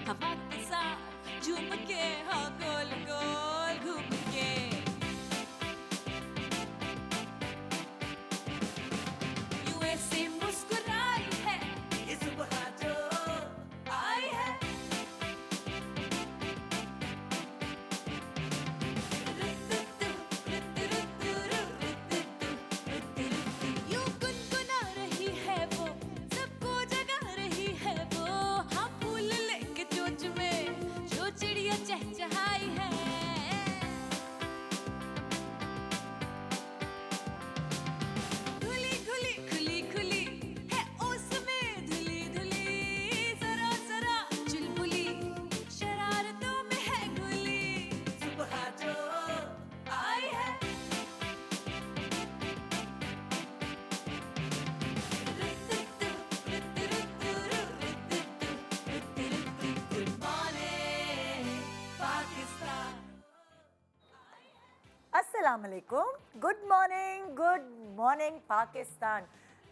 हवा के साथ झूम के, हाँ गोल गोल घूम के। यूं ऐसे मुस्कुराई है ये सुबह जो आई है। यूं गुनगुना रही है वो, सबको जगा रही है वो। हाँ फूल लेके चोंच में जो चिड़िया चहचहाई है। धुली खुली खुली खुली है उसमें धुली धुली, जरा जरा चुलबुली शरारतों में है घुली। सुबह जो आई है। Good morning Pakistan. अस्सलाम वालेकुम, गुड मॉर्निंग पाकिस्तान।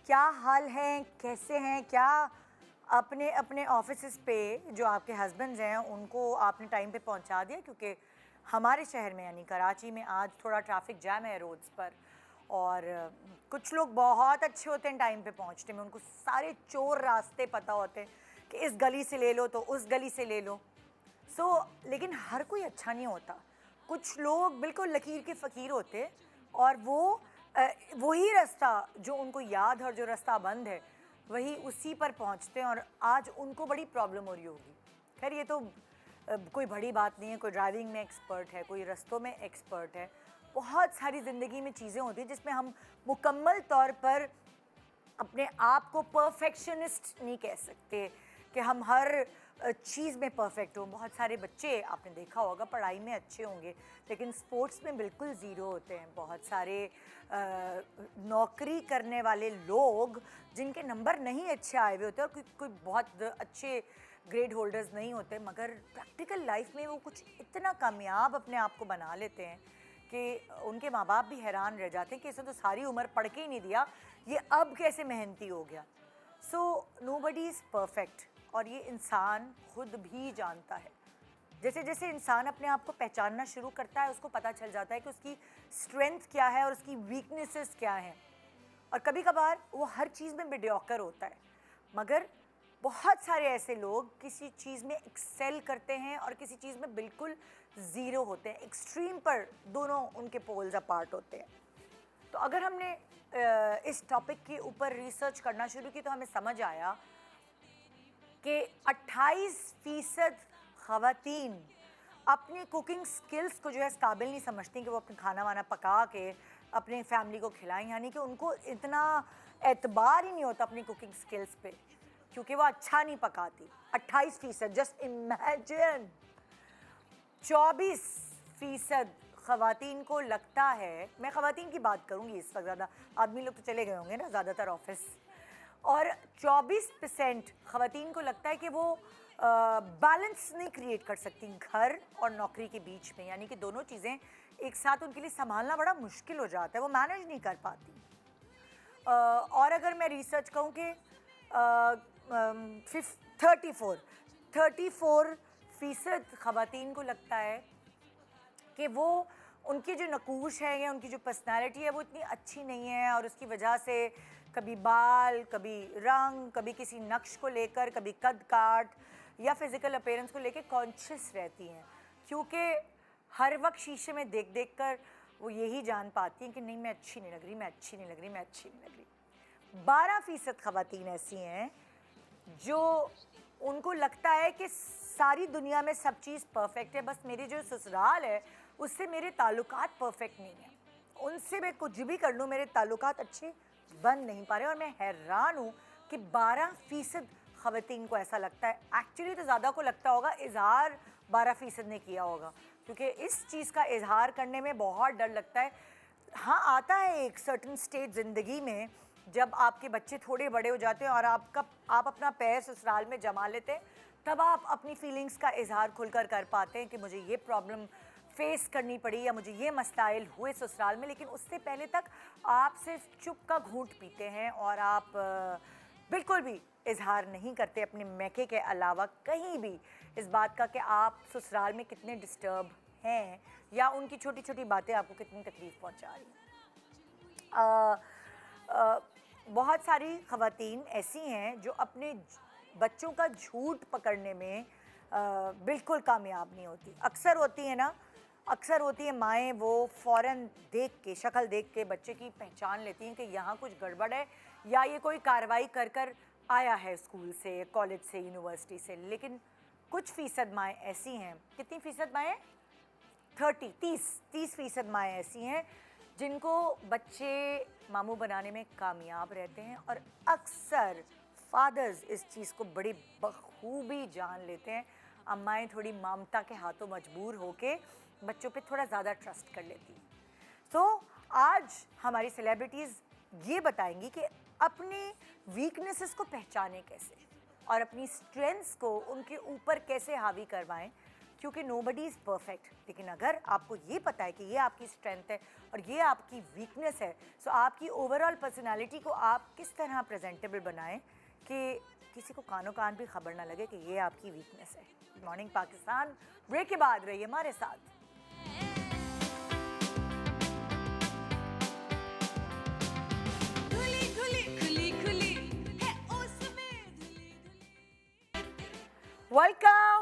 क्या हाल हैं, कैसे हैं? क्या अपने अपने ऑफिस पे जो आपके हस्बैंड्स हैं उनको आपने टाइम पे पहुंचा दिया? क्योंकि हमारे शहर में यानी कराची में आज थोड़ा ट्रैफिक जैम है रोड्स पर, और कुछ लोग बहुत अच्छे होते हैं टाइम पे पहुंचने में, उनको सारे चोर रास्ते पता होते हैं कि इस गली से ले लो तो उस गली से ले लो। लेकिन हर कोई अच्छा नहीं होता। कुछ लोग बिल्कुल लकीर के फ़कीर होते हैं और वही रास्ता जो उनको याद है और जो रास्ता बंद है वही उसी पर पहुंचते हैं, और आज उनको बड़ी प्रॉब्लम हो रही होगी। खैर ये तो कोई बड़ी बात नहीं है, कोई ड्राइविंग में एक्सपर्ट है, कोई रास्तों में एक्सपर्ट है। बहुत सारी ज़िंदगी में चीज़ें होती हैं जिसमें हम मुकम्मल तौर पर अपने आप को परफेक्शनिस्ट नहीं कह सकते कि हम हर चीज़ में परफेक्ट हों। बहुत सारे बच्चे आपने देखा होगा पढ़ाई में अच्छे होंगे लेकिन स्पोर्ट्स में बिल्कुल ज़ीरो होते हैं। बहुत सारे नौकरी करने वाले लोग जिनके नंबर नहीं अच्छे आए हुए होते और कोई बहुत अच्छे ग्रेड होल्डर्स नहीं होते, मगर प्रैक्टिकल लाइफ में वो कुछ इतना कामयाब अपने आप को बना लेते हैं कि उनके माँ बाप भी हैरान रह जाते हैं कि इसने तो सारी उम्र पढ़ के ही नहीं दिया, ये अब कैसे मेहनती हो गया। सो नोबडी इज़ परफेक्ट, और ये इंसान खुद भी जानता है। जैसे जैसे इंसान अपने आप को पहचानना शुरू करता है उसको पता चल जाता है कि उसकी स्ट्रेंथ क्या है और उसकी वीकनेसेस क्या हैं। और कभी कभार वो हर चीज़ में मीडियोकर होता है, मगर बहुत सारे ऐसे लोग किसी चीज़ में एक्सेल करते हैं और किसी चीज़ में बिल्कुल ज़ीरो होते हैं। एक्सट्रीम पर दोनों उनके पोल्स अपार्ट होते हैं। तो अगर हमने इस टॉपिक के ऊपर रिसर्च करना शुरू की तो हमें समझ आया कि 28% ख़वातीन अपनी कुकिंग स्किल्स को जो है इस काबिल नहीं समझती कि वो अपने खाना वाना पका के अपने फैमिली को खिलाएं। यानी कि उनको इतना एतबार ही नहीं होता अपनी कुकिंग स्किल्स पे, क्योंकि वो अच्छा नहीं पकाती। 28%, जस्ट इमेजिन। 24% ख़वातीन को लगता है, मैं ख़वातीन की बात करूँगी इस वक्त, ज़्यादा आदमी लोग तो चले गए होंगे ना ज़्यादातर ऑफिस, और 24% ख़वातीन को लगता है कि वो बैलेंस नहीं क्रिएट कर सकती घर और नौकरी के बीच में। यानी कि दोनों चीज़ें एक साथ उनके लिए संभालना बड़ा मुश्किल हो जाता है, वो मैनेज नहीं कर पाती। और अगर मैं रिसर्च कहूँ कि 34% ख़वातीन को लगता है कि वो उनकी जो नकूश है या उनकी जो पर्सनालिटी है वो इतनी अच्छी नहीं है, और उसकी वजह से कभी बाल, कभी रंग, कभी किसी नक्श को लेकर, कभी कद काट या फिज़िकल अपीयरेंस को लेकर कॉन्शियस रहती हैं, क्योंकि हर वक्त शीशे में देख देख कर वो यही जान पाती हैं कि नहीं मैं अच्छी नहीं लग रही, मैं अच्छी नहीं लग रही, मैं अच्छी नहीं लग रही। 12% ख़वातीन ऐसी हैं जो उनको लगता है कि सारी दुनिया में सब चीज़ परफेक्ट है, बस मेरी जो ससुराल है उससे मेरे ताल्लुकात परफेक्ट नहीं है, उनसे मैं कुछ भी कर लूँ मेरे ताल्लुकात अच्छे बन नहीं पा रहे। और मैं हैरान हूँ कि 12% ख़वातीन को ऐसा लगता है। एक्चुअली तो ज़्यादा को लगता होगा, इजहार 12% ने किया होगा, क्योंकि इस चीज़ का इजहार करने में बहुत डर लगता है। हाँ, आता है एक सर्टन स्टेज ज़िंदगी में जब आपके बच्चे थोड़े बड़े हो जाते हैं और आप अपना पैर ससुराल में जमा लेते हैं, तब आप अपनी फीलिंग्स का इजहार खुलकर कर पाते हैं कि मुझे ये प्रॉब्लम फेस करनी पड़ी या मुझे ये मसाइल हुए ससुराल में। लेकिन उससे पहले तक आप सिर्फ चुप का घूंट पीते हैं और आप बिल्कुल भी इजहार नहीं करते अपने मैके के अलावा कहीं भी इस बात का कि आप ससुराल में कितने डिस्टर्ब हैं या उनकी छोटी छोटी बातें आपको कितनी तकलीफ पहुंचा रही हैं। बहुत सारी ख़वातीन ऐसी हैं जो अपने बच्चों का झूठ पकड़ने में बिल्कुल कामयाब नहीं होती। अक्सर होती है ना, अक्सर होती है माएँ, वो फ़ौरन देख के, शक्ल देख के बच्चे की पहचान लेती हैं कि यहाँ कुछ गड़बड़ है या ये कोई कार्रवाई कर कर आया है स्कूल से, कॉलेज से, यूनिवर्सिटी से। लेकिन कुछ फ़ीसद माएँ ऐसी हैं, कितनी फ़ीसद माएँ? 30% माएँ ऐसी हैं जिनको बच्चे मामू बनाने में कामयाब रहते हैं और अक्सर फादर्स इस चीज़ को बड़ी बखूबी जान लेते हैं। अम्माएँ थोड़ी ममता के हाथों मजबूर होके बच्चों पे थोड़ा ज़्यादा ट्रस्ट कर लेती हैं। तो आज हमारी सेलिब्रिटीज़ ये बताएंगी कि अपने वीकनेसेस को पहचाने कैसे और अपनी स्ट्रेंथ्स को उनके ऊपर कैसे हावी करवाएं, क्योंकि नोबडी इज़ परफेक्ट। लेकिन अगर आपको ये पता है कि ये आपकी स्ट्रेंथ है और ये आपकी वीकनेस है, तो आपकी ओवरऑल पर्सनालिटी को आप किस तरह प्रेजेंटेबल बनाएं कि किसी को कानों कान भी खबर ना लगे कि ये आपकी वीकनेस है। गुड मॉर्निंग पाकिस्तान, ब्रेक के बाद रहिए हमारे साथ। धुली धुली खुली खुली है उसमें धुली धुली।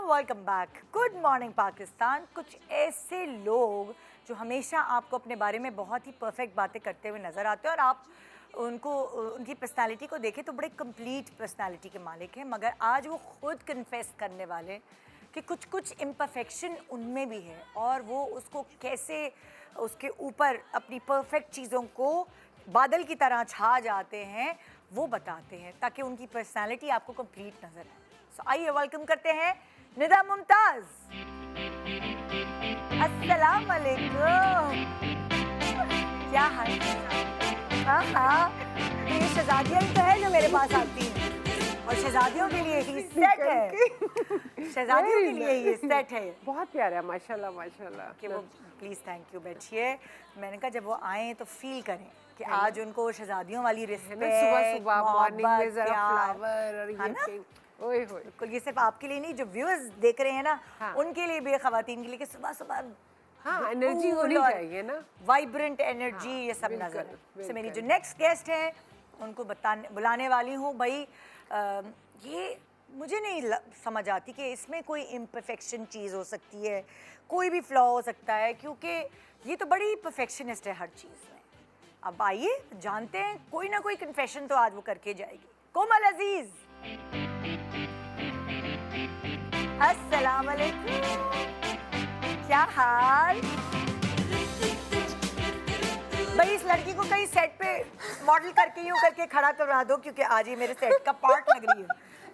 Welcome back. Good morning Pakistan. कुछ ऐसे लोग जो हमेशा आपको अपने बारे में बहुत ही परफेक्ट बातें करते हुए नज़र आते हैं और आप उनको, उनकी पर्सनालिटी को देखें तो बड़े कंप्लीट पर्सनालिटी के मालिक हैं, मगर आज वो खुद कन्फेस करने वाले कि कुछ कुछ इम्परफेक्शन उनमें भी है और वो उसको कैसे उसके ऊपर अपनी परफेक्ट चीज़ों को बादल की तरह छा जाते हैं वो बताते हैं, ताकि उनकी पर्सनालिटी आपको कंप्लीट नज़र आए। सो आइए वेलकम करते हैं निदा मुमताज़। अस्सलाम वालेकुम, क्या हाल है? हाँ हाँ, ये शहजादियाँ ही तो है जो मेरे पास आती हैं और शहजादियों के लिए ही सेट है। शहजादियों के लिए ही सेट है। बहुत प्यारा है, माशाल्लाह माशाल्लाह। कि वो प्लीज़ थैंक यू बैठिए। मैंने कहा जब वो आए तो फील करें कि आज उनको शहजादियों वाली रिस्पेक्ट, सुबह सुबह मॉर्निंग में जरा प्यार, फ्लावर और है ये ना? पिंक, ओए होए। बिल्कुल, ये सिर्फ आपके लिए नहीं, जो व्यूअर्स देख रहे हैं ना, हाँ। उनके लिए भी, ख़वातीन के लिए, कि सुबह सुबह हाँ, एनर्जी होनी चाहिए ना, वाइब्रेंट एनर्जी। हाँ, ये सब बिल्कुल, नजर है। बिल्कुल। मेरी जो नेक्स्ट गेस्ट हैं उनको बुलाने वाली हूँ। भाई ये मुझे नहीं समझ आती कि इसमें कोई इम्परफेक्शन चीज़ हो सकती है, कोई भी फ्लॉ हो सकता है, क्योंकि ये तो बड़ी परफेक्शनिस्ट है हर चीज़ में। अब आइए जानते हैं, कोई ना कोई कन्फेशन तो आज वो करके जाएगी। कोमल अजीज, अस्सलाम वालेकुम, क्या हाल? भाई इस लड़की को कहीं सेट पे मॉडल करके यूं करके खड़ा करवा दो, क्योंकि आज ये मेरे सेट का पार्ट लग रही है।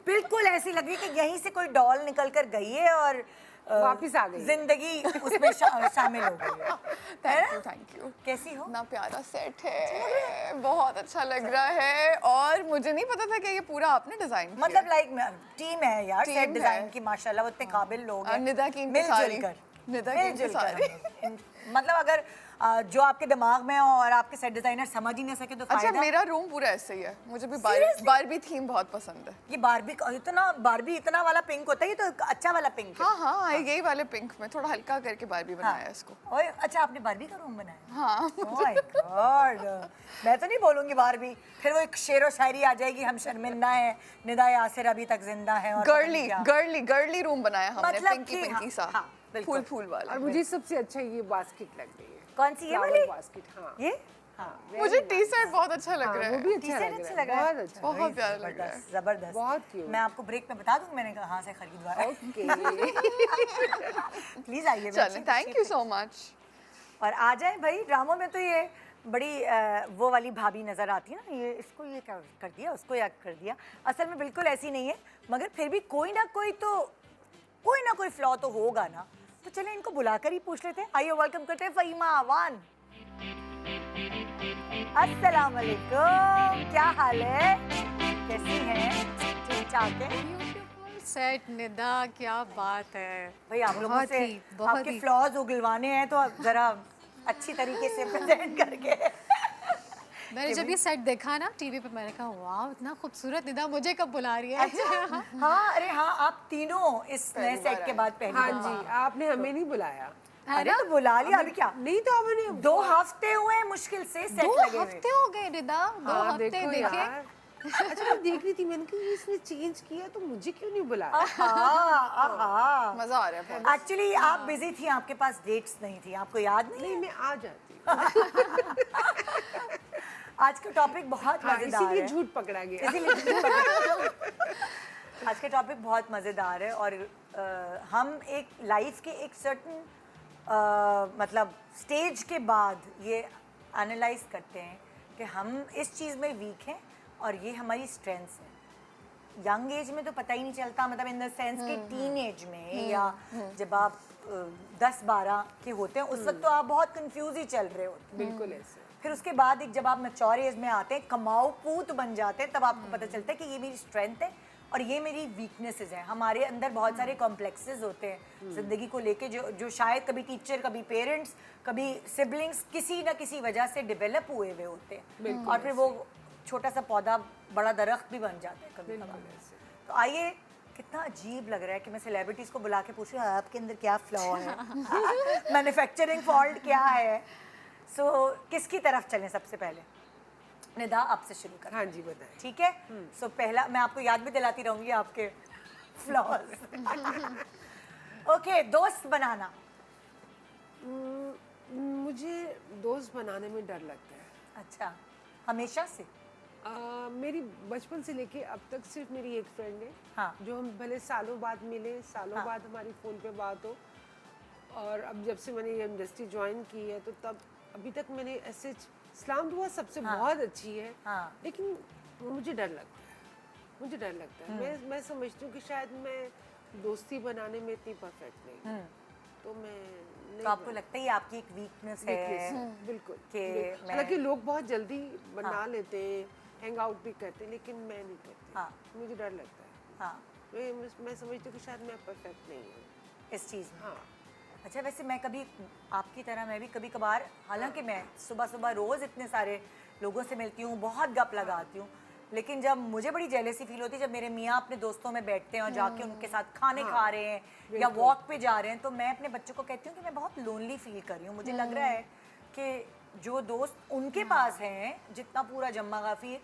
बिल्कुल ऐसी लग रही है कि यहीं से कोई डॉल निकल कर गई है और वापिस आ गई, जिंदगी उसमें शामिल हो गई है। Thank you. कैसी हो? इतना प्यारा सेट है, बहुत अच्छा लग रहा है और मुझे नहीं पता था कि ये पूरा आपने डिजाइन किया। मतलब लाइक टीम है यार, टीम सेट है। डिजाइन की माशाल्लाह, वो इतने काबिल लोग हैं। निदा की मिलजुल कर, निदा की मिलजुल कर इंतज़ारी। हम लोग। मतलब अगर जो आपके दिमाग में हो और आपके सेट डिजाइनर समझ ही नहीं सके तो अच्छा, फायदा। मेरा रूम पूरा ऐसे ही है। मुझे भी Seriously? बारबी थीम बहुत पसंद है। ये बारबी इतना वाला पिंक होता है, ये तो अच्छा वाला पिंक है। हाँ हाँ, यही वाले पिंक में थोड़ा हल्का करके बारबी बनाया है इसको। ओए अच्छा, आपने बारबी का रूम बनाया? हाँ। Oh my God, मैं तो नहीं बोलूंगी बारबी, फिर वो एक शेर व शायरी आ जाएगी, हम शर्मिंदा हैं, निदा यासिर अभी तक जिंदा है। और गर्ली गर्ली गर्ली रूम बनाया हमने, मतलब पिंकी कि पिंकी सा, हाँ, बिल्कुल। फूल फूल वाला। और मुझे सबसे अच्छा ये बास्केट लग रही है। कौन सी? ये फ्लावर वाली? बास्केट, हाँ। ये हाँ, मुझे टी शर्ट बहुत अच्छा लग रहा वो है। भी अच्छा टी-शर्ट लग अच्छा रहा लग है, रहा है। बहुत अच्छा। बहुत प्यारा लग रहा है। जबरदस्त। बहुत cute। मैं आपको ब्रेक में बता दूं मैंने कहाँ से खरीदवा है। ओके। प्लीज आइए। चलें, थैंक यू सो मच। और आ जाए भाई, ड्रामों में तो ये बड़ी वो वाली भाभी नज़र आती है ना, ये इसको ये क्या कर दिया, उसको या कर दिया। असल में बिल्कुल ऐसी नहीं है, मगर फिर भी कोई ना कोई फ्लॉ तो होगा ना। तो चलें इनको बुलाकर ही पूछ लेते हैं। आइए वेलकम करते हैं फ़हीमा आवान। अस्सलाम वालेकुम, क्या हाल है, कैसी हैं? ठीक ठाक है? सेट निदा, क्या बात है भाई आप लोगों बहुत से ही, बहुत आपके ही। फ्लॉज उगलवाने हैं तो आप जरा अच्छी तरीके से प्रेजेंट करके मैंने जब ये सेट देखा ना टीवी पे, मैंने कहा वाह इतना खूबसूरत निदा, मुझे कब बुला रही है। अच्छा हाँ, अरे हाँ, आप तीनों इस नए सेट के बाद पहली हाँ दफा। जी, आपने हमें नहीं बुलाया। अरे तो बुला लिया, अभी क्या नहीं तो आपने 2 हफ्ते हुए हैं मुश्किल से सेट 2 लगे हुए। हफ्ते हो गए निदा, 2 हाँ, हफ्ते देखो देखे। यार। अच्छा मैं देख रही थी, मैंने कहा इसने चेंज किया तो मुझे क्यों नहीं बुलाया? आहा। मजा आ रहा है बहुत। एक्चुअली आप बिजी थी, आपके पास डेट्स नहीं थी, आपको याद नहीं? नहीं मैं आ जाती। आज का टॉपिक बहुत हाँ, मजेदार इसीलिए है। झूठ पकड़ा गया। आज का टॉपिक बहुत मज़ेदार है और हम एक लाइफ के एक सर्टन मतलब स्टेज के बाद ये एनालाइज करते हैं कि हम इस चीज़ में वीक हैं और ये हमारी स्ट्रेंथ्स हैं। यंग एज में तो पता ही नहीं चलता, मतलब इन द सेंस कि टीन एज में या जब आप 10-12 के होते हैं उस वक्त तो आप बहुत कंफ्यूज ही चल रहे होते हैं। बिल्कुल ऐसे। फिर उसके बाद एक जब आप मैच्योर एज में आते हैं, कमाऊ पूत बन जाते हैं, तब आपको पता चलता है कि ये मेरी स्ट्रेंथ है और ये मेरी वीकनेसेस हैं। हमारे अंदर बहुत सारे कॉम्प्लेक्सेस होते हैं ज़िंदगी को लेके, जो शायद कभी टीचर, कभी पेरेंट्स, कभी सिबलिंग्स किसी ना किसी वजह से डेवलप हुए हुए होते हैं और फिर वो छोटा सा पौधा बड़ा दरख्त भी बन जाता है कभी कभार। तो आइए, कितना अजीब लग रहा है कि मैं सेलिब्रिटीज़ को बुला के पूछ रही हूँ आपके अंदर क्या फ्लॉ है, मैन्युफैक्चरिंग फॉल्ट क्या है। सो किसकी तरफ चलें सबसे पहले? निदा आपसे शुरू करें। हाँ जी बताएं। ठीक है। सो पहला मैं आपको याद भी दिलाती रहूंगी आपके फ्लॉज। ओके, दोस्त बनाना। मुझे दोस्त बनाने में डर लगता है। अच्छा, हमेशा से? मेरी बचपन से लेके अब तक सिर्फ मेरी एक फ्रेंड है। हाँ। जो हम भले सालों बाद मिले, सालों हाँ। बाद हमारी फ़ोन पे बात हो, और अब जब से मैंने ये इंडस्ट्री ज्वाइन की है तो तब अभी तक मैंने ऐसे इस्लाम दुआ सबसे हाँ। बहुत अच्छी है। हाँ। लेकिन मुझे डर लगता है, मुझे डर लगता है। मैं समझती हूँ कि शायद मैं दोस्ती बनाने में इतनी परफेक्ट नहीं हूँ, तो मैं नहीं तो आपको लगता है ये आपकी एक वीकनेस है? बिल्कुल कि मैं- हालांकि लोग बहुत जल्दी बना लेते हैं, हैंग आउट भी करते हैं, लेकिन मैं नहीं करती। हाँ। मुझे डर लगता है। हाँ, मैं समझती हूँ कि शायद मैं परफेक्ट नहीं हूँ। इस चीज़ में। हाँ। अच्छा, वैसे मैं कभी आपकी तरह मैं भी कभी कभार, हालांकि मैं सुबह सुबह रोज़ इतने सारे लोगों से मिलती हूँ, बहुत गप लगाती हूँ, लेकिन जब मुझे बड़ी जेलसी फील होती है जब मेरे मियाँ अपने दोस्तों में बैठते हैं और जाके उनके साथ खाने खा रहे हैं या वॉक पे जा रहे हैं, तो मैं अपने बच्चों को कहती हूँ कि मैं बहुत लोनली फील कर रही हूँ। मुझे लग रहा है कि जो दोस्त उनके पास हैं, जितना पूरा जम्मा गाफिर,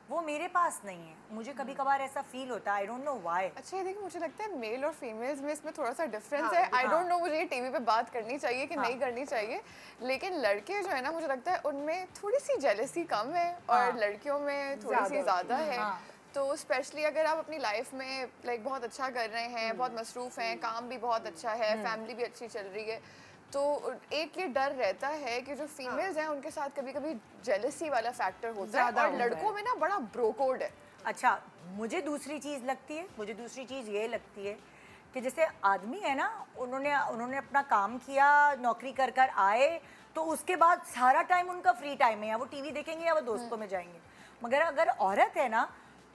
वो मेरे पास नहीं है। मुझे कभी कभार ऐसा फील होता है, आई डोंट नो व्हाई। अच्छा ये देखिए, मुझे लगता है मेल और फीमेल्स में इसमें थोड़ा सा डिफरेंस है। आई डोंट नो मुझे ये टीवी पे बात करनी चाहिए कि नहीं करनी चाहिए, लेकिन लड़के जो है ना, मुझे लगता है उनमें थोड़ी सी जेलसी कम है और लड़कियों में थोड़ी सी ज़्यादा है। तो स्पेशली अगर आप अपनी लाइफ में लाइक बहुत अच्छा कर रहे हैं, बहुत मसरूफ़ हैं, काम भी बहुत अच्छा है, फैमिली भी अच्छी चल रही है, तो एक ये डर रहता है कि जो फीमेल्स हैं उनके साथ कभी कभी जेलसी वाला फैक्टर होता है, और लड़कों में ना बड़ा ब्रो कोड है। अच्छा, मुझे दूसरी चीज़ लगती है, मुझे दूसरी चीज़ ये लगती है कि जैसे आदमी है ना, उन्होंने अपना काम किया, नौकरी कर कर आए, तो उसके बाद सारा टाइम उनका फ्री टाइम है, या वो टीवी देखेंगे या वो दोस्तों में जाएंगे। मगर अगर औरत है ना,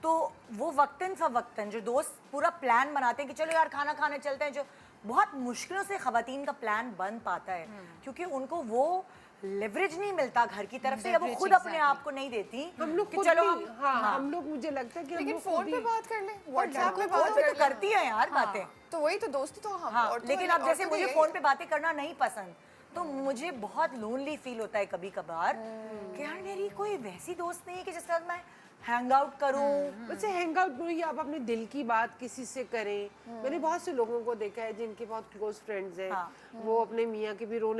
तो वो वक्तन फ़वक्तन जो दोस्त पूरा प्लान बनाते हैं कि चलो यार खाना खाने चलते हैं, जो बहुत मुश्किलों से ख़वातीन का प्लान बन पाता है, क्योंकि उनको वो लेवरेज नहीं मिलता घर की तरफ से, या वो खुद अपने आप को नहीं देती हम लोग कि खुद चलो भी, हम लोग, मुझे लगता है कि हम लेकिन लोग फोन खुद पे ही- बात कर लें, व्हाट्सएप पे बात फोन पे कर तो लें, करती है यार बातें। तो वही तो दोस्ती तो हम हाँ, औरतों लेकिन में- अब जैसे औरतों में मुझे यही फोन है। पे बातें करना नहीं पसंद, तो मुझे बहुत लोनली फील होता है कभी कभार कि यार मेरी कोई वैसी दोस्त नहीं है कि जिसके साथ मैं हैंग आउट करूं। वैसे हैंग आउट करो या आप अपने दिल की बात किसी से करें। मैंने बहुत से लोगों को देखा है जिनके बहुत क्लोज फ्रेंड्स हैं, वो अपने मियाँ के भी रो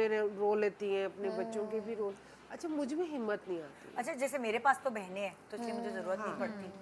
लेती हैं, अपने बच्चों के भी रो। अच्छा, मुझ में हिम्मत नहीं आती। अच्छा, जैसे मेरे पास तो बहनें हैं, तो इसलिए मुझे जरूरत नहीं पड़ती।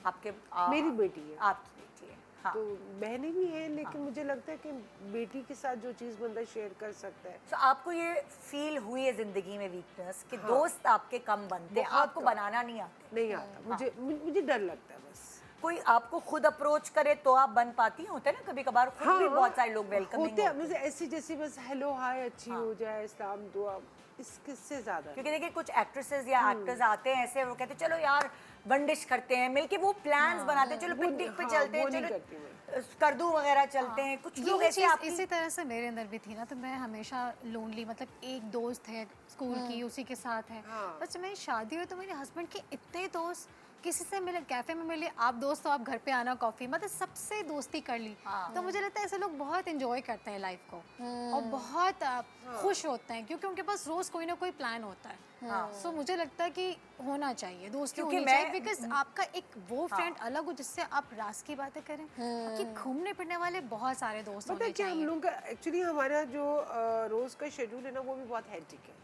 आपके मेरी बेटी है, आपकी बेटी है, हाँ। तो बहनें भी हैं, लेकिन मुझे लगता है कि बेटी के साथ जो चीज़ बंदा शेयर कर सकता है। तो आपको ये फील हुई है जिंदगी में वीकनेस कि दोस्त आपके कम बनते हैं, बहुत आपको कम। बनाना नहीं आता? नहीं आता मुझे डर लगता है बस। कोई आपको खुद अप्रोच करे तो आप बन पाती हैं? होता है ना कभी कभार खुद भी बहुत सारे लोग वेलकमिंग होते हैं, मुझे ऐसी जैसी बस हेलो हाय अच्छी हो जाए, इस्लाम दुआ, इससे ज़्यादा। क्योंकि देखिए कुछ एक्ट्रेसेस या एक्टर्स आते हैं ऐसे, वो कहते हैं चलो यार वंडिश करते हैं मिलके, वो प्लान्स बनाते हैं, चलो पिकनिक पे चलते हैं, वो नहीं चलो करती मैं। स्कर्दू वगैरह चलते हैं, कुछ लोग यही ऐसे चीज़ आपकी इसी तरह से मेरे अंदर भी थी ना, तो मैं हमेशा लोनली, मतलब एक दोस्त है स्कूल की, उसी के साथ है। बस जब मेरी शादी हुई तो मेरे हस्बैंड के इतने दोस्त, किसी से मिले कैफे में मिले, आप दोस्त हो आप घर पे आना कॉफ़ी, मतलब सबसे दोस्ती कर ली। तो मुझे लगता है ऐसे लोग बहुत इंजॉय करते हैं लाइफ को और बहुत खुश होते हैं, क्योंकि उनके पास रोज़ कोई ना कोई प्लान होता है। सो मुझे लगता है कि होना चाहिए, दोस्ती क्योंकि होनी मैं- चाहिए, बिकॉज आपका एक वो फ्रेंड अलग हो जिससे आप राज की बातें करें, कि घूमने फिरने वाले बहुत सारे दोस्त पता है होने कि हम चाहिए। लोग का एक्चुअली हमारा जो रोज का शेड्यूल है ना, वो भी बहुत हेक्टिक है।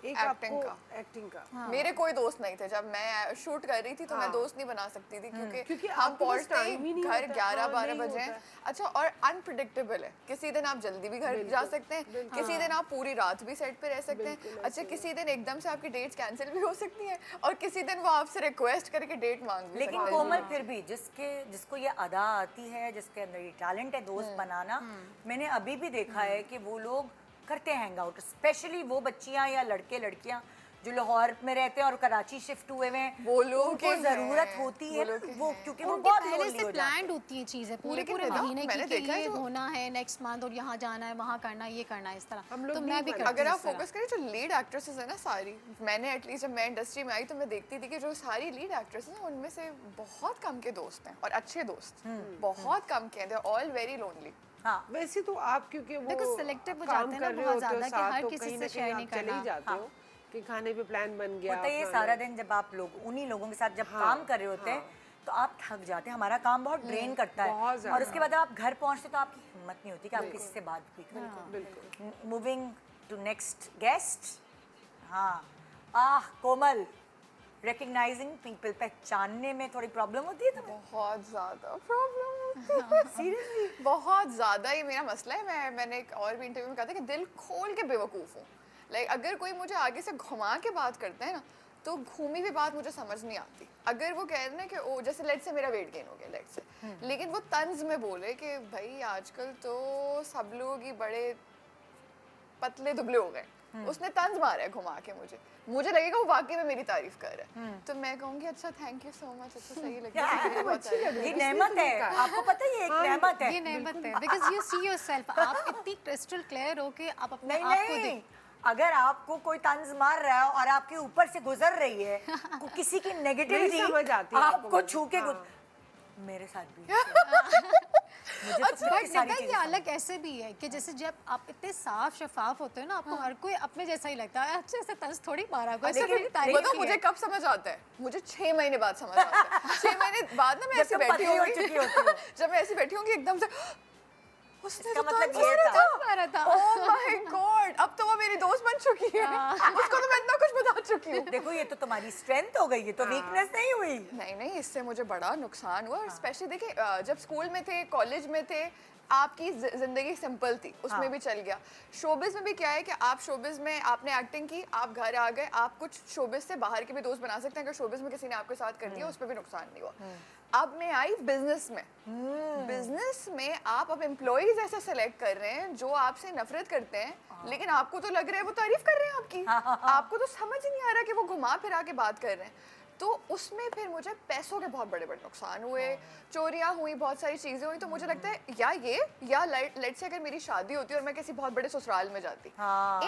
एक Acting आपको का। एक्टिंग का मेरे कोई दोस्त नहीं थे जब मैं शूट कर रही थी, तो मैं हाँ। दोस्त नहीं बना सकती थी क्योंकि क्योंकि हम आपके पास पहुंचते ही time ही नहीं घर होता, 11-12 नहीं बजे होता हैं। अच्छा, और अनप्रिडिक्टेबल है, किसी दिन आप जल्दी भी घर जा सकते हैं, किसी दिन आप पूरी रात भी सेट पे रह सकते हैं। अच्छा, किसी दिन एकदम से आपकी डेट्स कैंसिल भी हो सकती हैं, और किसी दिन वो आपसे रिक्वेस्ट करके डेट मांग भी लेकिन सकते हैं। कोमल फिर भी जिसको ये अदा आती है, जिसके अंदर ये टैलेंट है दोस्त बनाना, मैंने अभी भी देखा है कि वो लोग करते हैं हैंग आउट, स्पेशली वो बच्चियां या लड़के लड़कियां जो लाहौर में रहते हैं और कराची शिफ्ट हुए हुए हैं, वो लोग उनको के जरूरत हैं, होती वो है लोग के वो, हैं। क्योंकि वो उनके बहुत पहले lonely से हो जाते प्लान्ड होती है चीजें, पूरे लेकिन पूरे निदा, महीने की मैंने कि देखा है ये जो- होना है नेक्स्ट मंथ, और यहाँ जाना है, वहाँ करना है, ये करना है, इस तरह। हम लोग तो नहीं मैं भी बनाते। करती अगर हूँ आप इस तरह। फोकस करें, जो लीड एक्ट्रेसेस है ना सारी, मैंने एटलीस्ट जब मैं इंडस्ट्री में आई तो मैं देखती थी कि जो सारी लीड एक्ट्रेसेस हैं उनमें से बहुत कम के दोस्त हैं, और अच्छे दोस्त बहुत कम के हैं, they are all very lonely. हाँ वैसे तो आप क्योंकि वो देखो, selective हो काम जाते हैं ना कर रहे बहुत होते हो ज़्यादा कि साथ, हर तो किसी कहीं से ना share कहीं नहीं आप चले ही करना। जाते हो कि खाने पे प्लान बन गया होता है ये अपना सारा अलग। दिन, जब आप लोग उन्हीं लोगों के साथ जब काम कर रहे होते हैं तो आप थक जाते हैं, हमारा काम बहुत ड्रेन करता बहुत है, ज़्यादा। और उसके बाद आप घर पहुंचते तो आपकी हिम्मत नहीं होती कि आप किसी से बात भी करें। बिल्कुल मूविंग टू नेक्स्ट गेस्ट। हाँ कोमल, रिकग्नाइजिंग पीपल, पहचानने में थोड़ी प्रॉब्लम होती है तुम्हें? बहुत ज़्यादा प्रॉब्लम होती है सीरियसली, बहुत ज़्यादा ही मेरा मसला है। मैंने एक और भी इंटरव्यू में कहा था कि दिल खोल के बेवकूफ़ हूँ। लाइक अगर कोई मुझे आगे से घुमा के बात करता है ना, तो घूमी हुई बात मुझे समझ नहीं आती। अगर वो कह रहे हैं कि ओ जैसे लेट से मेरा वेट गेन हो गया, लेट से, लेकिन वो तंज में बोले कि भाई आजकल तो सब लोग ही बड़े पतले दुबले हो गए, उसने तंज मारा है घुमा के मुझे लगेगा वो वाकई में मेरी तारीफ कर रहा है, तो मैं कहूँगी अच्छा थैंक यू सो मच, अच्छा सही लगा, बहुत तारीफ की। ये नेमत है, आपको पता है ये एक नेमत है। ये नेमत है, बिकॉज यू सी योरसेल्फ, आप इतनी क्रिस्टल क्लियर हो कि आप अपने नहीं आप को नहीं, देख। अगर आपको कोई तंज मार रहा है और आपके ऊपर से गुजर रही है किसी की नेगेटिविटी, नहीं समझ आती है आपको आपको मतलब। छू के हाँ। मेरे साथ भी मुझे तो बट कितनी सारी निदा, ये चीजें अलग ऐसे भी है कि जैसे जब आप इतने साफ शफाफ होते हो ना, आपको हर कोई अपने जैसा ही लगता है, अच्छे से तंज थोड़ी मारा कोई, लेकिन- सिर्फ मेरी तारीफ बताओ की मुझे है। कब समझ आता है? मुझे 6 महीने बाद समझ आता है। 6 महीने बाद ना मैं जब ऐसी तुम बैठी पतली हो होंगी, चुकी होती हो। जब मैं ऐसी बैठी होंगी एकदम से उसने इसका तो मतलब तंज ये मारा था। मारा था। ओह माय गॉड, अब तो वो मेरी दोस्त बन चुकी है, उसको तो मैं इतना कुछ बता चुकी हूँ। देखो ये तो तुम्हारी स्ट्रेंथ हो गई, ये तो वीकनेस नहीं हुई। नहीं नहीं, इससे मुझे बड़ा नुकसान हुआ, और स्पेशली देखिए जब स्कूल में थे, कॉलेज में थे, आपकी जिंदगी सिंपल थी, उसमें भी चल गया। शोबिज में भी क्या है कि आप शोबिज में आपने एक्टिंग की, आप घर आ गए, आप कुछ शोबिज से बाहर के भी दोस्त बना सकते हैं, अगर शोबिज में किसी ने आपके साथ कर दिया उस पर भी नुकसान नहीं हुआ। अब मैं आई बिजनेस में, बिजनेस में आप अब एम्प्लॉइज ऐसे सेलेक्ट कर रहे हैं जो आपसे नफरत करते हैं, लेकिन आपको तो लग रहा है वो तारीफ कर रहे हैं आपकी, आपको तो समझ ही नहीं आ रहा कि वो घुमा फिरा के बात कर रहे हैं। तो उसमें फिर मुझे पैसों के बहुत बड़े बड़े नुकसान हुए, चोरियां हुई, बहुत सारी चीज़ें हुई। तो मुझे लगता है या लेट से अगर मेरी शादी होती और मैं किसी बहुत बड़े ससुराल में जाती,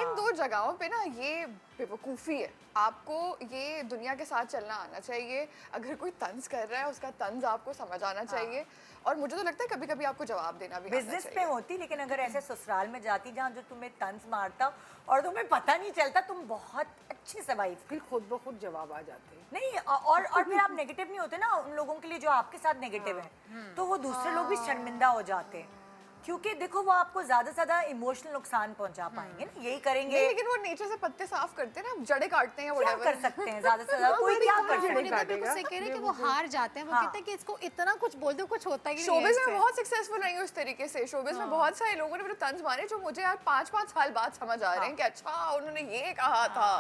इन दो जगहों पे ना ये बेवकूफ़ी है। आपको ये दुनिया के साथ चलना आना चाहिए, अगर कोई तंज कर रहा है उसका तंज आपको समझ आना चाहिए, और मुझे तो लगता है कभी कभी आपको जवाब देना भी आना बिजनेस चाहिए। पे होती, लेकिन अगर ऐसे ससुराल में जाती जहाँ जो तुम्हें तंज मारता और तुम्हें पता नहीं चलता, तुम बहुत अच्छे सर्वाइव फिर खुद ब खुद जवाब आ जाते हैं। नहीं, और फिर आप नेगेटिव नहीं होते ना उन लोगों के लिए जो आपके साथ नेगेटिव है, तो वो दूसरे लोग भी शर्मिंदा हो जाते हैं, क्योंकि देखो वो आपको ज्यादा से ज्यादा इमोशनल नुकसान पहुंचा पाएंगे ना, यही करेंगे। नहीं, लेकिन वो नीचे से पत्ते साफ करते हैं ना, जड़े काटते हैं या क्या whatever। कर सकते हैं ज्यादा से ज्यादा, कोई क्या कर हाँ, सकता है? निदा बिल्कुल सही कह रहे हैं कि वो हार जाते हैं, वो कहते हैं कि इसको इतना कुछ बोल दो, कुछ होता ही नहीं है शोबिज में इससे। बहुत सक्सेसफुल रही हूँ इस तरीके से। शोबिज में बहुत सारे लोगों ने मेरे तंज मारे जो मुझे यार 5-5 साल बाद समझ आ रहे हैं कि अच्छा उन्होंने ये कहा था।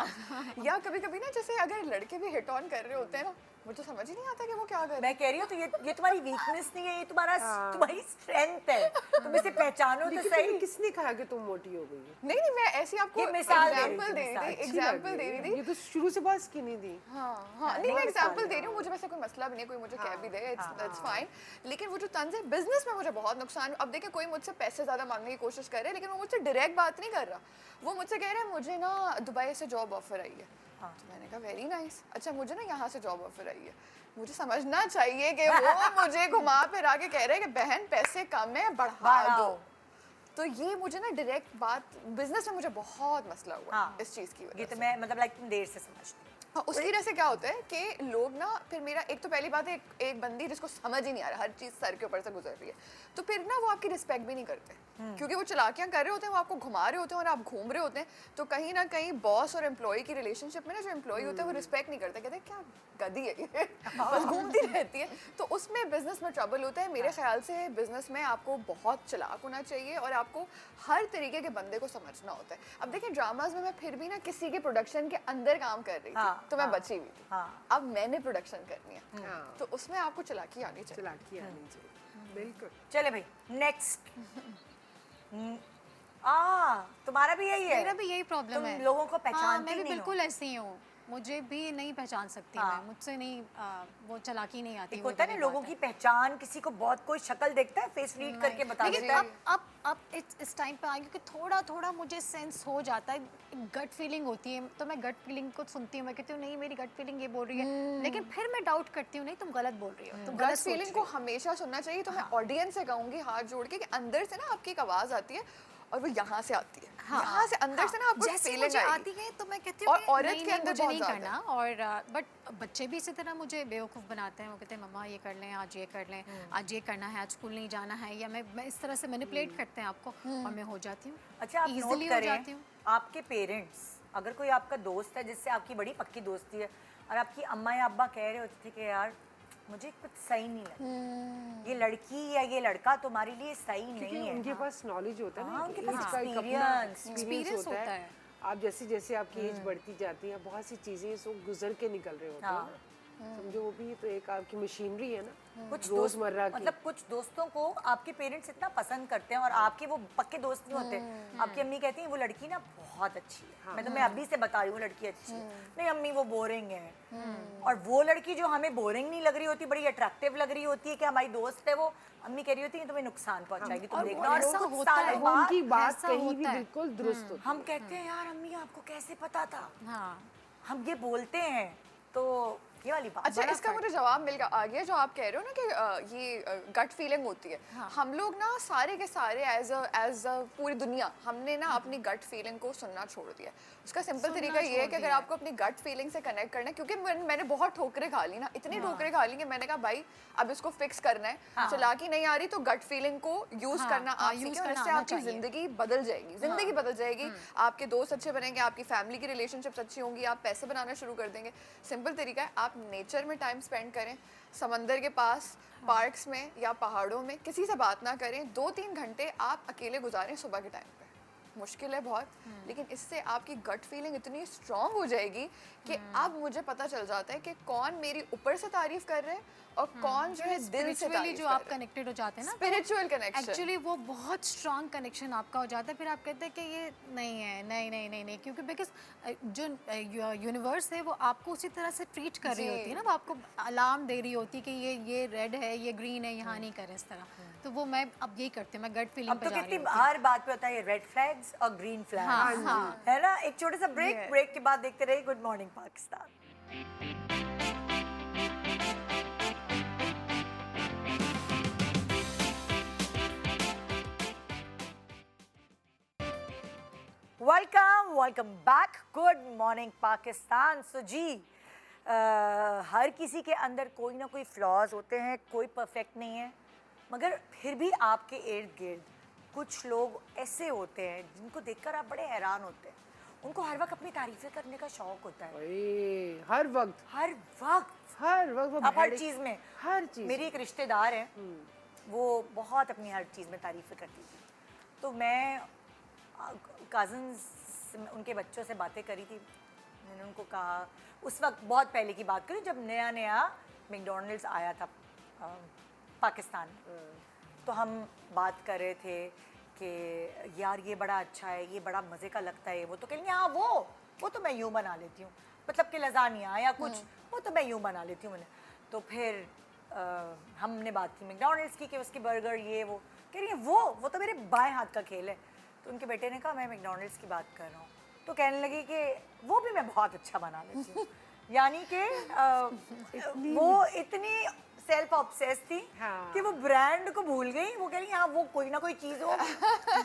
या कभी कभी ना जैसे अगर लड़के भी हिट ऑन कर रहे होते हैं ना, मुझे समझ ही नहीं आता कि वो क्या कर रहे मैं कह रही हूँ तो ये तुम्हारी वीकनेस नहीं है, ये तुम्हारी स्ट्रेंथ है, तुम इसे पहचानो तो लेकिन सही। तुम्हें किसने कहा कि तुम मोटी हो गई हो? नहीं मैं ऐसी आपको ये मिसाल दे रही एग्जांपल थी, दे रही थी, अच्छी एग्जांपल लग दे रही रही है। थी। ये तो शुरू से बहुत स्किनी थी। हाँ नहीं मैं एग्जांपल दे रही हूँ, मुझे वैसे कोई मसला भी नहीं है, कोई मुझे कह भी दे, इट्स फाइन। लेकिन वो जो तंज है बिजनेस में मुझे बहुत नुकसान। अब देखिए कोई मुझसे पैसे ज़्यादा मांगने की कोशिश कर रहा है, लेकिन वो मुझसे डायरेक्ट बात नहीं कर रहा, वो मुझसे कह रहा है मुझे ना दुबई से जॉब ऑफर आई है। तो मैंने कहा वेरी नाइस, अच्छा मुझे ना यहाँ से जॉब ऑफर आई है। मुझे समझना चाहिए कि वो मुझे घुमा फिरा के कह रहे हैं कि बहन पैसे कम है बढ़ा दो। तो ये मुझे ना डायरेक्ट बात बिजनेस में मुझे बहुत मसला हुआ इस चीज़ की वजह ये से। तो मैं मतलब लाइक तुम देर से समझती हो। हाँ, उसकी वजह से क्या होता है कि लोग ना फिर मेरा एक तो पहली बात है एक बंदी जिसको समझ ही नहीं आ रहा, हर चीज़ सर के ऊपर से गुजर रही है, तो फिर ना वो आपकी रिस्पेक्ट भी नहीं करते क्योंकि वो चालाकियाँ कर रहे होते हैं, वो आपको घुमा रहे होते हैं और आप घूम रहे होते हैं। तो कहीं ना कहीं बॉस और एम्प्लॉय की रिलेशनशिप में ना जो एम्प्लॉय होता है वो रिस्पेक्ट नहीं करते, कहते हैं क्या गधी है ये बस घूमती रहती है। तो उसमें बिजनेस में ट्रबल होता है। मेरे ख्याल से बिजनेस में आपको बहुत चालाक होना चाहिए और आपको हर तरीके के बंदे को समझना होता है। अब देखिए ड्रामाज में मैं फिर भी ना किसी के प्रोडक्शन के अंदर काम कर रही थी तो मैं बची हुई थी। अब मैंने प्रोडक्शन करनी है तो उसमें आपको चालाकी आनी चाहिए। चालाकी आनी चाहिए, बिल्कुल। चले भाई नेक्स्ट। तुम्हारा भी यही है? मेरा भी यही प्रॉब्लम तुम है। लोगों को हाँ, पहचानती मैं भी नहीं हो। बिल्कुल ऐसी ही हूँ, मुझे भी नहीं पहचान सकती मैं, मुझसे नहीं वो चालाकी नहीं आती। एक होता है ना लोगों की पहचान, किसी को बहुत कोई शक्ल देखता है फेस रीड करके बता लेकिन देता है। अब इस टाइम पे आ गई कि थोड़ा थोड़ा मुझे सेंस हो जाता है, गट फीलिंग होती है, तो मैं गट फीलिंग को सुनती हूँ, मैं कहती हूँ नहीं मेरी गट फीलिंग ये बोल रही है, लेकिन फिर मैं डाउट करती हूँ नहीं तुम गलत बोल रही हो, तुम गट गलत सोच फीलिंग रही को हो। हमेशा सुनना चाहिए। तो मैं ऑडियंस से कहूंगी हाथ जोड़ के कि अंदर से ना आपकी एक आवाज आती है और वो यहाँ से आती है, यहाँ से अंदर से ना आपको जैसे फीलिंग मुझे आएगी। आती है तो मैं कहती हूँ और कि औरत नहीं, के नहीं, अंदर मुझे बहुत नहीं ज़्यादा करना। और बट बच्चे भी इसी तरह मुझे बेवकूफ़ बनाते हैं, वो कहते हैं मम्मा ये कर लें, आज ये कर लें, आज ये करना है, आज स्कूल नहीं जाना है, या मैं इस तरह से मैनिपुलेट करते हैं आपको और मैं हो जाती हूँ। अच्छा आप Easily नोट हो जाती करें हूँ। आपके पेरेंट्स, अगर कोई आपका दोस्त है जिससे आपकी बड़ी पक्की दोस्ती है और आपकी अम्मा या अब्बा कह रहे होते थे कि यार मुझे कुछ सही नहीं लगता, ये लड़की या ये लड़का तुम्हारे लिए सही नहीं है। उनके पास नॉलेज होता है ना, उनके कि पास इसका एक अपना experience एक्सपीरियंस होता होता है। है। आप जैसे जैसे आपकी एज बढ़ती जाती है बहुत सी चीजें सो गुजर के निकल रहे होते हैं ना। समझो वो भी तो एक आपकी मशीनरी है ना, कुछ रोजमर्रा की। मतलब कुछ दोस्तों को आपके पेरेंट्स इतना पसंद करते हैं और आपके वो पक्के दोस्त नहीं होते। आपकी अम्मी कहती हैं वो लड़की ना बहुत अच्छी है, मैं तुम्हें अभी से बता रही हूँ लड़की अच्छी है। नहीं अम्मी वो बोरिंग है। और वो लड़की जो हमें बोरिंग नहीं लग रही होती, बड़ी अट्रैक्टिव लग रही होती है कि हमारी दोस्त है, वो अम्मी कह रही होती है तुम्हें नुकसान पहुंचाएगी, तुम देखना। और ऐसा कुछ होता है, सालों वो उनकी बाद बात ऐसा कहीं भी होता है। बिल्कुल दुरुस्त होती हम कहते हैं यार अम्मी आपको कैसे पता था, हाँ, हम ये बोलते हैं। तो ये वाली बात। अच्छा इसका मुझे जवाब मिल गया आ गया जो आप कह रहे हो ना कि ये गट फीलिंग होती है। हम लोग ना सारे के सारे एज अ पूरी दुनिया हमने ना अपनी गट फीलिंग को सुनना छोड़ दिया है। उसका सिंपल तरीका ये है कि अगर आपको अपनी गट फीलिंग से कनेक्ट करना है, क्योंकि मैंने बहुत ठोकरें खा ली ना, इतनी ठोकरें खा ली कि मैंने कहा भाई अब इसको फिक्स करना है, चालाकी नहीं आ रही तो गट फीलिंग को यूज करना आप सीखें और इससे आपकी जिंदगी बदल जाएगी, जिंदगी बदल जाएगी। आपके दोस्त अच्छे बनेंगे, आपकी फैमिली की रिलेशनशिप्स अच्छी होंगी, आप पैसे बनाना शुरू कर देंगे। सिंपल तरीका है आप नेचर में टाइम स्पेंड करें, समंदर के पास, पार्क्स में या पहाड़ों में, किसी से बात ना करें, 2-3 घंटे आप अकेले गुजारें सुबह के टाइम पे। मुश्किल है बहुत, लेकिन इससे आपकी गट फीलिंग इतनी स्ट्रांग हो जाएगी कि अब मुझे पता चल जाता है कि कौन मेरी ऊपर से तारीफ कर रहे हैं और कौन जो है दिल से तारीफ जो आप कनेक्टेड हो जाते हैं ना, स्पिरिचुअल कनेक्शन। एक्चुअली वो बहुत स्ट्रॉन्ग कनेक्शन आपका हो जाता है। फिर आप कहते हैं कि ये नहीं है, नहीं नहीं नहीं नहीं, क्योंकि बिकॉज जो यूनिवर्स है वो आपको उसी तरह से ट्रीट कर रही होती है ना, वो आपको अलार्म दे रही होती है कि ये रेड है, ये ग्रीन है, यहाँ नहीं करें इस तरह। तो वो मैं अब यही करती हूँ, मैं गट फीलिंग अब पे तो जा रही कितनी होती हूँ। हर बात पे होता है ये रेड फ्लैग्स और ग्रीन फ्लैग्स, है ना। एक छोटा सा ब्रेक के बाद देखते रहिए good morning Pakistan. Welcome back, good morning Pakistan. So जी हर किसी के अंदर कोई ना कोई फ्लॉज होते हैं, कोई परफेक्ट नहीं है, मगर फिर भी आपके इर्द गिर्द कुछ लोग ऐसे होते हैं जिनको देखकर आप बड़े हैरान होते हैं। उनको हर वक्त अपनी तारीफें करने का शौक होता है, ओए, हर वक्त वो आप हर भड़क- चीज़ में। हर चीज मेरी एक रिश्तेदार है, वो बहुत अपनी हर चीज़ में तारीफ़ें करती थी। तो मैं कज़न्स उनके बच्चों से बातें करी थी, मैंने उनको कहा, उस वक्त बहुत पहले की बात करूँ जब नया नया मैकडॉनल्ड्स आया था पाकिस्तान में, तो हम बात कर रहे थे कि यार ये बड़ा अच्छा है, ये बड़ा मज़े का लगता है। वो तो कहेंगे हाँ वो तो मैं यूँ बना लेती हूँ, मतलब कि लजानिया या कुछ वो तो मैं यूँ बना लेती हूँ मैंने। तो फिर हमने बात की मैकडॉनल्ड्स की कि उसकी बर्गर ये वो, कह रही है वो तो मेरे बाएं हाथ का खेल है। तो उनके बेटे ने कहा मैं मैकडॉनल्ड्स की बात कर रहा हूँ। तो कहने लगी कि वो भी मैं बहुत अच्छा बना लेती हूँ। यानी कि वो इतनी सेल्फ ऑब्सेस थी कि वो ब्रांड को भूल गई। वो कह रही हाँ वो कोई ना कोई चीज़ हो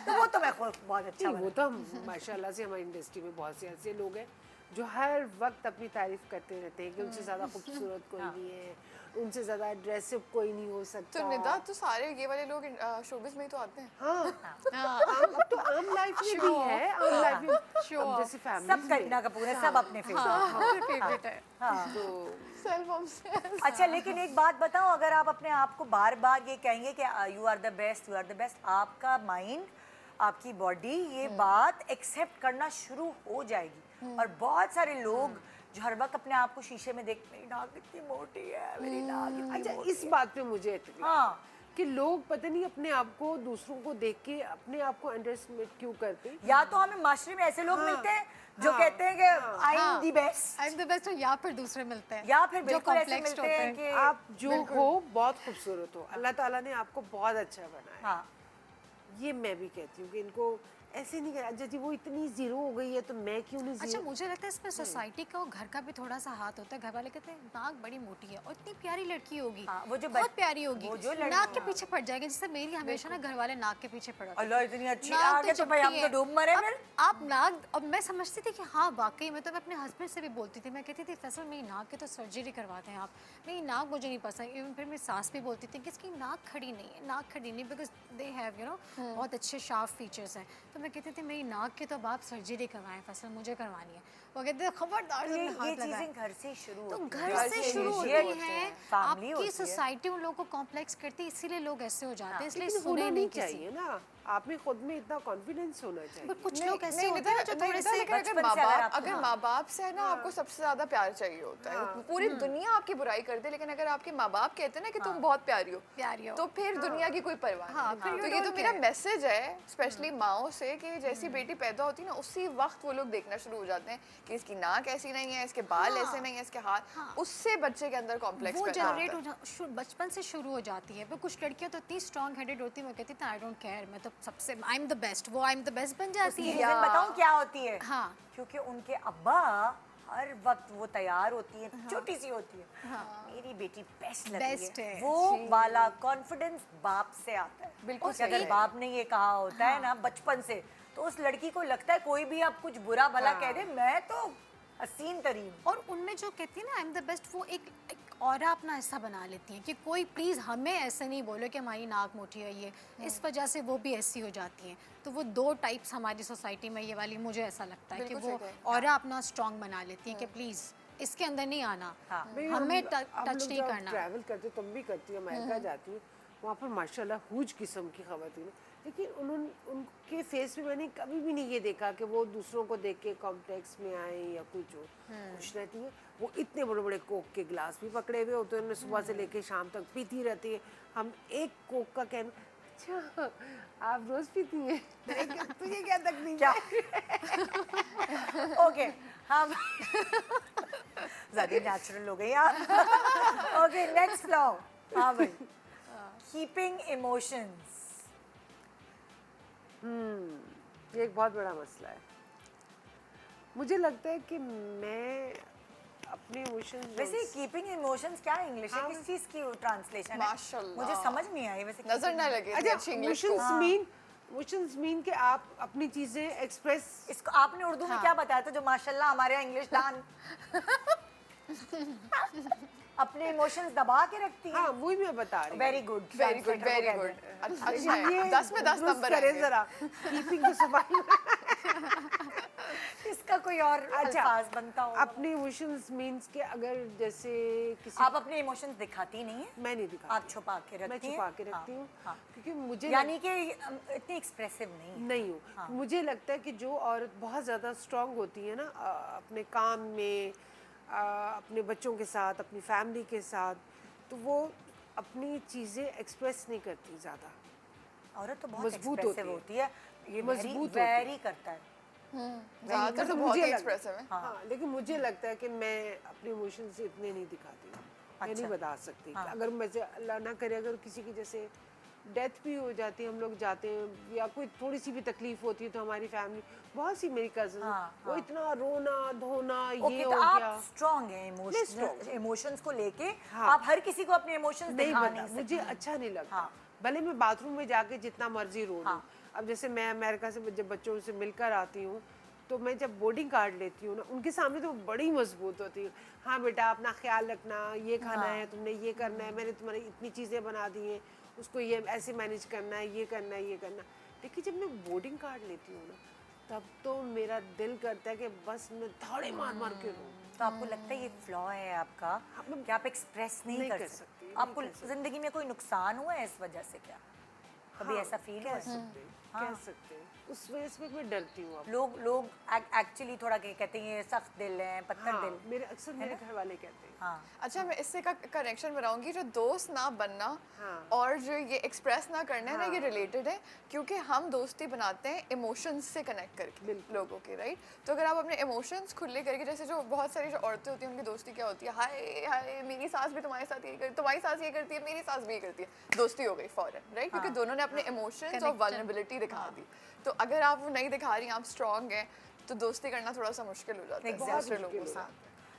तो वो तो मैं खुद बहुत अच्छा वो तो माशाल्लाह से हमारी इंडस्ट्री में बहुत से ऐसे लोग हैं जो हर वक्त अपनी तारीफ करते रहते हैं कि उनसे ज़्यादा खूबसूरत कोई नहीं है, उनसे ज़्यादा ड्रेसअप कोई नहीं हो सकता। तो निदा तो सारे ये वाले लोग शोबिस में ही तो आते हैं। हाँ अब तो आम लाइफ में भी है, आम लाइफ में अब जैसे फैमिली सब करीना कपूर है, सब अपने फेवरेट है। तो सेल्फ ऑब्सेस्ड। अच्छा लेकिन एक बात बताओ, अगर आप अपने आप को बार बार ये कहेंगे कि you are the best, you are the best, आपका माइंड, आपकी बॉडी ये बात एक्सेप्ट करना शुरू हो जाएगी। और बहुत सारे लोग जो हर वक्त अपने आप को शीशे में देख, मेरी नाक इतनी मोटी है, मेरी नाक इतनी अच्छा मोटी इस बात पे मुझे इतनी हाँ कि लोग पता नहीं अपने आप को दूसरों को देख के अपने आप को अंडरएस्टिमेट क्यों करते हैं। या तो हमें माशरे में ऐसे लोग मिलते हैं जो कहते हैं कि I am the best, I am the best, या फिर दूसरे मिलते हैं, या फिर जो बिल्कुल ऐसे complex मिलते होते हैं हैं। कि आप जो हो बहुत खूबसूरत हो, अल्लाह ताला ने आपको बहुत अच्छा बनाया। हाँ ये मैं भी कहती हूँ कि इनको ऐसे नहीं करना। अच्छा जी वो इतनी जीरो हो गई है तो मैं क्यों नहीं अच्छा जीरो। मुझे लगता है इसमें सोसाइटी का और घर का भी थोड़ा सा हाथ होता है। घर वाले कहते हैं नाक बड़ी मोटी है और इतनी प्यारी लड़की होगी, हाँ, वो जो बहुत प्यारी होगी, वो जो नाक के पीछे पड़ जाएगी। जैसे मेरी हमेशा ना घर वाले नाक के पीछे पड़ा अल्लाह इतनी अच्छी नाक आगे तो भाई हम चुभती तो है। डूब मरे अब फिर। आप नाक, अब मैं समझती थी कि हाँ वाकई में, तो मैं अपने हस्बैंड से भी बोलती थी, मैं कहती थी फैसल मेरी नाक की तो सर्जरी करवाते हैं आप, मेरी नाक मुझे नहीं पसंद। इवन फिर मेरी सास भी बोलती थी कि इसकी नाक खड़ी नहीं है, नाक खड़ी नहीं, because they have you know बहुत अच्छे शार्प फीचर्स हैं। तो मैं कहती थी मेरी नाक की तो अब आप सर्जरी करवाएं फैसल, मुझे करवानी है। वो कहते थे खबरदार ये तुमने हाथ लगाया। चीजें घर से शुरू तो होती घर हैं। से शुरू होती है, फैमिली होती आपकी है। सोसाइटी उन लोगों को कॉम्प्लेक्स करती है, इसीलिए लोग ऐसे हो जाते हैं, इसलिए लेकिन सुने होना नहीं नहीं किसी। चाहिए ना, आप में खुद में इतना कॉन्फिडेंस होना चाहिए। बट कुछ नहीं, लोग ऐसे नहीं, होते हैं ना जो नहीं, थोड़े नहीं, से लेकिन बचपन से अगर माँ बाप से है ना आपको सबसे ज्यादा प्यार चाहिए होता है। पूरी दुनिया आपकी बुराई करती है, लेकिन अगर आपके माँ बाप कहते हैं ना कि तुम बहुत प्यारी हो, तो फिर दुनिया की कोई परवाह नहीं। तो ये तो मेरा मैसेज है स्पेशली माओ से कि जैसी बेटी पैदा होती है ना उसी वक्त वो लोग देखना शुरू हो जाते हैं कि इसकी नाक ऐसी नहीं है, इसके बाल ऐसे नहीं है, इसके हाथ, उससे बच्चे के अंदर कॉम्प्लेक्स वो पैदा जनरेट होता है। बचपन से शुरू हो जाती है। पर कुछ लड़कियां तो इतनी स्ट्रॉन्ग हेडेड होती है, वो कहती थी आई डोंट केयर, मैं तो सबसे आई एम द बेस्ट, वो आई एम द बेस्ट बन जाती है। रीजन बताऊं क्या होती है? हाँ। क्योंकि उनके अब्बा हर वक्त वो तैयार होती है, छोटी सी होती है, मेरी बेटी बेस्ट लग रही Best है, है, वो वाला कॉन्फिडेंस बाप से आता है। बिल्कुल कि अगर बाप ने ये कहा होता है ना बचपन से, तो उस लड़की को लगता है कोई भी अब कुछ बुरा भला कह दे, मैं तो हसीन तरीन। और उनमें जो कहती है ना आई एम द बेस्ट, वो एक ऑरा अपना ऐसा बना लेती हैं कि कोई प्लीज़ हमें ऐसे नहीं बोले कि हमारी नाक मोटी है ये, इस वजह से वो भी ऐसी हो जाती हैं। तो वो दो टाइप्स हमारी सोसाइटी में ये वाली, मुझे ऐसा लगता है कि बिल्कुल वो सही ऑरा अपना स्ट्रॉन्ग बना लेती हैं कि प्लीज़ इसके अंदर नहीं आना, हमें टच नहीं करना। ट्रैवल करते तुम भी करती हो, अमेरिका जाती हूँ, वहाँ पर माशाल्लाह हुज किस्म की खवातीन, लेकिन उनके फेस पे मैंने कभी भी नहीं ये देखा कि वो दूसरों को देख के कॉम्प्लेक्स में आए या कुछ हो। खुश रहती है, वो इतने बड़े बड़े कोक के गिलास भी पकड़े हुए होते हैं, उन्हें सुबह से लेके शाम तक पीती रहती है। हम एक कोक का कहना, अच्छा आप रोज पीती हैं, तुझे क्या तकलीफ क्या ओके हम ज़्यादा नेचुरल हो गई आप। Okay next flow. हाँ भाई, कीपिंग इमोशंस। ये एक बहुत बड़ा मसला है। मुझे लगता है कि मैं अपने इमोशंस, वैसे कीपिंग इमोशंस क्या इंग्लिश है, किस चीज की ट्रांसलेशन है? माशाल्लाह। मुझे समझ नहीं आई वैसे। नजर ना लगे अच्छा अच्छी इंग्लिश इमोशंस मीन कि आप अपनी चीजें एक्सप्रेस। इसको आपने उर्दू में क्या बताया था जो माशाल्लाह हमारे यहाँ इंग्लिश दान अपने इमोशंस दबा के रखती है? हाँ वही मैं बता रही हूँ। Very good, very good, very good. अच्छा है, 10 में 10 दुरुस्त नंबर करे आएंगे। जरा कीपिंग द सफाई। इसका कोई और अल्फाज बनता हो? अपने इमोशंस मींस के अगर जैसे किसी आप अपने इमोशंस दिखाती नहीं है? मैं नहीं दिखाती, आप छुपा के रखती मैं हैं? छुपा के रखती हाँ, हूँ हाँ। क्योंकि मुझे यानी कि इतनी एक्सप्रेसिव नहीं है। नहीं हूँ। मुझे लगता है कि जो औरत बहुत ज़्यादा स्ट्रांग होती है ना अपने काम में, अपने बच्चों के साथ, अपनी फैमिली के साथ, तो वो अपनी चीज़ें एक्सप्रेस नहीं करती ज़्यादा, औरत तो बहुत मजबूत एक्सप्रेसिव होती होती है, ये मजबूत होती वेरी करता है। ज़्यादातर तो बहुत मुझे ही लग- एक्सप्रेसिव है। हाँ, लेकिन मुझे लगता है कि मैं अपने इमोशंस इतने नहीं दिखाती, मैं नहीं अच्छा। बता सकती। हाँ। अगर मुझे अल्लाह ना करे अगर किसी की जैसे डेथ भी हो जाती है, हम लोग जाते हैं या कोई थोड़ी सी भी तकलीफ होती है तो हमारी फैमिली, बहुत सी मेरी कजन वो इतना रोना धोना ओके, ये तो हो आप गया। स्ट्रांग हैं strong। इमोशंस को लेके। हाँ। आप हर किसी को अपने इमोशंस नहीं दिखा बता, नहीं मुझे सकती। अच्छा नहीं लगता। हाँ। भले मैं बाथरूम में जाके जितना मर्जी रो लूं। हाँ। अब जैसे मैं अमेरिका से जब बच्चों से मिलकर आती हूँ तो मैं जब बोर्डिंग कार्ड लेती हूँ ना, उनके सामने तो बड़ी मजबूत होती हूँ। हाँ बेटा अपना ख्याल रखना, ये खाना है, तुमने ये करना है, मैंने तुम्हारी इतनी चीज़ें बना दी हैं, उसको ये ऐसे मैनेज करना है, ये करना है, ये करना। लेकिन जब मैं बोर्डिंग कार्ड लेती हूँ ना, तब तो मेरा दिल करता है कि बस मैं धाड़े मार मार के रोऊं। तो आपको लगता है ये फ्लॉ है आपका कि आप एक्सप्रेस नहीं कर सकते? सकती, आपको जिंदगी में कोई नुकसान हुआ है इस वजह से क्या? कभी ऐसा फील हुआ कह है? सकते हैं, कह सकते हैं। उस वजह से मैं डरती हूँ अब। लोग एक्चुअली थोड़ा कहते हैं ये सख्त दिल है, पत्थर हाँ, दिल। मेरे अक्सर मेरे घर वाले कहते हैं। हाँ। अच्छा, मैं इससे का कनेक्शन बनाऊंगी, जो दोस्त ना बनना हाँ। और जो ये एक्सप्रेस ना करना है ना, ये रिलेटेड है, क्योंकि हम दोस्ती बनाते हैं इमोशंस से कनेक्ट करके लोगों के, राइट? तो अगर आप अपने इमोशंस खुले करके, जैसे जो बहुत सारी जो औरतें होती हैं उनकी दोस्ती क्या होती है, हाय हाय मेरी सास भी तुम्हारे साथ ये करती, तुम्हारी सास ये करती है, मेरी सास भी ये करती है, दोस्ती हो गई फौरन, राइट? क्योंकि दोनों ने अपने इमोशंस और वल्नरेबिलिटी दिखा दी। तो अगर आप वो नहीं दिखा रही, आप स्ट्रांग हैं, तो दोस्ती करना थोड़ा सा मुश्किल हो जाता है दूसरे लोगों से।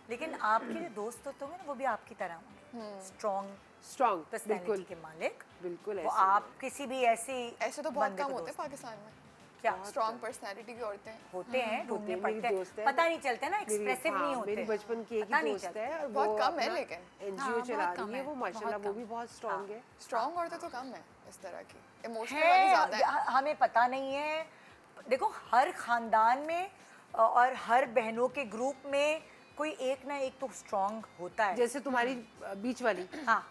लेकिन आपके जो दोस्त होते होंगे ना, वो भी आपकी तरह होंगे, स्ट्रॉन्ग स्ट्रांग, पर्सनैलिटी बिल्कुल के मालिक। बिल्कुल वो ऐसे आप किसी भी ऐसे तो बहुत बंदे कम को होते हैं दोस्त पाकिस्तान में, क्या स्ट्रांग पर्सनैलिटी की औरतें। होते हैं, ढूंढने मेरी पड़ते दोस्त हैं, है। पता नहीं चलता ना, एक्सप्रेसिव नहीं हाँ, होते। मेरी बचपन की एक पता ही नहीं दोस्त चलता। है और बहुत वो कम है अपना लेकिन। एनजीओ हाँ, चला बहुत कम रही है है, वो, माशाल्लाह बहुत वो कम। भी बहुत स्ट्रांग है। स्ट्रांग औरतें तो कम है इस तरह की, इमोशनल वाली है, ज़्यादा है। हमें पता नहीं है। देखो हर खानदान में और हर बहनों के ग्रुप में कोई एक ना एक तो स्ट्रांग होता है। जैसे तुम्हारी बीच वाली, हाँ,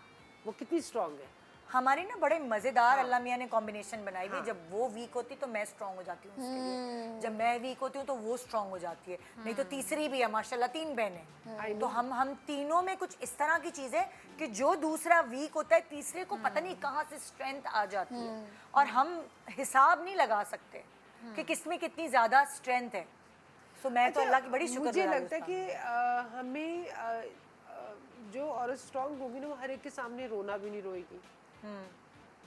वो कितनी स्ट्रांग है। हमारी ना बड़े मजेदार अल्लाह मियाँ ने कॉम्बिनेशन बनाई हुई है। जब वो वीक होती तो मैं स्ट्रांग हो जाती हूँ उसके लिए, जब मैं वीक होती हूँ तो वो स्ट्रांग हो जाती है। नहीं तो तीसरी भी है, माशाल्लाह 3 बहनें। तो हम तीनों में कुछ इस तरह की चीज़ है कि जो दूसरा वीक होता है, तीसरे को पता नहीं कहाँ से स्ट्रेंथ आ जाती है, और हम हिसाब नहीं लगा सकते कि किसमें कितनी ज़्यादा स्ट्रेंथ है। सो मैं तो अल्लाह की बड़ी शुक्र मुझे लगता है कि हमें जो औरत स्ट्रांग होगी ना, वो हर एक के सामने रोना भी नहीं रोएगी।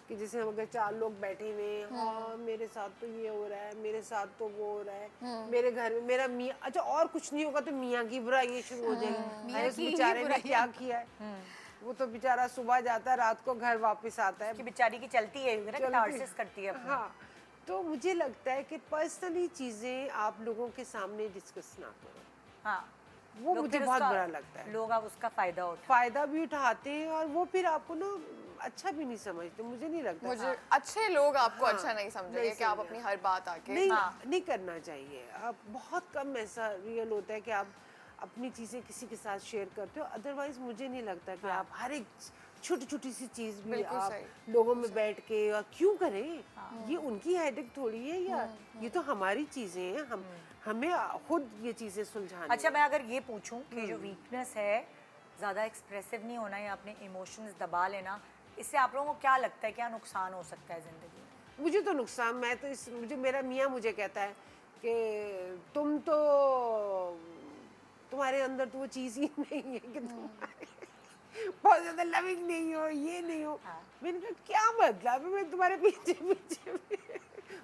कि जैसे हम अगर 4 लोग बैठे हुए हैं, हाँ मेरे साथ तो ये हो रहा है, मेरे साथ तो वो हो रहा है, मेरे घर में मेरा मियाँ, अच्छा और कुछ नहीं होगा तो मियाँ की बुराई शुरू हो जाएगी, अरे उस बेचारे ने क्या किया है, वो तो बेचारा सुबह जाता है, रात को घर वापस आता है, कि बेचारी की चलती है, कैटारसिस करती है अपना। हाँ। तो मुझे लगता है कि पर्सनली चीज़ें आप लोगों के सामने डिस्कस ना करो। हाँ, वो लोग मुझे फिर बहुत उसका- बुरा लगता है। लोग अब उसका फायदा उठा। फायदा भी उठाते हैं और वो फिर आपको ना अच्छा भी नहीं समझते, मुझे नहीं लगता। मुझे अच्छे लोग आपको अच्छा नहीं समझेंगे कि आप समझेंगे। अपनी हर बात आके नहीं नहीं करना चाहिए। आप बहुत कम ऐसा रियल होता है कि आप अपनी चीज़ें किसी के साथ शेयर करते हो, अदरवाइज मुझे नहीं लगता कि आप हर एक छोटी छोटी सी चीज़ भी बिल्कुल आप सही। लोगों में बैठ के और क्यों करें, ये उनकी हेडेक थोड़ी है, या ये तो हमारी चीज़ें हैं, हमें खुद ये चीज़ें सुलझानी अच्छा, है। मैं अगर ये पूछूं कि जो वीकनेस है, ज़्यादा एक्सप्रेसिव नहीं होना या अपने इमोशंस दबा लेना, इससे आप लोगों को क्या लगता है, क्या नुकसान हो सकता है ज़िंदगी में? मुझे तो नुकसान, मैं तो मुझे मेरा मियाँ मुझे कहता है कि तुम तो, तुम्हारे अंदर तो वो चीज़ ही नहीं है कि तुम्हारे बहुत ज़्यादा लविंग नहीं हो, ये नहीं हो। मैंने कहा क्या मतलब है, मैं तुम्हारे पीछे पीछे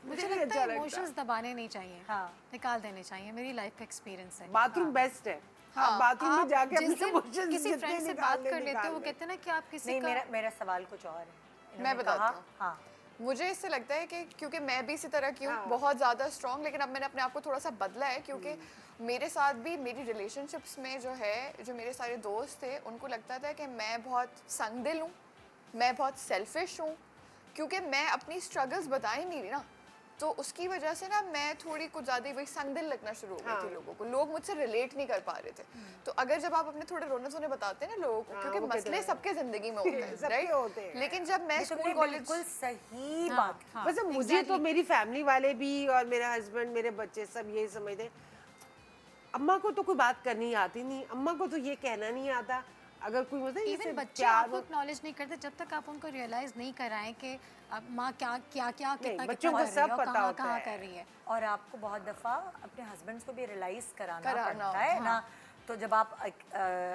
मुझे नहीं लगता अच्छा है इमोशंस दबाने नहीं चाहिए, हाँ। निकाल देने चाहिए, मेरी लाइफ का एक्सपीरियंस है। बाथरूम बेस्ट है। आप बाथरूम में जाके जिस अपने दिन इमोशंस किसी जितने फ्रेंड से निकाल बात ले, कर लेते हो, निकाल वो ले। कहते हैं ना कि आप किसी नहीं, का मेरा सवाल कुछ और है। मैं इन्होंने बताती कहा- हूँ। हाँ, मुझे इससे लगता है कि क्योंकि मैं भी इसी तरह की हूँ, बहुत ज़्यादा स्ट्रॉन्ग, लेकिन अब मैंने अपने आप को थोड़ा सा बदला है, क्योंकि मेरे साथ भी मेरी रिलेशनशिप्स में जो है, जो मेरे सारे दोस्त थे, उनको लगता था कि मैं बहुत संगदिल हूँ, मैं बहुत सेल्फिश हूँ, क्योंकि मैं अपनी स्ट्रगल्स बता ही नहीं रही ना, तो उसकी वजह से ना मैं थोड़ी कुछ ज़्यादा वही संगदिल लगना शुरू हो गई थी लोगों को, लोग मुझसे रिलेट नहीं कर पा रहे थे। तो अगर जब आप अपने थोड़े रोने धोने बताते हैं ना लोगों को, क्योंकि मसले सबके ज़िंदगी में होते हैं, सबके होते हैं। लेकिन जब मैं स्कूल कॉलेज, बिल्कुल सही बात की। वैसे मुझे तो मेरी फैमिली वाले भी और मेरे हस्बैंड, मेरे बच्चे सब यही समझते हैं, अम्मा को तो कोई बात करनी आती नहीं, अम्मा को तो ये कहना नहीं आता। अगर कोई मतलब इवन बच्चे आपको एक्नॉलेज नहीं करते जब तक आप उनको रियलाइज नहीं कराएं कि अब माँ क्या क्या क्या कितना बच्चों कितना को कर सब रही है और पता कहाँ होता कहाँ है। कर रही है। और आपको बहुत दफ़ा अपने हस्बैंड्स को भी रियलाइज़ कराना पड़ता है ना। तो जब आप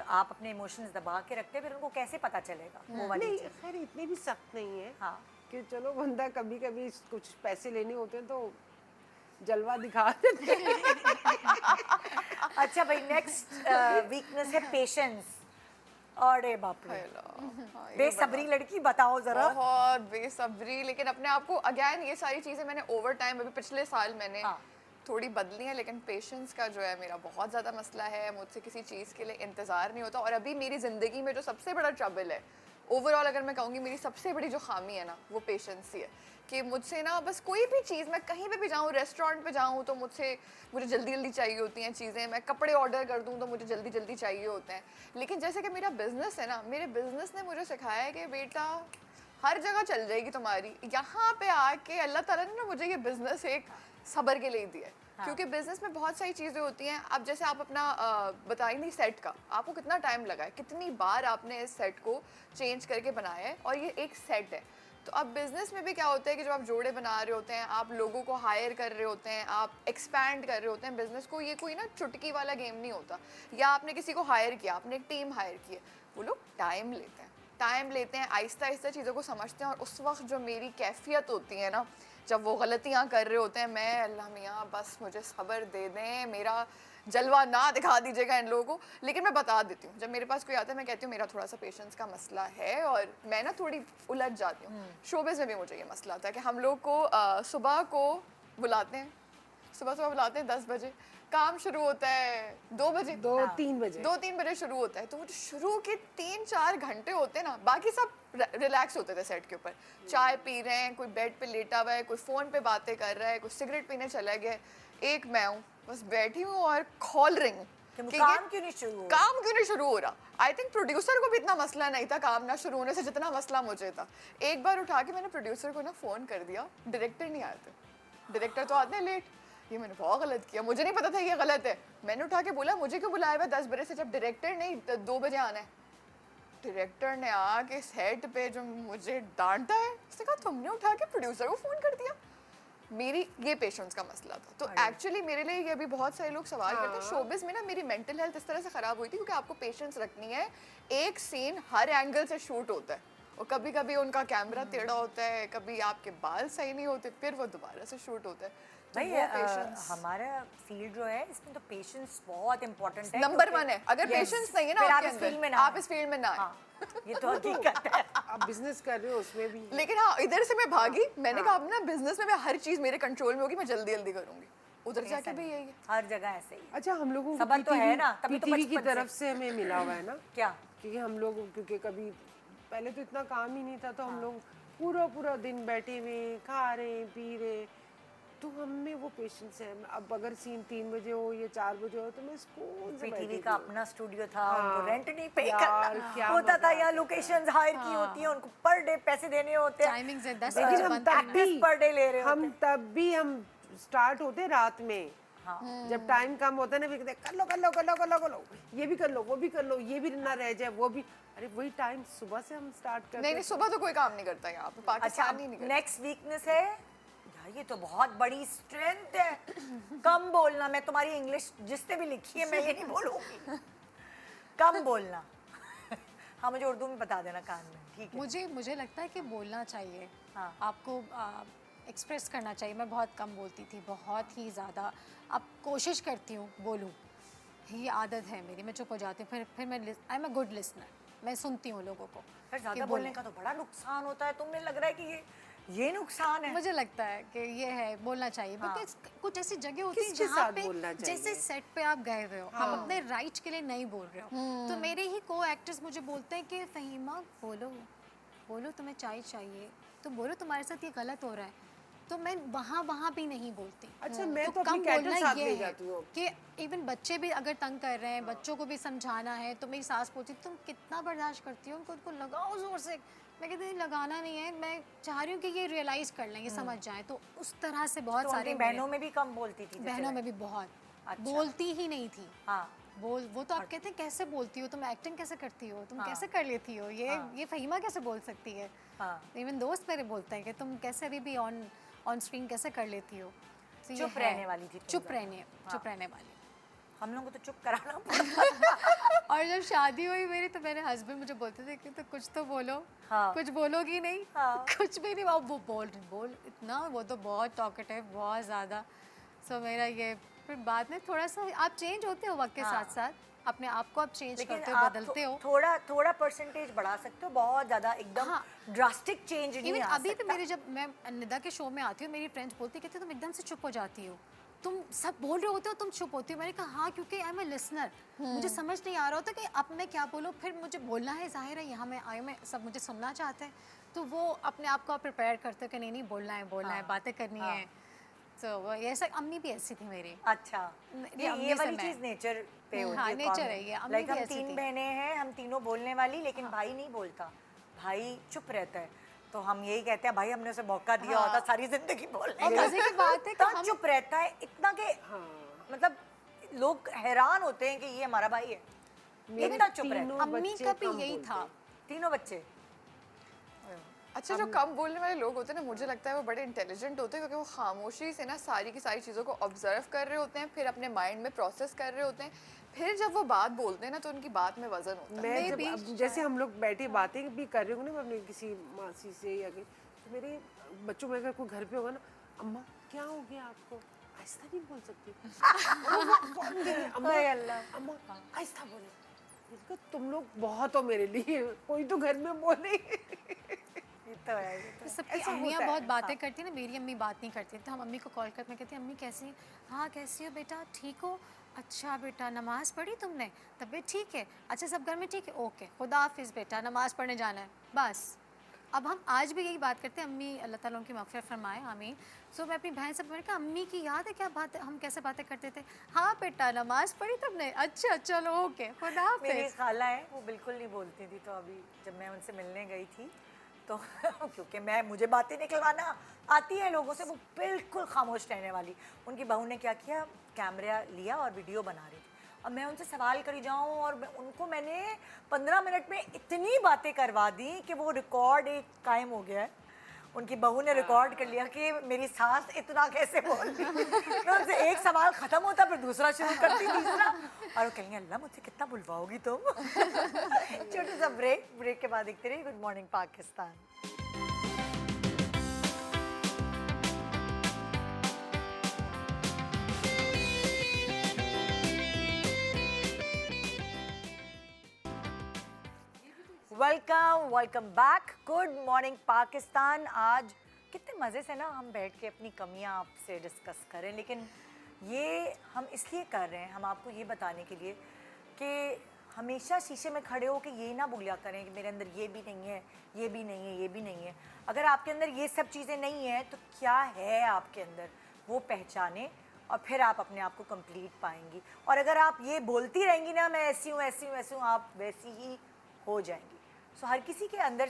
अपने इमोशंस दबा के रखते हैं, फिर उनको कैसे पता चलेगा वो वाली नहीं, चीज़? खैर इतने भी सख्त नहीं है। हाँ। कि चलो बंदा कभी कभी कुछ पैसे लेने होते हैं तो जलवा दिखा देते हैं। अच्छा भाई, नेक्स्ट वीकनेस है पेशेंस। अरे बाप रे, बेसब्री लड़की, बताओ जरा। बहुत बेसब्री, लेकिन अपने आप को अगेन ये सारी चीज़ें मैंने ओवर टाइम, अभी पिछले साल मैंने थोड़ी बदली है, लेकिन पेशेंस का जो है मेरा बहुत ज़्यादा मसला है। मुझसे किसी चीज़ के लिए इंतज़ार नहीं होता। और अभी मेरी ज़िंदगी में जो सबसे बड़ा ट्रबल है ओवरऑल, अगर मैं कहूँगी मेरी सबसे बड़ी जो खामी है ना, वो पेशेंस ही है। कि मुझसे ना बस कोई भी चीज़, मैं कहीं पे भी जाऊँ, रेस्टोरेंट पे जाऊँ तो मुझे जल्दी जल्दी चाहिए होती हैं चीज़ें। मैं कपड़े ऑर्डर कर दूँ तो मुझे जल्दी जल्दी चाहिए होते हैं। लेकिन जैसे कि मेरा बिज़नेस है ना, मेरे बिज़नेस ने मुझे सिखाया है कि बेटा हर जगह चल जाएगी तुम्हारी, यहाँ पे आके अल्लाह ताला ने ना मुझे ये बिज़नेस एक सब्र के लिए दिया है। क्योंकि बिज़नेस में बहुत सारी चीज़ें होती हैं। अब जैसे आप अपना बताएं नहीं सेट का, आपको कितना टाइम लगा है, कितनी बार आपने इस सेट को चेंज करके बनाया है, और ये एक सेट है। तो अब बिज़नेस में भी क्या होता है कि जब आप जोड़े बना रहे होते हैं, आप लोगों को हायर कर रहे होते हैं, आप एक्सपैंड कर रहे होते हैं बिज़नेस को, ये कोई ना चुटकी वाला गेम नहीं होता। या आपने किसी को हायर किया, आपने एक टीम हायर की है, वो लोग टाइम लेते हैं, आहिस्ता आहिस्ता चीज़ों को समझते हैं। और उस वक्त जो मेरी कैफियत होती है ना, जब वो गलतियाँ कर रहे होते हैं, मैं अल्लाह मियाँ बस मुझे सब्र दे दें, मेरा जलवा ना दिखा दीजिएगा इन लोगों को। लेकिन मैं बता देती हूँ, जब मेरे पास कोई आता है मैं कहती हूँ मेरा थोड़ा सा पेशेंस का मसला है, और मैं ना थोड़ी उलझ जाती हूँ। शोबिज़ में भी मुझे ये मसला आता है कि हम लोग को सुबह को बुलाते हैं, सुबह बुलाते हैं 10 बजे, काम शुरू होता है 2 बजे, 2-3 बजे, 2-3 बजे शुरू होता है। तो वो शुरू के 3-4 घंटे होते हैं ना, बाकी सब रिलैक्स होते थे सेट के ऊपर, चाय पी रहे हैं, कोई बेड पे लेटा हुआ है, कोई फ़ोन पे बातें कर रहा है, कोई सिगरेट पीने चला गया। एक मैं हूँ बस बैठी हूँ और खोल रही हूँ कि काम क्यों नहीं शुरू हो रहा। आई थिंक प्रोड्यूसर को भी इतना मसला नहीं था काम ना शुरू होने से जितना मसला मुझे था। एक बार उठा के मैंने प्रोड्यूसर को ना फ़ोन कर दिया, डायरेक्टर नहीं आए थे, डायरेक्टर तो आते हैं लेट। ये मैंने बहुत गलत किया, मुझे नहीं पता था ये गलत है। मैंने उठा के बोला मुझे क्यों बुलाया हुआ 10 बजे से, जब डायरेक्टर नहीं 2 बजे आना है। डायरेक्टर ने आके सेट पे जो मुझे डांटा है, उसने कहा तुमने उठा के प्रोड्यूसर को फ़ोन कर दिया। मेरी ये पेशेंस का मसला था। तो एक्चुअली मेरे लिए ये भी बहुत सारे लोग सवाल करते हैं, शोबिज़ में ना मेरी मेंटल हेल्थ इस तरह से ख़राब हुई थी क्योंकि आपको पेशेंस रखनी है। एक सीन हर एंगल से शूट होता है, और कभी कभी उनका कैमरा टेढ़ा होता है, कभी आपके बाल सही नहीं होते, फिर वो दोबारा से शूट होता है। तो भाई हमारा फील्ड जो है इसमें तो पेशेंस बहुत इंपॉर्टेंट है, नंबर 1 है। अगर पेशेंस नहीं है ना आपके अंदर, आप इस फील्ड में ना आए। ये तो हकीकत है। आप बिजनेस कर रहे हो उसमें भी। लेकिन हाँ, इधर से मैं भागी, मैंने कहा अब ना बिजनेस में मैं हर चीज मेरे कंट्रोल में होगी, मैं जल्दी जल्दी करूंगी। उधर जाके भी यही है, हर जगह ऐसे ही। अच्छा, हम लोगों को सबर तो है ना, तभी तो पीटीवी की बचपन तरफ से हमें मिला हुआ है ना। क्या? क्योंकि हम लोग, क्योंकि कभी पहले तो इतना काम ही नहीं था, तो हम लोग पूरा पूरा दिन बैठे हुए खा रहे पी रहे, तो हमें वो पेशेंस है। अब अगर सीन 3 बजे हो या 4 बजे हो तो मैं स्कूल से पीटीवी का अपना स्टूडियो था, हाँ, उनको रेंट नहीं पे यार, करना क्या होता था, मजा या लोकेशंस हायर की होती है, उनको पर डे पैसे देने होते हैं। टाइमिंग्स है 10 लेकिन बजे हम बंद तब करना है। भी पर डे ले रहे होते हम तब भी हम स्टार्ट होते रात में। जब टाइम कम होता है ना, फिर कहते हैं, कर लो कर लो कर लो कर लो कर लो, ये भी कर लो वो भी कर लो, ये भी ना रह जाए वो भी। अरे वही टाइम सुबह से हम स्टार्ट करते नहीं, सुबह तो कोई काम नहीं करता यहाँ पे, पाकिस्तान ही नहीं करता। नेक्स्ट वीकनेस है यार, ये तो बहुत बड़ी स्ट्रेंथ है, कम बोलना। मैं तुम्हारी इंग्लिश जिसने भी लिखी है मैं ये नहीं बोलूँगी, कम बोलना। हाँ, मुझे उर्दू में बता देना कान में, ठीक है? मुझे लगता है कि बोलना चाहिए। हाँ। आपको एक्सप्रेस करना चाहिए। मैं बहुत कम बोलती थी, बहुत ही ज़्यादा। अब कोशिश करती हूँ बोलूँ, ये आदत है मेरी, मैं चुप हो जाती हूँ, फिर मैं I am a good listener, मैं सुनती हूँ लोगों को। फिर ज़्यादा बोलने का तो बड़ा नुकसान होता है, तुम्हें लग रहा है कि ये नुकसान है? मुझे लगता है कि ये है, बोलना चाहिए। बिकॉज कुछ ऐसी जगह होती है किसके जहाँ साथ पे बोलना चाहिए? जैसे सेट पे आप गए हुए हो, हम अपने राइट के लिए नहीं बोल रहे हो, तो मेरे ही को एक्टर्स मुझे बोलते हैं कि फहीमा बोलो बोलो, तुम्हें चाय चाहिए तो बोलो, तुम्हारे साथ ये गलत हो रहा है। तो मैं वहाँ भी नहीं बोलती। अच्छा, मैं तो कम अपनी कैट बोलना साथ ये ले है जाती हूँ। कि इवन बच्चे भी अगर तंग कर रहे हैं, बच्चों को भी समझाना है, तो मेरी सास पूछती तुम कितना बर्दाश्त करती हो, उनको लगाओ जोर से। मैं कहती हूँ लगाना नहीं है, मैं चाह रही हूँ कि ये रियलाइज़ कर लें, ये समझ जाएं। तो उस तरह से बहुत तो सारे उनकी बहनों में भी कम बोलती थी? बहनों में भी बहुत अच्छा। बोलती ही नहीं थी। हाँ, वो तो आप कहते हैं कैसे बोलती हो, तुम एक्टिंग कैसे करती हो, तुम हाँ। कैसे कर लेती हो, ये फ़हीमा कैसे बोल सकती है। हाँ। इवन दोस्त मेरे बोलते हैं कि तुम कैसे अभी भी ऑन स्क्रीन कैसे कर लेती हो। तो ये चुप है। रहने वाली थी तुम चुप ज़्यादा। रहने वाली। हम लोगों को तो चुप कराना पड़ा। और जब शादी हुई मेरी तो मेरे हस्बैंड मुझे बोलते थे कि तो कुछ तो बोलो। हाँ। कुछ बोलोगी नहीं। हाँ। कुछ भी नहीं। वो बोल इतना, वो तो बहुत टॉकेटिव, बहुत ज़्यादा। सो मेरा ये फिर बाद में थोड़ा सा आप चेंज होते हो वक्त के साथ साथ, अपने आप को आप चेंज लेकिन करते हो, आप बदलते हो। थोड़ा परसेंटेज बढ़ा सकते हो, बहुत ज़्यादा एकदम हाँ। ड्रास्टिक चेंज नहीं इवन आ अभी भी सकता। मेरे जब मैं निदा के शो में आती हूँ, मेरी फ्रेंड्स बोलती कहती तुम एकदम से चुप हो जाती हो, तुम सब बोल रहे होते हो तुम चुप होती हो। मैंने कहा हाँ, क्योंकि आई एम ए लिसनर, मुझे समझ नहीं आ रहा होता कि अब मैं क्या बोलूँ, फिर मुझे बोलना है, जाहिर है यहाँ मैं आई में सब मुझे सुनना चाहते हैं, तो वो अपने आप को आप प्रिपेयर करते हो कि नहीं बोलना है, बातें करनी है। तो वो ऐसा, अम्मी भी ऐसी थी मेरी। अच्छा, ये ये वाली चीज़ नेचर पे होती हाँ, है। नेचर है ये। अम्मी लाइक भी हम ऐसी 3 थी। बहनें हैं, हम तीनों बोलने वाली, लेकिन भाई नहीं बोलता, भाई चुप रहता है। तो हम यही कहते हैं भाई हमने उसे मौका दिया होता सारी जिंदगी बोलने और का। मजे की बात है कि तो हम चुप रहता है इतना कि मतलब लोग हैरान होते हैं कि ये हमारा भाई है, इतना चुप रहता है। अम्मी का भी यही था। तीनों बच्चे। अच्छा, जो कम बोलने वाले लोग होते हैं ना, मुझे लगता है वो बड़े इंटेलिजेंट होते हैं, क्योंकि वो खामोशी से ना सारी की सारी चीज़ों को ऑब्जर्व कर रहे होते हैं, फिर अपने माइंड में प्रोसेस कर रहे होते हैं, फिर जब वो बात बोलते हैं ना तो उनकी बात में वजन होता है। मैं जब अब जैसे हम लोग बैठे बातें भी कर रहे होंगे ना, मैं अपनी किसी मासी से या तो मेरे बच्चों में अगर कोई घर पे होगा ना, अम्मा क्या हो गया आपको, आहिस्ता नहीं बोल सकती। अम्मा आहिस्ता बोले। मैंने कहा, तुम लोग बहुत हो मेरे लिए, कोई तो घर में बोले। तो है, तो सबकी ऐसा अम्मियाँ होता है, बहुत बातें करती हैं ना, मेरी अम्मी बात नहीं करती। तो हम अम्मी को कॉल करते, मैं कहती अम्मी कैसी हैं? हाँ कैसी हो बेटा, ठीक हो? अच्छा बेटा, नमाज़ पढ़ी तुमने? तबीयत ठीक है? अच्छा सब घर में ठीक है? ओके, खुदा हाफिज़ बेटा, नमाज़ पढ़ने जाना है बस। अब हम आज भी यही बात करते हैं। अम्मी अल्लाह ताला उनकी मग़फ़िरत फरमाए, आमीन। सो मैं अपनी बहन से मैंने कहा अम्मी की याद है क्या बात, हम कैसे बातें करते थे? हाँ बेटा, नमाज़ पढ़ी तुमने? अच्छा चलो ओके, खुदा मेरी हाफिज़। खाला है वो बिल्कुल नहीं बोलती थी। तो अभी जब मैं उनसे मिलने गई थी तो क्योंकि मुझे बातें निकलवाना आती है लोगों से, वो बिल्कुल खामोश रहने वाली। उनकी बहू ने क्या किया, कैमरा लिया और वीडियो बना रही थी। अब मैं उनसे सवाल करी जाऊँ और मैंने 15 मिनट में इतनी बातें करवा दी कि वो रिकॉर्ड एक कायम हो गया है। उनकी बहू ने रिकॉर्ड कर लिया कि मेरी सास इतना कैसे बोल रही। मैं उनसे एक सवाल ख़त्म होता फिर दूसरा शुरू करती, तीसरा, और वो कहेंगे अल्लाह मुझसे कितना बुलवाओगी तुम। छोटा सा ब्रेक के बाद देखते रहिए good morning Pakistan. Welcome back, good morning Pakistan. आज कितने मज़े से ना हम बैठ के अपनी कमियां आपसे डिस्कस करें, लेकिन ये हम इसलिए कर रहे हैं, हम आपको ये बताने के लिए कि हमेशा शीशे में खड़े हो के ये ना बोलिया करें कि मेरे अंदर ये भी नहीं है, ये भी नहीं है, ये भी नहीं है। अगर आपके अंदर ये सब चीज़ें नहीं हैं तो क्या है आपके अंदर, वो पहचानें और फिर आप अपने आप को कंप्लीट पाएंगी। और अगर आप ये बोलती रहेंगी ना मैं ऐसी हूँ ऐसी हूँ ऐसी हूँ, आप वैसी ही हो जाएंगी। सो हर किसी के अंदर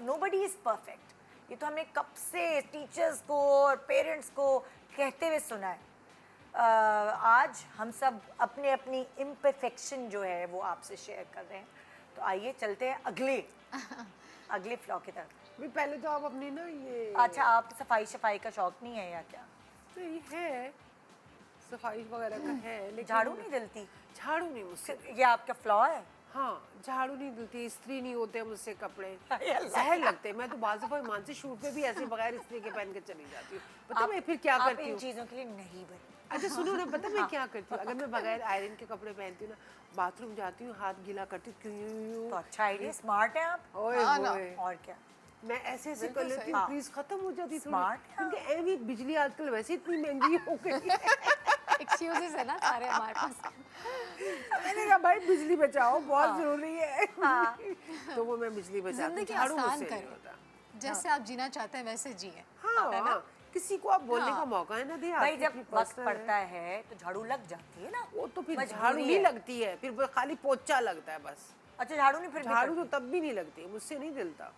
नोबडी इज़ परफेक्ट, ये तो हमने कब से टीचर्स को और पेरेंट्स को कहते हुए सुना है। आज हम सब अपने अपनी इम्परफेक्शन जो है वो आपसे शेयर कर रहे हैं। तो आइए चलते हैं अगले फ्लॉ की तरफ। भी पहले तो आप अपनी ना ये अच्छा, आप सफाई का शौक नहीं है या क्या? नहीं है, सफाई वगैरह का है, लेकिन झाड़ू नहीं दिलती? झाड़ू नहीं मुझसे। ये आपका फ्लॉ है? हाँ, झाड़ू नहीं दिलती, इस्त्री नहीं होते मुझसे कपड़े, जहर लगते हैं। मैं तो बाज़ दफ़ा ईमान से शूट पे भी ऐसे बगैर इस्त्री के पहन के चली जाती हूँ। पता मैं फिर क्या करती इन हूँ? चीज़ों के लिए नहीं बनी। अच्छा सुनो ना, पता मैं क्या करती हूँ? अगर मैं बगैर आयरन के कपड़े पहनती हूँ ना, बाथरूम जाती हूँ, हाथ गीला करती हूँ, क्यों? तो अच्छा आइडिया, स्मार्ट है आप। ओए होए, और क्या, मैं ऐसे ऐसे कर लेती हूँ, प्लीज खत्म हो जाती थोड़ी। Smart है। क्योंकि ऐवी बिजली आजकल वैसे इतनी महंगी हो गई है। एक्सक्यूजेस है ना सारे हमारे पास। मैंने कहा भाई बिजली बचाओ, बहुत जरूरी है। तो वो मैं बिजली बचाती हूँ, जिंदगी झाड़ू आसान मुझसे नहीं करो, होता। जैसे आप जीना चाहते हैं वैसे जिए। हाँ हाँ, किसी को आप बोलने का मौका है ना दिया। भाई जब वक्त पड़ता है तो झाड़ू लग जाती है ना, वो तो फिर मजबूरी झाड़ू नहीं है। लगती है, फिर खाली पोछा लगता है बस। अच्छा झाड़ू नहीं, फिर भी झाड़ू तो तब भी नहीं लगती है, मुझसे नहीं दिलता।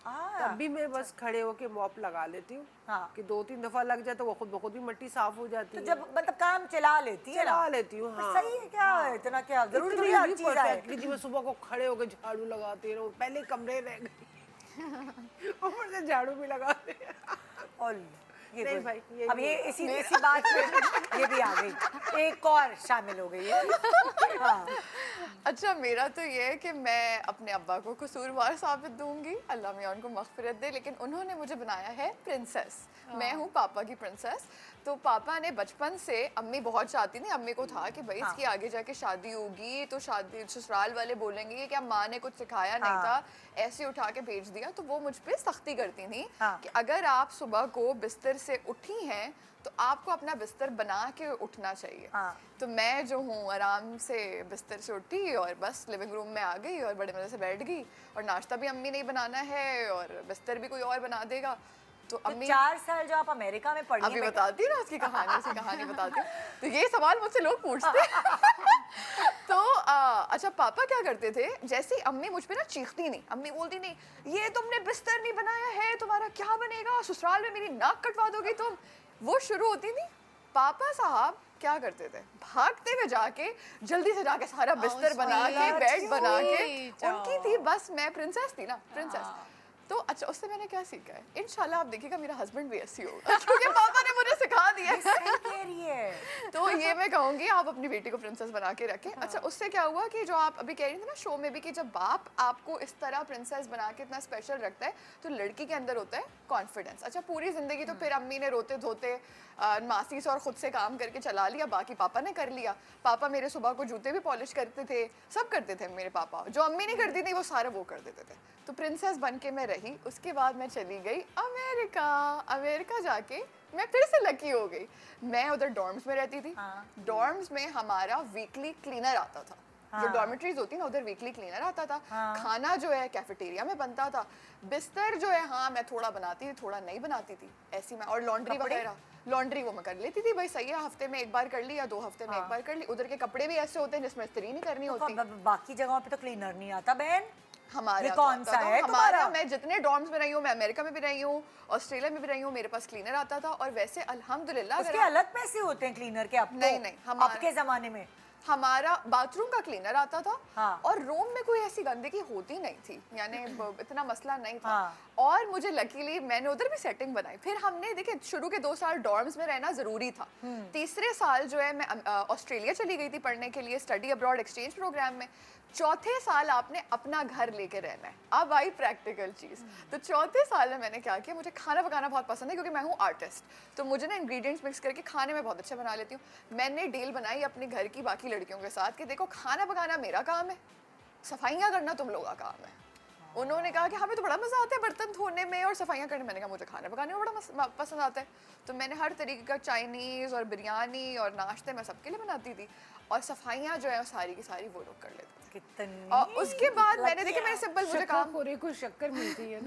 तब भी मैं बस खड़े होके मॉप लगा लेती हूँ हाँ। कि 2-3 दफा लग जाए तो वो खुद ब खुद ही मिट्टी साफ हो जाती तो है। जब मतलब काम चला लेती है ना, चला लेती हूँ, तो हाँ। सही है क्या है, इतना क्या जरूरी इतनी थोड़ी हर भी चीज है। perfectly थी, मैं सुबह को खड़े होके झाड़ू लगाती रहूं, पहले कमरे रह गई ऊपर से झाड़ू भी लगाते और ये नहीं good। भाई, ये अब भी ये इसी बात पे ये भी आ गई, एक और शामिल हो गई है। हाँ। अच्छा मेरा तो ये है कि मैं अपने अब्बा को कसूरवार साबित दूंगी, अल्लाह मियाँ उनको मग़फ़िरत दे, लेकिन उन्होंने मुझे बनाया है प्रिंसेस। मैं हूँ पापा की प्रिंसेस। तो पापा ने बचपन से, अम्मी बहुत चाहती थी, अम्मी को था कि भाई इसकी आगे जाके शादी होगी तो शादी ससुराल वाले बोलेंगे कि क्या माँ ने कुछ सिखाया नहीं था, ऐसे उठा के भेज दिया। तो वो मुझ पे सख्ती करती थी कि अगर आप सुबह को बिस्तर से उठी हैं तो आपको अपना बिस्तर बना के उठना चाहिए। तो मैं जो हूँ आराम से बिस्तर से उठी और बस लिविंग रूम में आ गई और बड़े मज़े से बैठ गई, और नाश्ता भी अम्मी ने ही बनाना है और बिस्तर भी कोई और बना देगा। तो अम्मी 4 साल जो आप अमेरिका में पढ़ी अभी हैं, बताती हूँ ना उसकी कहानी बताती हूँ। तो ये सवाल मुझसे लोग पूछते हैं। तो अच्छा पापा क्या करते थे, जैसे ही अम्मी मुझ पे ना चीखती नहीं, अम्मी बोलती नहीं ये तुमने बिस्तर नहीं बनाया है, तुम्हारा क्या बनेगा, ससुराल में मेरी नाक कटवा दोगी तुम, वो शुरू होती थी। पापा साहब क्या करते थे, भागते हुए जाके जल्दी से जाके सारा बिस्तर बना के बेड बना के, उनकी थी बस, मैं प्रिंसेस थी ना, प्रिंसेस। तो अच्छा उससे मैंने क्या सीखा है, इंशाल्लाह आप देखिएगा मेरा हस्बैंड भी ऐसी होगा क्योंकि पापा ने मुझे सिखा दिया है। तो ये मैं कहूँगी आप अपनी बेटी को प्रिंसेस बना के रखें। अच्छा उससे क्या हुआ कि जो आप अभी कह रही थी ना शो में भी, कि जब बाप आपको इस तरह प्रिंसेस बना के इतना स्पेशल रखता है तो लड़की के अंदर होता है कॉन्फिडेंस। अच्छा पूरी जिंदगी तो फिर अम्मी ने रोते धोते मासी से और खुद से काम करके चला लिया, बाकी पापा ने कर लिया। पापा मेरे सुबह को जूते भी पॉलिश करते थे, सब करते थे मेरे पापा, जो अम्मी नहीं करती थी वो सारा वो कर देते थे। तो प्रिंसेस बन के मैं रही। उसके बाद मैं चली गई अमेरिका। अमेरिका जाके मैं फिर से लकी हो गई। मैं उधर डॉर्म्स में रहती थी। डॉर्म्स में हमारा वीकली क्लीनर आता था। जो डॉर्मेटरीज होती ना उधर वीकली क्लीनर आता था। खाना जो है कैफेटेरिया में बनता था। बिस्तर जो है हाँ मैं थोड़ा बनाती थी, थोड़ा नहीं बनाती थी, ऐसी मैं। और लॉन्ड्री वगैरह, लॉन्ड्री वो मैं कर लेती थी भाई, सही है, हफ्ते में एक बार कर ली या 2 हफ्ते में एक बार कर ली। उधर के कपड़े भी ऐसे होते हैं जिसमें इस्त्री नहीं करनी होती। बाकी जगहों पे तो क्लीनर नहीं आता बहन। हमारा ये कौन सा है हमारा, मैं जितने डॉर्म्स में रही हूँ, मैं अमेरिका में भी रही हूँ, ऑस्ट्रेलिया में भी रही हूँ, मेरे पास क्लीनर आता था। और वैसे अल्हम्दुलिल्लाह उसके अलग पैसे होते हैं क्लीनर के? अब नहीं अब के जमाने में हमारा बाथरूम का क्लीनर आता था। और रूम में कोई ऐसी गंदगी होती नहीं थी, यानी इतना मसला नहीं था। और मुझे लकीली मैंने उधर भी सेटिंग बनाई। फिर हमने देखिए शुरू के 2 साल डॉर्म्स में रहना जरूरी था। तीसरे साल जो है मैं ऑस्ट्रेलिया चली गई थी पढ़ने के लिए, स्टडी अब्रॉड एक्सचेंज प्रोग्राम में। चौथे साल आपने अपना घर लेके रहना है। अब आई प्रैक्टिकल चीज़। तो चौथे साल में मैंने क्या किया, मुझे खाना पकाना बहुत पसंद है क्योंकि मैं हूँ आर्टिस्ट, तो मुझे ना इंग्रेडिएंट्स मिक्स करके खाने में बहुत अच्छा बना लेती हूँ। मैंने डील बनाई अपने घर की बाकी लड़कियों के साथ कि देखो खाना पकाना मेरा काम है, सफाइयाँ करना तुम लोगों का काम है। उन्होंने कहा कि हमें तो बड़ा मज़ा आता है बर्तन धोने में और सफाइयाँ करने में। मैंने कहा मुझे खाना पकाने में बड़ा पसंद आता है। तो मैंने हर तरीके का चाइनीज़ और बिरयानी और नाश्ते मैं सबके लिए बनाती थी, और सफाइयाँ जो है सारी की सारी वो लोग कर लेते थे। कितनी और उसके बाद मैंने देखा मैंने सिंपल मुझे काम पूरे को शक्कर मिलती है,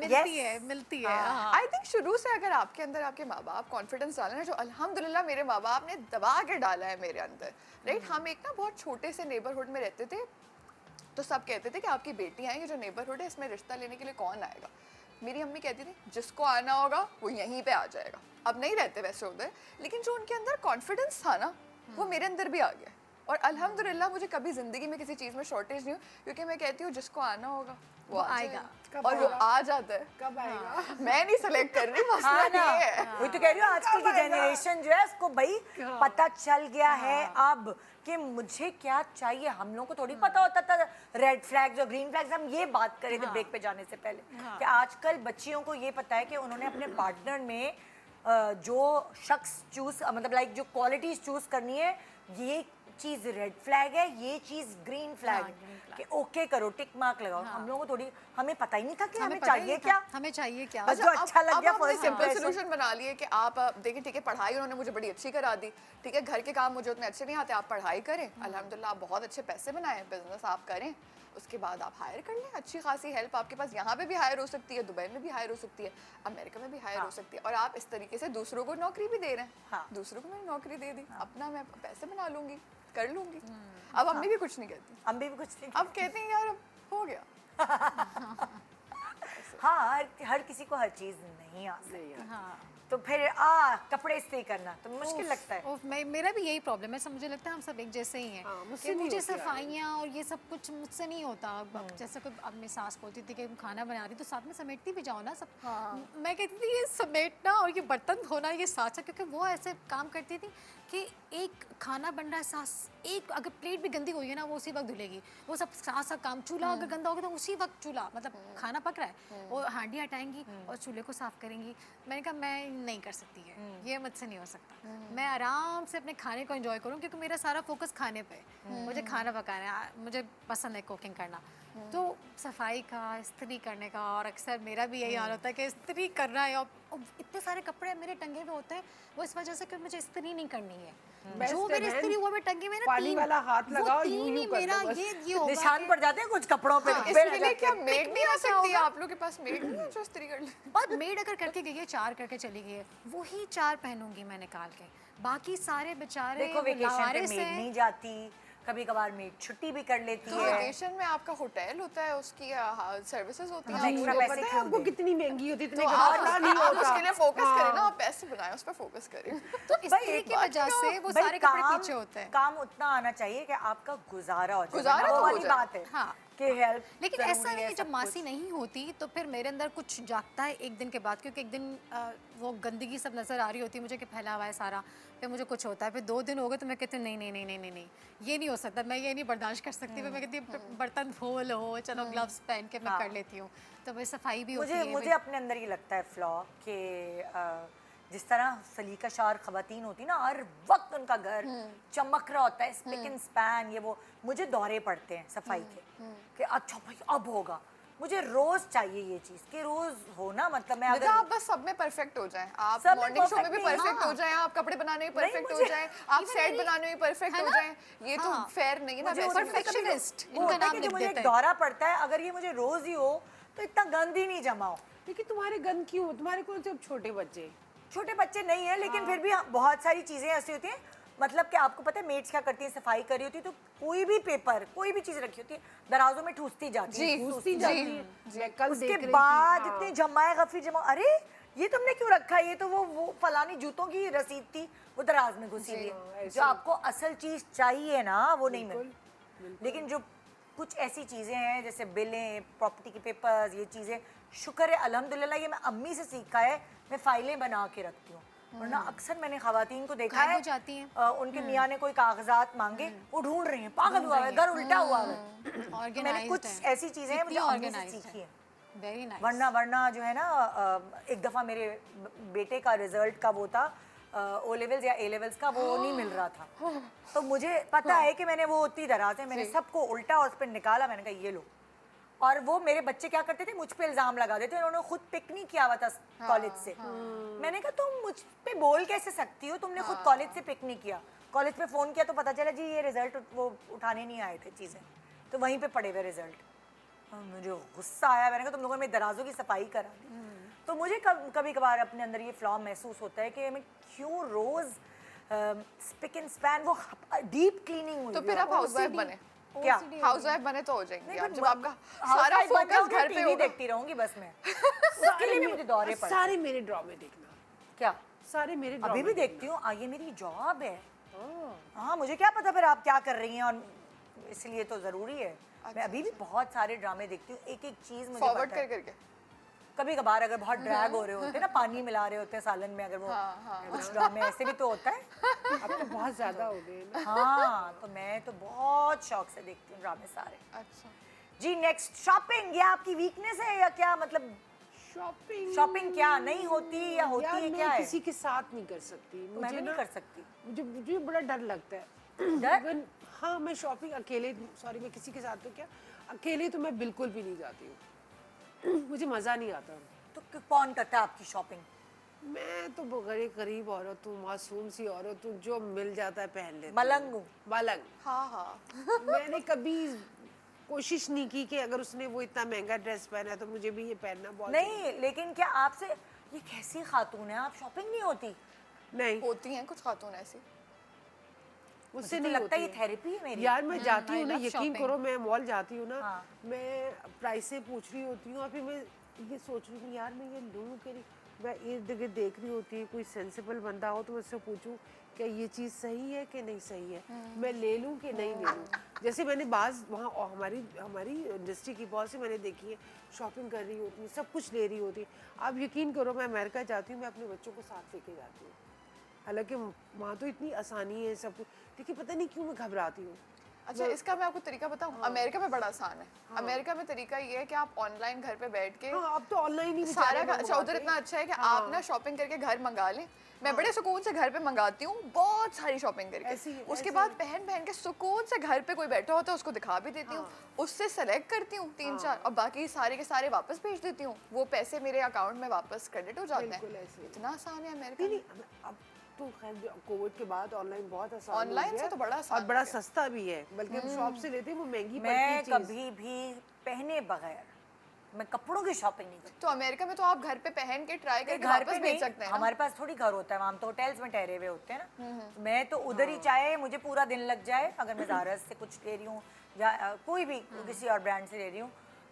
मिलती है। आई थिंक शुरू से अगर आपके अंदर आपके माँ बाप कॉन्फिडेंस डालें ना, जो अल्हम्दुलिल्लाह मेरे माँ बाप ने दबा के डाला है मेरे अंदर, राइट। हम एक ना बहुत छोटे से नेबरहुड में रहते थे, तो सब कहते थे कि आपकी बेटी आएंगी, जो नेबरहुड है इसमें रिश्ता लेने के लिए कौन आएगा। मेरी अम्मी कहती थी जिसको आना होगा वो यहीं पे आ जाएगा। अब नहीं रहते वैसे उधर, लेकिन जो उनके अंदर कॉन्फिडेंस था ना वो मेरे अंदर भी आ गया। और अल्हम्दुलिल्लाह मुझे कभी ज़िंदगी में किसी चीज़ में शॉर्टेज नहीं हुई, क्योंकि मैं कहती हूँ जिसको आना होगा वो आएगा, और वो आ जाता है। कब आएगा? मैं नहीं सेलेक्ट कर रही, मसला ये है। वही तो कह रही हूँ, आजकल की जनरेशन जो है उसको भाई पता चल गया है अब कि मुझे क्या चाहिए। हम लोगों को थोड़ी पता होता था रेड फ्लैग्स और ग्रीन फ्लैग्स। हम ये बात करे थे ब्रेक पे जाने से पहले कि आजकल बच्चियों को ये पता है कि उन्होंने अपने पार्टनर में जो शख्स चूज मतलब लाइक जो क्वालिटीज चूज करनी है, ये चीज रेड फ्लैग है, ये चीज ग्रीन फ्लैग है, कि ओके करो, टिक मार्क लगाओ। हम लोगों को थोड़ी, हमें पता ही नहीं था कि हमें चाहिए क्या, हमें चाहिए क्या। बस जो अच्छा लग गया फर्स्ट सिंपल इंप्रेशन। सोल्यूशन बना लिए कि आप देखिए ठीक है, पढ़ाई उन्होंने मुझे बड़ी अच्छी करा दी, ठीक है, घर के काम मुझे उतने अच्छे नहीं आते, आप पढ़ाई करें, अल्हम्दुलिल्लाह आप बहुत अच्छे पैसे बनाए, बिजनेस आप करें, उसके बाद आप हायर कर लें, अच्छी खासी हेल्प आपके पास यहाँ पे भी हायर हो सकती है, दुबई में भी हायर हो सकती है, अमेरिका में भी हायर हो सकती है, और आप इस तरीके से दूसरों को नौकरी भी दे रहे हैं। दूसरों को मैंने नौकरी दे दी, अपना मैं पैसे बना लूंगी, कर लूंगी। अब अम्मी भी कुछ नहीं कहती, अम्मी भी कुछ नहीं अब कहती हैं यार अब हो गया। हाँ, हर किसी को हर चीज नहीं आ सकती। हाँ तो फिर कपड़े इस्त्री करना तो मुश्किल लगता है। मेरा भी यही प्रॉब्लम है, सब मुझे लगता है हम सब एक जैसे ही हैं। मुझसे कि नहीं मुझे होती यार। सफाइयाँ और ये सब कुछ मुझसे नहीं होता। अब जैसे कोई अब मेरी सास बोलती थी कि खाना बना रही तो साथ में समेटती भी जाओ ना सब। मैं कहती थी ये समेटना और ये बर्तन धोना ये साथ साथ, क्योंकि वो ऐसे काम करती थी कि एक खाना बन रहा है सास, एक अगर प्लेट भी गंदी हुई है ना वो उसी वक्त धुलेगी, वो सब साथ साथ काम। चूल्हा अगर गंदा होगा तो उसी वक्त चूल्हा मतलब खाना पक रहा है वो हांडी हटाएंगी और चूल्हे को साफ करेंगी। मैंने कहा मैं नहीं कर सकती है, ये मुझसे नहीं हो सकता। मैं आराम से अपने खाने को एंजॉय करूँ, क्योंकि मेरा सारा फोकस खाने पे है। मुझे खाना पकाना है, मुझे पसंद है कुकिंग करना। तो सफाई का, इस्त्री करने का, और अक्सर मेरा भी यही हाल होता है कि इस्त्री करना है, और इतने सारे कपड़े मेरे टंगे हुए होते हैं वो इस वजह से कि मुझे इस्त्री नहीं करनी है। जो मेरे इस्त्री हुआ मैं टंगे में ना पानी वाला हाथ लगाओ, यूं तीन ही यूं कर मेरा दो बस। ये होगा निशान कि- पड़ जाते हैं कुछ कपड़ों पे। इसके लिए क्या मेड नहीं आ क्या सकती है? होगा? आप लोग के पास मेड नहीं है जो इस्त्री कर ले? और मेड अगर करके गई है 4 करके चली गई है, वही 4 पहनूंगी मैं निकाल के, बाकी सारे बेचारे देखो वेकेशन पे लावारिस मेड हैं। नहीं जाती, कभी कभार मेड छुट्टी भी कर लेती तो है। वेकेशन में आपका होटल होता है, उसकी सर्विसेज होती हाँ, हैं, extra आपको पैसे पता है क्यों आपको दें? कितनी महंगी होती है, इतने तो का आप पता नहीं आप होता। उसके लिए फोकस करें ना, हाँ। आप पैसे बनाएं, उस पर फोकस करें। तो इस्त्री की वजह से वो भाई सारे कपड़े पीछे होते हैं। काम उतना आना चाहिए कि आपका गुजारा हो जाए। गुजारा वरना वो तो हो वाली जाए। बात है हाँ। कि हेल्प लेकिन ऐसा नहीं है जब मासी नहीं होती तो फिर मेरे अंदर कुछ जागता है एक दिन के बाद, क्योंकि एक दिन वो गंदगी सब नज़र आ रही होती है मुझे कि फैला हुआ है सारा, फिर मुझे कुछ होता है, फिर 2 दिन हो गए तो मैं कहती हूँ नहीं नहीं नहीं नहीं नहीं नहीं ये नहीं हो सकता, मैं ये नहीं बर्दाश्त कर सकती। फिर मैं कहती हूँ बर्तन धो लो, चलो ग्लव्स पहन के मैं कर लेती हूँ, तो भाई सफाई भी होती है। मुझे अपने अंदर ये लगता है फ्लॉ कि जिस तरह सलीका शार खवातीन होती ना, हर वक्त उनका घर चमक रहा होता है, स्पिक एंड स्पैन, ये वो, मुझे दौरे पड़ते हैं सफाई के कि अच्छा भाई अब होगा। मुझे रोज चाहिए ये चीज कि रोज हो ना, मतलब मैं बेटा अगर आप बस सब में परफेक्ट हो जाएं, आप सब में मॉर्निंग शो में perfect भी नहीं, परफेक्ट हाँ। हो जाएं, आप कपड़े बनाने में नहीं, परफेक्ट हो मुझे- जाएं, आप Even सेट मेरी- बनाने में परफेक्ट है हो ना? जाएं, ये तो हाँ। फेयर नहीं है ना। मुझे वैसे उसमें perfectionist, वो इनका होता है नाम कि लिख जो मुझे देते एक हैं। दौरा पड़ता है, अगर ये मुझे रोज ही हो तो इतना गंद ही नहीं जमा हो। लेकिन तुम्हारे गन क्यों, तुम्हारे को जब छोटे बच्चे। छोटे बच्चे नहीं है, लेकिन फिर भी बहुत सारी चीजें ऐसी होती हैं, मतलब कि आपको पता है मेड्स क्या करती हैं, सफाई कर रही होती है तो कोई भी पेपर, कोई भी चीज रखी होती है दराजों में ठूसती जाती है, घुसती जाती है। मैं कल उसके देख रही थी, बाद हाँ। इतने जमाए गफी जमा, अरे ये तुमने क्यों रखा है, ये तो वो फलानी जूतों की रसीद थी, वो दराज में घुसी हुई है। जो आपको असल चीज चाहिए ना वो नहीं मिलती। लेकिन जो कुछ ऐसी चीजें हैं जैसे बिलें, प्रॉपर्टी के पेपर्स, ये चीजें शुक्र है अल्हम्दुलिल्लाह ये मैं अम्मी से सीखा है, मैं फाइलें बना के रखती हूँ। वरना अक्सर मैंने खवातीन को देखा गायब है हो जाती हैं। उनके मियाँ ने कोई कागजात मांगे, वो ढूंढ रही हैं, पागल हुआ है, घर उल्टा हुआ है। मैंने ऑर्गेनाइज्ड कुछ ऐसी चीजें हैं मुझे अम्मी से सीखी हैं। Very nice. वरना जो है ना एक दफ़ा मेरे बेटे का रिजल्ट का वो था ओ लेवल्स या ए लेवल्स का, वो नहीं मिल रहा था, तो मुझे पता है कि मैंने वो उतनी तरह से मैंने सबको उल्टा और उस पर निकाला, मैंने कहा ये लो। और वो मेरे बच्चे क्या करते थे, मुझ पे इल्ज़ाम लगा देते, उन्होंने खुद पिक नहीं किया हुआ था कॉलेज से। मैंने कहा तुम मुझ पे बोल कैसे सकती हो, तुमने खुद कॉलेज से पिक नहीं किया, कॉलेज पे फ़ोन किया तो पता चला जी ये रिजल्ट वो उठाने नहीं आए थे चीज़ें, तो वहीं पे पड़े हुए रिजल्ट। मुझे गुस्सा आया, मैंने कहा तुम लोगों ने दराजों की सफाई करा दी। तो मुझे कभी कभार अपने अंदर ये फ्लॉ महसूस होता है कि मैं क्यों रोज़ स्पिक एंड स्पैन, वो डीप क्लीनिंग हुई तो फिर आप हाउसवाइफ बने, क्या हाउसवाइफ बने तो हो जाएंगे आप, जब आपका हाउस सारा वाइफ बन फोकस जाऊंगी, घर पे टीवी होगा। देखती रहूंगी बस मैं। उसके लिए भी मुझे दौरे पड़े। सारे मेरे ड्रामे देखना, क्या सारे मेरे अभी ड्रामे भी देखती हूँ, ये मेरी जॉब है। हाँ मुझे क्या पता फिर आप क्या कर रही हैं, और इसलिए तो ज़रूरी है। मैं अभी भी बहुत सारे ड्रामे देखती हूँ, एक एक चीज़ मुझे फॉरवर्ड पता है। कर करके कभी कभार अगर बहुत ड्रैग हो रहे होते हैं ना, पानी मिला रहे होते हैं सालन में, अगर वो कुछ ड्रामे ऐसे भी तो होता है। अब तो बहुत ज्यादा हो गए ना। हाँ तो मैं तो बहुत शौक से देखती हूँ ड्रामे सारे। अच्छा जी नेक्स्ट, शॉपिंग, ये आपकी वीकनेस है या क्या, मतलब शॉपिंग क्या नहीं होती या होती यार है, मैं क्या है? किसी के साथ नहीं कर सकती, मैं मुझे भी ना नहीं कर सकती। मुझे बड़ा डर लगता है। डर? Even, हाँ मैं शॉपिंग अकेले, सॉरी मैं किसी के साथ तो क्या, अकेले तो मैं बिल्कुल भी नहीं जाती हूँ। मुझे मज़ा नहीं आता। तो कौन करता है आपकी शॉपिंग? मैं तो बड़े गरीब औरत हूँ, मासूम सी औरत हूँ, जो मिल जाता है पहन लेती हूँ। मलंग हूँ। मलंग। हाँ हाँ मैंने कभी कोशिश नहीं की कि अगर उसने वो इतना महंगा ड्रेस पहना है तो मुझे भी ये पहनना बहुत नहीं, लेकिन क्या आपसे ये कैसी खातून है, आप शॉपिंग नहीं होती? नहीं होती हैं कुछ खातून ऐसी। उससे मुझे तो नहीं लगता है होती ये थेरेपी है मेरी। यार मैं जाती I हूँ ना, love यकीन shopping. करो, मैं मॉल जाती हूँ ना, हाँ। मैं प्राइसें पूछ रही होती हूँ और फिर मैं ये सोच रही हूँ यार मैं ये लूँ कि नहीं। मैं इर्द गिर्द देख रही होती है, कोई सेंसिबल बंदा हो तो मैं उससे पूछूं क्या ये चीज़ सही है कि नहीं सही है, मैं ले लूँ कि नहीं ले लूँ। जैसे मैंने बाज़ वहाँ हमारी हमारी इंडस्ट्री की बहुत सी मैंने देखी है, शॉपिंग कर रही होती है, सब कुछ ले रही होती है। आप यकीन करो, मैं अमेरिका जाती हूँ, मैं अपने बच्चों को साथ लेके जाती हूँ, हालांकि वहाँ तो इतनी आसानी है सब कुछ, लेकिन पता नहीं क्यों मैं घबराती हूँ। अच्छा, इसका मैं आपको तरीका बताऊं। अमेरिका में बड़ा आसान है। अमेरिका में तरीका ये है कि आप ऑनलाइन घर पे बैठ के हाँ, अब तो ऑनलाइन ही सारा बेचारे अच्छा, उधर मंगवाते इतना हैं। अच्छा है कि आप ना शॉपिंग करके घर मंगा लें। मैं बड़े सुकून से घर पे मंगाती हूँ, बहुत सारी शॉपिंग करके। ऐसी ही, उसके ऐसी बाद पहन के सुकून से घर पे कोई बैठा होता है उसको दिखा भी देती हूँ, उससे सेलेक्ट करती हूँ 3-4 और बाकी सारे के सारे वापस भेज देती हूँ। वो पैसे मेरे अकाउंट में वापस क्रेडिट हो जाते बिल्कुल हैं। ऐसे ही। इतना आसान है अमेरिका नहीं में। नहीं, अब तो खैर कोविड के बाद ऑनलाइन बहुत आसान हो ऑनलाइन गया से तो बड़ा आसान और हो बड़ा गया। सस्ता भी है, बल्कि हम शॉप से लेते हैं वो महंगी मैं पड़ती है चीज़। कभी भी पहने बगैर मैं कपड़ों की शॉपिंग नहीं करती। तो अमेरिका में तो आप घर पे पहन के ट्राई करके घर वापस पे भेज नहीं, सकते हैं ना। हमारे पास थोड़ी घर होता है, हम तो होटल्स में ठहरे हुए होते हैं ना। मैं तो उधर ही, चाहे मुझे पूरा दिन लग जाए, अगर मैं ज़ारा से कुछ ले रही हूँ या कोई भी किसी और ब्रांड से ले रही हूँ,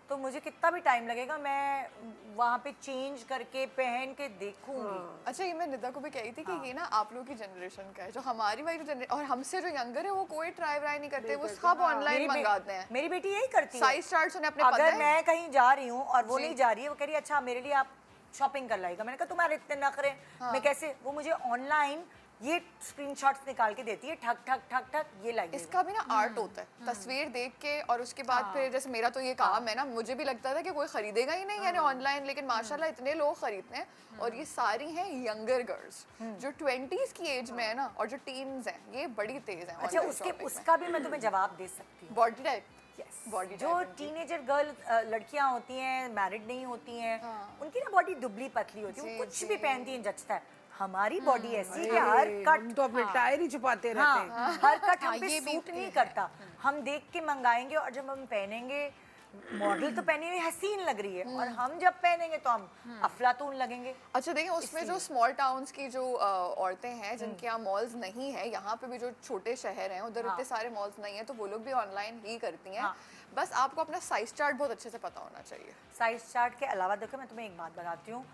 तो मुझे कितना भी टाइम लगेगा, मैं वहाँ पे चेंज करके पहन के देखूंगी। अच्छा, ये मैं निदा को भी कही थी कि ये ना आप लोगों की जनरेशन का है, जो हमारी वाली जनरेशन और हमसे जो यंगर है वो कोई ट्राई व्राई नहीं करते, वो सब ऑनलाइन मंगाते हैं। मेरी बेटी यही करती है। साइज चार्ट्स उन्हें अपने पता अगर है। मैं कहीं जा रही हूँ और वो नहीं जा रही है, वो कह रही है अच्छा मेरे लिए आप शॉपिंग कर लाएगा। मैंने कहा तुम्हारे इतने नखरे, मैं कैसे, वो मुझे ऑनलाइन ये स्क्रीनशॉट्स निकाल के देती है, ठक ठक ठक ठक ये लाइए। इसका भी ना आर्ट होता है, तस्वीर देख के और उसके बाद फिर जैसे मेरा तो ये काम है ना, मुझे भी लगता था कि कोई खरीदेगा ही नहीं यानी ऑनलाइन, लेकिन माशाल्लाह इतने लोग खरीदते हैं और ये सारी हैं यंगर गर्ल्स जो 20s की एज में है ना, और जो टीन्स हैं ये बड़ी तेज हैं। अच्छा, उसका भी मैं तुम्हें जवाब दे सकती हूँ। बॉडी टाइप, बॉडी जो टीनेजर गर्ल लड़कियां होती हैं, मैरिड नहीं होती हैं, उनकी ना बॉडी दुबली पतली होती है, वो कुछ भी पहनती हैं जचता है। हमारी बॉडी ऐसी है कि हर हम कट, तो अपने टायर ही छुपाते रहते हैं। हाँ, हर कट हम पे ये भी सूट नहीं करता। हम देख के मंगाएंगे और जब हम पहनेंगे, मॉडल तो पहनी हुई हसीन लग रही है और हम जब पहनेंगे तो हम अफलातून लगेंगे। अच्छा देखिए, उसमें जो स्मॉल टाउन्स की जो औरतें हैं जिनके यहाँ मॉल्स नहीं है, यहाँ पे भी जो छोटे शहर हैं उधर इतने सारे मॉल्स नहीं है, तो वो लोग भी ऑनलाइन ही करती हैं। बस आपको अपना साइज चार्ट बहुत अच्छे से पता होना चाहिए। साइज चार्ट के अलावा देखो, मैं तुम्हें एक बात बताती हूँ,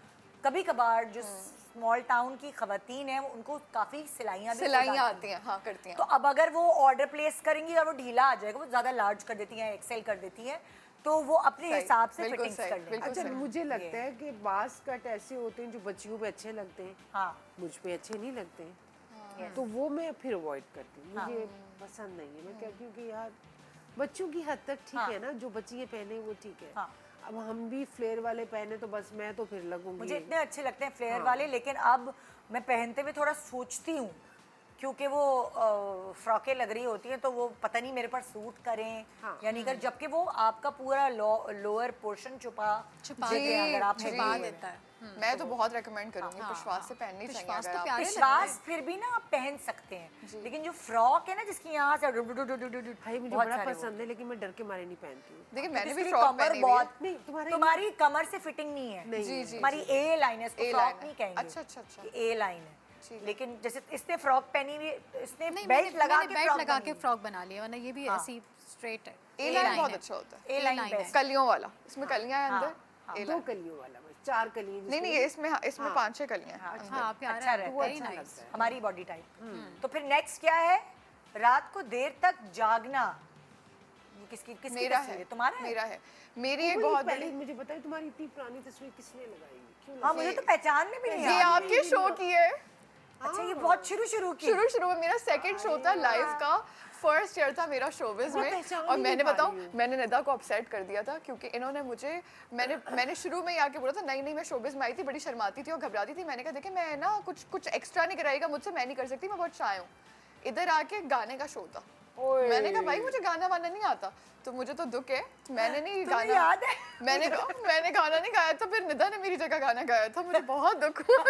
कभी कभार जो स्मॉल टाउन की खवातीन है उनको काफ़ी सिलाइयाँ आती हैं, हाँ करती हैं। तो अब अगर वो ऑर्डर प्लेस करेंगी और वो ढीला आ जाएगा, वो ज़्यादा लार्ज कर देती हैं, एक्सेल कर देती हैं, तो वो अपने सही, हिसाब से बिल्कुल फिटिंग्स सही, कर लेंगे। बिल्कुल अच्छा, सही। मुझे लगता है कि बास कट ऐसे होते हैं जो बच्चियों पे अच्छे लगते हैं, हाँ, मुझ पे अच्छे नहीं लगते हैं, तो वो मैं फिर अवॉइड करती हूँ, मुझे पसंद नहीं है। मैं कहती हूँ कि यार बच्चों की हद तक ठीक है ना, जो बच्चियाँ पहने वो ठीक है। हाँ। अब हम भी फ्लेयर वाले पहने तो बस मैं तो फिर लगूंगी। मुझे इतने अच्छे लगते हैं फ्लेयर वाले, लेकिन अब मैं पहनते हुए थोड़ा सोचती हूँ, क्योंकि वो फ्रॉकें लग रही होती हैं, तो वो पता नहीं मेरे पर सूट करें या नहीं कर, जबकि वो आपका पूरा लोअर पोर्शन छुपा देते हैं अगर आप छुपा heavy देता है। मैं तो बहुत रेकमेंड करूंगी, विश्वास से पहननी चाहिए। विश्वास अगर तो आप- प्यारे विश्वास फिर भी ना आप पहन सकते हैं, लेकिन जो फ्रॉक है ना जिसकी यहाँ से भाई मुझे बहुत बड़ा सारे पसंद है, लेकिन मैं डर के मारे नहीं पहनती हूँ। देखिए मैंने भी इसकी फ्रॉक कमर पहनी हुई है। बहुत, नहीं, तुम्हारे तुम्हारी कमर से फिटिंग नहीं है, नहीं, जी, जी, तुम्हारी ए लाइन है, इसको A फ्रॉक line नहीं है। कहेंगे, अच्छा, अच्छा, अच्छा। ए लाइन है। लेकिन जैसे इसने फ्रॉक पहनी हुई, इसने नहीं, बेल्ट लगा के बेल्ट फ्रॉक लगा बनी के हुई। फ्रॉक बना लिया, वरना ये भी ऐसी स्ट्रेट है। ए लाइन बहुत अच्छा होता है, ए लाइन A-line है। बेस्ट। कलियों वाला, इसमें कलियां हैं अंदर। A दो line। कलियों वाला, बस 4 कलियां। नहीं नहीं, इसमें 5-6 कलियां हैं। हाँ, प्यारा अच्छा है, रहता वेरी अच्छा नाइस। लगता है। हमारी बॉडी टाइप। तो फिर नेक्स्ट क्या है? रात को देर तक जागना। ये किसकी मेरा तस्वीर है, तुम्हारा है? मेरा है। मेरी एक बहुत बहुत पहले बड़ी, मुझे बताइए तुम्हारी इतनी पुरानी तस्वीर किसने लगाई? क्यों हाँ, मुझे तो पहचानने भी नहीं ये आया। आपके शो की है। अच्छा, ये बहुत शुरू की। शुरू में मेरा सेकंड शो था लाइव का, फर्स्ट ईयर था मेरा शोबिज मैं में। पहचान और ही मैंने नहीं पा बताऊं, रही हूँ। मैंने निदा को अपसेट कर दिया था क्योंकि इन्होंने मुझे, मैंने शुरू में ही आके बोला था नहीं मैं शोबिज में आई थी, बड़ी शर्माती थी और घबराती थी। मैंने कहा देखिए मैं ना कुछ एक्स्ट्रा नहीं कराएगा मुझसे, मैं नहीं कर सकती, मैं बहुत शाय हूँ। इधर आके गाने का शो था, मैंने कहा भाई मुझे गाना वाना नहीं आता, तो मुझे तो दुख है, मैंने नहीं तुम्हें गाना, याद है? मैंने गाना नहीं गाया था, फिर निदा ने मेरी जगह गाना गाया था, मुझे बहुत दुख हुआ।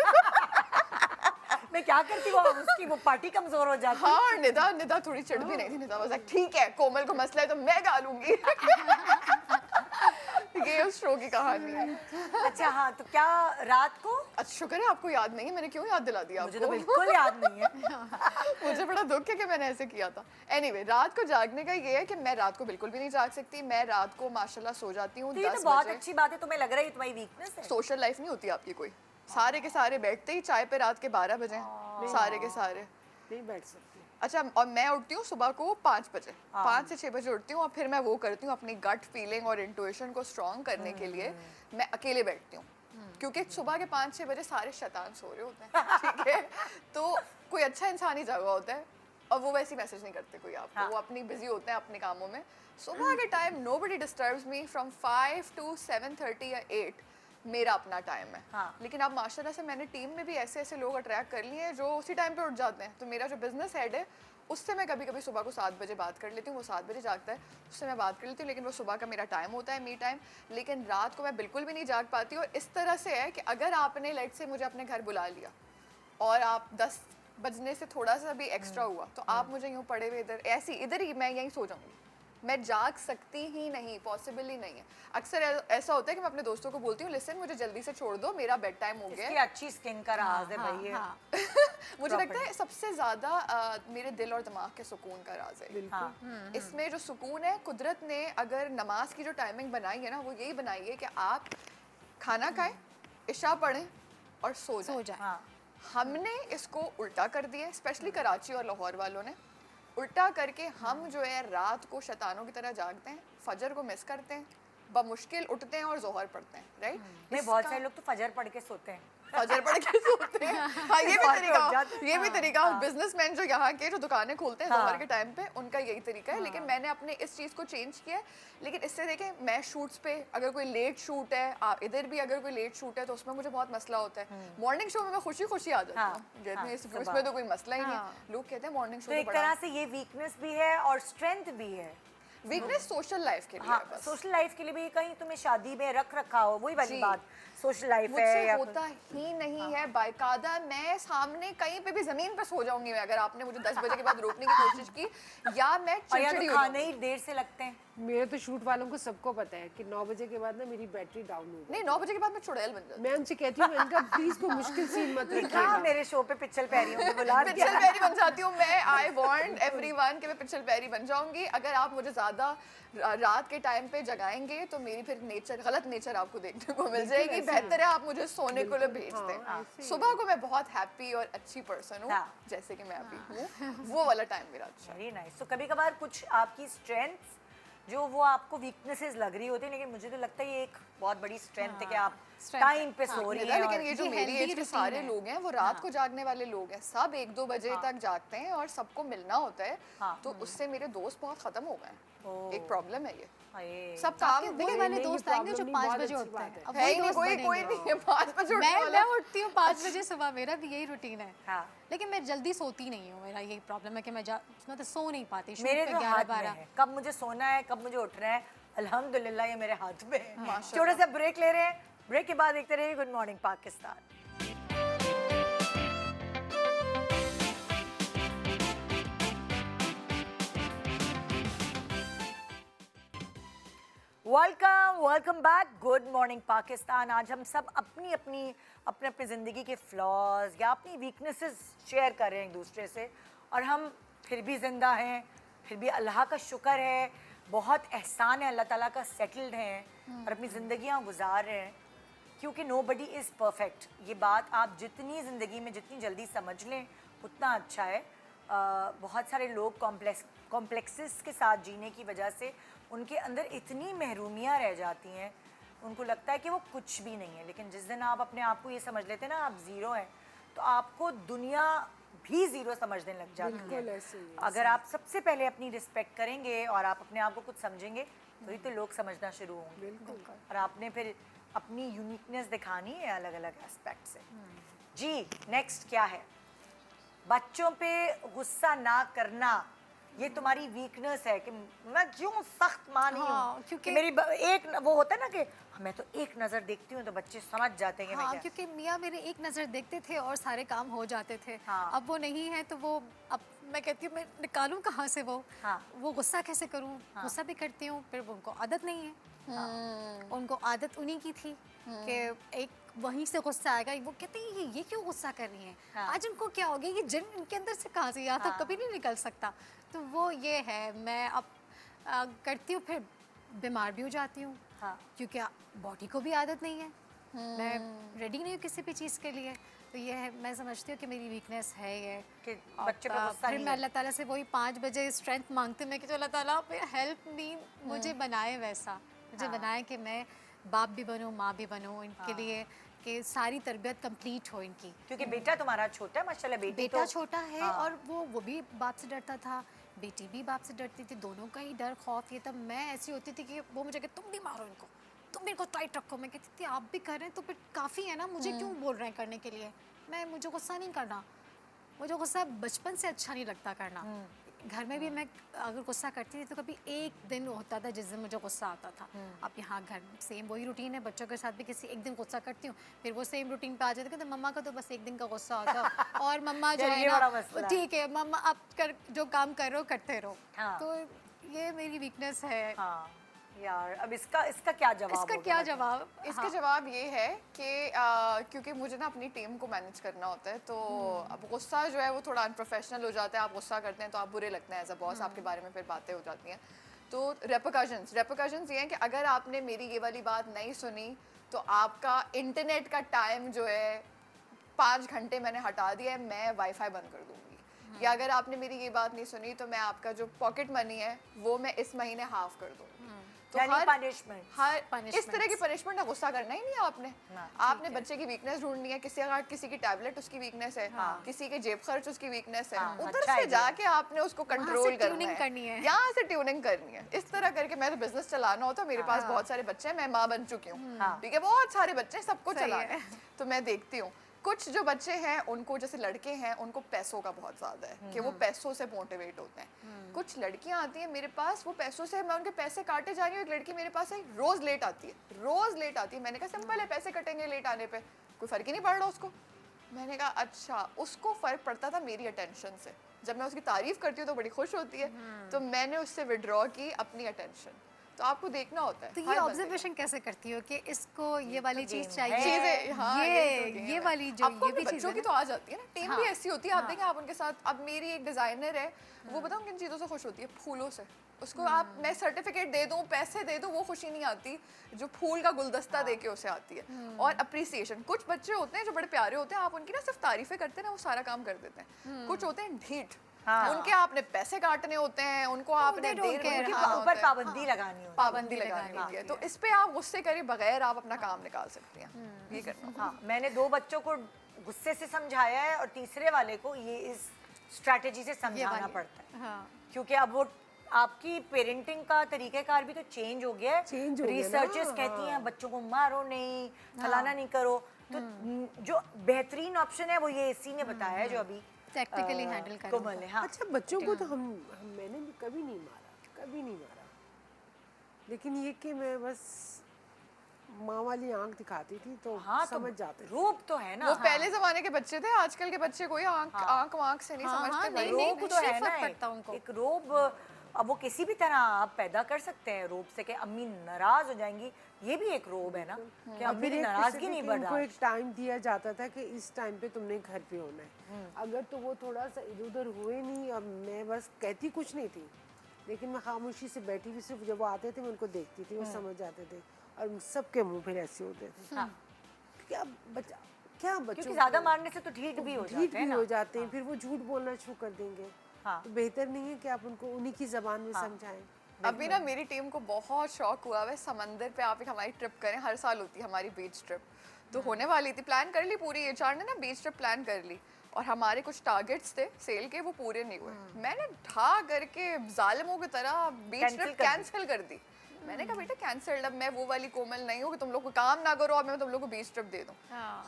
मैं में क्या करती वो उसकी वो पार्टी कमजोर हो जाती। हाँ, और निदा थोड़ी चिढ़ भी नहीं थी। निदा वाज लाइक ठीक है, कोमल को मसला है तो मैं गा लूंगी। ये उस शो की कहानी है। अच्छा हाँ, तो क्या रात को? अच्छा शुक्र है आपको याद नहीं है, मैंने क्यों याद दिला दिया मुझे आपको? तो बिल्कुल याद नहीं है। मुझे बड़ा दुख है कि मैंने ऐसे किया था। एनीवे, रात को जागने का ये है कि मैं रात को बिल्कुल भी नहीं जाग सकती। मैं रात को माशाल्लाह सो जाती हूँ तो ये 10 तो बहुत बजे। अच्छी बात है, तुम्हें लग रहा है ये तुम्हारी वीकनेस है। सोशल लाइफ नहीं होती आपकी कोई। सारे के सारे बैठते ही चाय पे रात के 12 बजे, सारे के सारे। नहीं बैठ सकती। अच्छा, और मैं उठती हूँ सुबह को 5 बजे, 5 से 6 बजे उठती हूँ और फिर मैं वो करती हूँ अपनी गट फीलिंग और इंट्यूशन को स्ट्रॉन्ग करने के लिए मैं अकेले बैठती हूँ, क्योंकि सुबह के 5-6 बजे सारे शैतान सो रहे होते हैं, ठीक है, तो कोई अच्छा इंसान ही जागा होता है और वो वैसे मैसेज नहीं करते कोई आपको, वो अपनी बिजी होते हैं अपने कामों में। सुबह के time nobody disturbs me from 5 to 7:30 या 8 मेरा अपना टाइम है। हाँ। लेकिन अब माशाल्लाह से मैंने टीम में भी ऐसे ऐसे लोग अट्रैक्ट कर लिए हैं जो उसी टाइम पे उठ जाते हैं। तो मेरा जो बिजनेस हेड है उससे मैं कभी कभी सुबह को 7 बजे बात कर लेती हूँ, वो 7 बजे जागता है, उससे मैं बात कर लेती हूँ, लेकिन वो सुबह का मेरा टाइम होता है, मी टाइम। लेकिन रात को मैं बिल्कुल भी नहीं जाग पाती। और इस तरह से है कि अगर आपने लेट से मुझे अपने घर बुला लिया और आप 10 बजने से थोड़ा सा भी एक्स्ट्रा हुआ तो आप मुझे यूँ पड़े हुए इधर ही मैं यहीं सो जाऊँगी, मैं जाग सकती ही नहीं, पॉसिबल ही नहीं है। अक्सर ऐसा होता है कि मैं अपने दोस्तों को बोलती हूँ लिसन मुझे जल्दी से छोड़ दो, मेरा बेड टाइम हो गया इसकी है। अच्छी स्किन का राज है भाई ये। मुझे लगता है सबसे ज़्यादा मेरे दिल और दिमाग के सुकून का राज है। हाँ। इसमें जो सुकून है, कुदरत ने अगर नमाज की जो टाइमिंग बनाई है ना, वो यही बनाई है कि आप खाना खाएं, इशा पढ़ें और सो जाएं। हाँ। हमने इसको उल्टा कर दिया, स्पेशली कराची और लाहौर वालों ने उल्टा करके हम जो है रात को शैतानों की तरह जागते हैं, फजर को मिस करते हैं, बमुश्किल उठते हैं और जोहर पढ़ते हैं, राइट? नहीं, बहुत सारे लोग तो फजर पढ़ के सोते हैं। फजर पढ़ के सोते हैं। हाँ, ये भी तरीका बिजनेसमैन जो यहाँ के जो दुकानें खोलते हैं जोहर के टाइम पे, उनका यही तरीका है। लेकिन मैंने अपने इस चीज़ को चेंज किया है। लेकिन इससे देखें, मैं शूट्स पे अगर कोई लेट शूट है, इधर भी अगर कोई लेट शूट है तो उसमें मुझे बहुत मसला होता है। मॉर्निंग शो में मैं खुशी खुशी आ जाती हूँ, इसमें तो कोई मसला ही नहीं है। लोग कहते हैं मॉर्निंग शो तो एक तरह से ये वीकनेस भी है और स्ट्रेंथ भी है। वीकनेस सोशल लाइफ के लिए हाँ, है बस। सोशल लाइफ के लिए भी कहीं तुम्हें शादी में रख रखा हो, वही वाली जी। बात सोशल लाइफ है मुझसे या होता ही नहीं है बाकायदा। मैं सामने कहीं पे भी जमीन पे सो जाऊंगी मैं, अगर आपने मुझे 10 बजे के बाद रोकने की कोशिश की, या मैं और या चिड़चिड़ी तो हो खाने ही देर से लगते हैं। मेरे तो शूट वालों को सबको पता है कि 9 बजे के बाद ना मेरी बैटरी डाउन हो गई। नहीं, 9 बजे के बाद मैं चुड़ैल बन जाती मैं उनसे कहती हूँ इनका प्लीज कोई मुश्किल सीन मत कहाँ रखिएगा। मेरे शो पे पिक्चल पैरियों को बुला हूँ, दिया। पिक्चल पैरी बन जाती हूँ मैं। आई वांट एवरीवन कि मैं पिक्चल पैरी बन जाऊंगी। अगर आप मुझे ज्यादा रात के टाइम पे जगाएंगे तो मेरी फिर गलत नेचर आपको देखने को मिल जाएगी। बेहतर है आप मुझे सोने को लिए भेज दें। सुबह को मैं बहुत हैप्पी और अच्छी पर्सन हूँ, जैसे कि मैं अभी हूँ, वो वाला टाइम मेरा अच्छा है। Very nice. तो कभी कभार कुछ आपकी स्ट्रेंथ्स जो वो आपको वीकनेसेस लग रही होती है, लेकिन मुझे तो लगता है ये एक बहुत बड़ी स्ट्रेंथ है कि आप टाइम पे सो रही हैं। लेकिन ये जो ये मेरी healthy एज के routine सारे है। लोग हैं वो रात को जागने वाले लोग हैं, सब 1-2 बजे तक जागते हैं और सबको मिलना होता है। तो उससे मेरे दोस्त बहुत खत्म हो गए। एक प्रॉब्लम है ये। सब काम वही वाले दोस्त आएंगे जो 5 बजे उठते हैं। अब है ही वही नहीं, दोस्त कोई बनेंगे। नहीं है 5 बजे उठने मैं वाला। उठती हूँ 5 बजे सुबह, मेरा भी यही रूटीन है। हाँ। लेकिन मैं जल्दी सोती नहीं हूँ, मेरा यही प्रॉब्लम है कि मैं मतलब सो नहीं पाती। शूट मेरे पे तो 11 हाथ में 12 है, कब मुझे सोना है कब मुझे उठना है, अल्हम्दुलिल्लाह ये मेरे हाथ में है। माशाल्लाह। छोटा सा ब्रेक ले रहे हैं, ब्रेक के बाद देखते रहिए good morning Pakistan. Welcome back, good morning Pakistan. आज हम सब अपनी अपनी ज़िंदगी के फ्लॉज या अपनी वीकनेसेस शेयर कर रहे हैं एक दूसरे से, और हम फिर भी ज़िंदा हैं, फिर भी अल्लाह का शुक्र है, बहुत एहसान है अल्लाह ताला का, सेटल्ड हैं और अपनी ज़िंदगियाँ गुजार रहे हैं, क्योंकि नोबडी इज़ परफेक्ट। ये बात आप जितनी ज़िंदगी में जितनी जल्दी समझ लें उतना अच्छा है। बहुत सारे लोग कॉम्प्लेक्सेस के साथ जीने की वजह से उनके अंदर इतनी महरूमियाँ रह जाती हैं, उनको लगता है कि वो कुछ भी नहीं है। लेकिन जिस दिन आप अपने आप को ये समझ लेते हैं ना आप ज़ीरो हैं, तो आपको दुनिया भी ज़ीरो समझने लग जाती है। अगर आप सबसे पहले अपनी रिस्पेक्ट करेंगे और आप अपने आप को कुछ समझेंगे तो ही तो लोग समझना शुरू होंगे। और आपने फिर अपनी यूनिकनेस दिखानी है अलग अलग एस्पेक्ट से। जी, नेक्स्ट क्या है? बच्चों पे गुस्सा ना करना ये तुम्हारी वीकनेस है कि मैं क्यों सख्त माँ नहीं हाँ, हूँ, क्योंकि- कि मेरी एक वो होता है ना कि मैं तो एक नज़र देखती हूँ तो बच्चे समझ जाते हैं कि मैं हाँ, क्या। क्योंकि मियाँ मेरे एक नज़र देखते थे और सारे काम हो जाते थे। हाँ। अब वो नहीं है तो वो अब मैं कहती हूँ मैं निकालूं कहाँ से हाँ। वो गुस्सा कैसे करूँ? गुस्सा भी करती हूँ, फिर वो उनको आदत नहीं है। उनको आदत उन्हीं की थी कि एक वहीं से गुस्सा आएगा। वो कहते हैं ये क्यों गुस्सा कर रही हैं? हाँ। आज उनको क्या हो गया? ये जिन इनके अंदर से कहाँ से, यहाँ हाँ। तक कभी नहीं निकल सकता। तो वो ये है, मैं अब करती हूँ, फिर बीमार भी हो जाती हूँ। हाँ। क्योंकि बॉडी को भी आदत नहीं है, मैं रेडी नहीं हूँ किसी भी चीज़ के लिए। तो ये है, मैं समझती हूँ कि मेरी वीकनेस है ये कि और बच्चे पे गुस्सा फिर नहीं मैं है। अल्लाह ताला से वही 5 बजे स्ट्रेंथ मांगती हूँ मैं कि जो अल्लाह ताला हेल्प मी, मुझे बनाए वैसा, मुझे बनाए कि मैं बाप भी बनूँ, माँ भी बनूँ इनके लिए, कि सारी तरबियत कंप्लीट हो इनकी। क्योंकि बेटा तुम्हारा छोटा है माशाल्लाह, बेटी बेटा तो छोटा है हाँ। और वो भी बाप से डरता था, बेटी भी बाप से डरती थी, दोनों का ही डर खौफ ये। तब मैं ऐसी होती थी कि वो मुझे कहते तुम भी मारो इनको, तुम भी इनको टाइट रखो। मैं कहती थी आप भी कर रहे हैं तो फिर काफ़ी है ना, मुझे क्यों बोल रहे हैं करने के लिए? मुझे गुस्सा नहीं करना, मुझे गुस्सा बचपन से अच्छा नहीं लगता करना। घर में भी मैं अगर गुस्सा करती थी तो कभी एक दिन होता था जिस दिन मुझे गुस्सा आता था। अब यहाँ घर सेम वही रूटीन है, बच्चों के साथ भी किसी एक दिन गुस्सा करती हूँ, फिर वो सेम रूटीन पे आ जाते हैं। तो मम्मा का तो बस एक दिन का गुस्सा होता है और मम्मा जो यार, है ये बड़ा ना मसला है। ठीक है मम्मा आप कर जो काम कर रहे हो करते रहो। हाँ। तो ये मेरी वीकनेस है। हाँ यार, अब इसका क्या जवाब इसका होगा क्या मतलब? जवाब? इसका जवाब ये है कि क्योंकि मुझे ना अपनी टीम को मैनेज करना होता है, तो अब गुस्सा जो है वो थोड़ा अनप्रोफेशनल हो जाता है। आप गुस्सा करते हैं तो आप बुरे लगते हैं एज अ बॉस, आपके बारे में फिर बातें हो जाती हैं। तो रेपरकशंस ये हैं कि अगर आपने मेरी ये वाली बात नहीं सुनी तो आपका इंटरनेट का टाइम जो है 5 घंटे मैंने हटा दिया है, मैं वाईफाई बंद कर दूंगी। या अगर आपने मेरी ये बात नहीं सुनी तो मैं आपका जो पॉकेट मनी है वो मैं इस महीने हाफ कर दूंगी। तो यानी हर punishment। इस तरह की पनिशमेंट का गुस्सा करना ही नहीं है आपने। ना, आपने बच्चे की वीकनेस ढूंढनी है, किसी की टैबलेट उसकी वीकनेस है, किसी के जेब खर्च उसकी वीकनेस है, हाँ, उधर अच्छा से idea। जाके आपने उसको कंट्रोल ट्यूनिंग करनी है। यहाँ से ट्यूनिंग करनी है। इस तरह करके मैं तो बिजनेस चलाना होता है, मेरे पास बहुत सारे बच्चे हैं, मैं माँ बन चुकी हूँ, हाँ। ठीक है, बहुत सारे बच्चे हैं, सबको सही चलाना है। है। तो मैं देखती हूँ कुछ जो बच्चे हैं उनको, जैसे लड़के हैं, उनको पैसों का बहुत ज़्यादा है कि वो पैसों से मोटिवेट होते हैं। कुछ लड़कियां आती हैं मेरे पास, वो पैसों से, मैं उनके पैसे काटे जा रही हूँ। एक लड़की मेरे पास है, रोज़ लेट आती है, मैंने कहा सिंपल है, पैसे कटेंगे लेट आने पे, कोई फ़र्क ही नहीं पड़ रहा उसको। मैंने कहा अच्छा, उसको फ़र्क पड़ता था मेरी अटेंशन से। जब मैं उसकी तारीफ़ करती हूँ तो बड़ी खुश होती है, तो मैंने उससे विड्रॉ की अपनी अटेंशन। तो आपको देखना होता है। तो हर ये बंदे को। ऑब्जर्वेशन कैसे करती हो कि इसको ये वाली चीज game चाहिए? चीजें, हाँ, ये तो game ये है। वाली जो आपको ये अपने भी चीज बच्चों है की ना? तो आ जाती है ना, टीम भी हाँ, ऐसी होती है। आप देखें, आप उनके साथ, अब मेरी एक डिजाइनर है, वो बताऊं किन चीज़ों से खुश होती है? फूलों से। उसको आप मैं सर्टिफिकेट दे दूं, पैसे दे दूं, वो खुशी नहीं आती जो फूल का गुलदस्ता दे के उसे आती है। और अप्रिसिएशन, कुछ बच्चे होते हैं जो बड़े प्यारे होते हैं, आप उनकी ना सिर्फ तारीफें करते हैं ना, वो सारा काम कर देते हैं। कुछ होते हैं ढीठ, हाँ। उनके आपने पैसे काटने होते हैं, उनको आपने they don't देर care, उनके हाँ। ऊपर पाबंदी लगानी होती है। पाबंदी लगानी होती है। तो इस पे आप गुस्से करे बगैर आप अपना काम निकाल सकती हैं। ये करना होगा। हाँ, मैंने 2 बच्चों को गुस्से से समझाया है और तीसरे वाले को ये इस स्ट्रैटेजी से समझाना वाली। पड़ता है, हाँ। क्योंकि अब वो आपकी पेरेंटिंग का तरीक़ेकार भी तो चेंज हो गया है। Change हो गया ना, रिसर्चर्स कहती हैं बच्चों को मारो नहीं, फलाना नहीं करो। तो जो बेहतरीन ऑप्शन है वो ये इसी ने बताया है जो अभी Tactically handle करो कोमल उनको। है। हाँ, अच्छा, बच्चों को तो मैंने भी कभी नहीं मारा, लेकिन ये कि मैं बस माँ वाली आंख दिखाती थी तो हाँ, समझ जाते थे। रूप तो है ना। वो हाँ। पहले जमाने के बच्चे थे, आजकल के बच्चे कोई आंख वांख से नहीं हाँ, समझते हाँ, भाई। नहीं, रोब तो मुझसे है ना, फर्क पड़ता उनको। एक रोब अब वो किसी भी तरह आप पैदा कर सकते हैं रोब से कि अम्मी नाराज हो जाएंगी, ये भी एक रोब है ना कि अम्मी की नाराजगी नहीं बढ़ उनको रहा। एक टाइम दिया जाता था कि इस टाइम पे तुमने घर पे होना है। अगर तो वो थोड़ा सा इधर उधर हुए नहीं, अब मैं बस कहती कुछ नहीं थी, लेकिन मैं खामोशी से बैठी हुई, सिर्फ जब वो आते थे मैं उनको देखती थी, वो समझ जाते थे और सबके मुंह फिर ऐसे होते थे। हाँ। क्या बच्चों क्योंकि ज्यादा मारने से तो ठीक भी हो ढीठ जाते हैं भी ना। हो जाते हैं, फिर वो झूठ बोलना शुरू कर देंगे। हाँ। तो बेहतर नहीं है कि आप उनको उन्हीं की जबान में समझाएं। अभी ना मेरी टीम को बहुत शौक हुआ है समंदर पे आप एक हमारी ट्रिप करें, हर साल होती है हमारी बीच ट्रिप, तो होने वाली थी, प्लान कर ली पूरी एचआर ने ना, बीच ट्रिप प्लान कर ली और हमारे कुछ टारगेट्स थे सेल के, वो पूरे नहीं हुए। मैंने ढा करके जालिमों की तरह बीच Cancel ट्रिप कर दी। कैंसिल कर दी। मैंने कहा बेटा कैंसल्ड, अब मैं वो वाली कोमल नहीं हूँ कि तुम लोग को काम ना करो और मैं तुम लोग को बीच ट्रिप दे दूँ।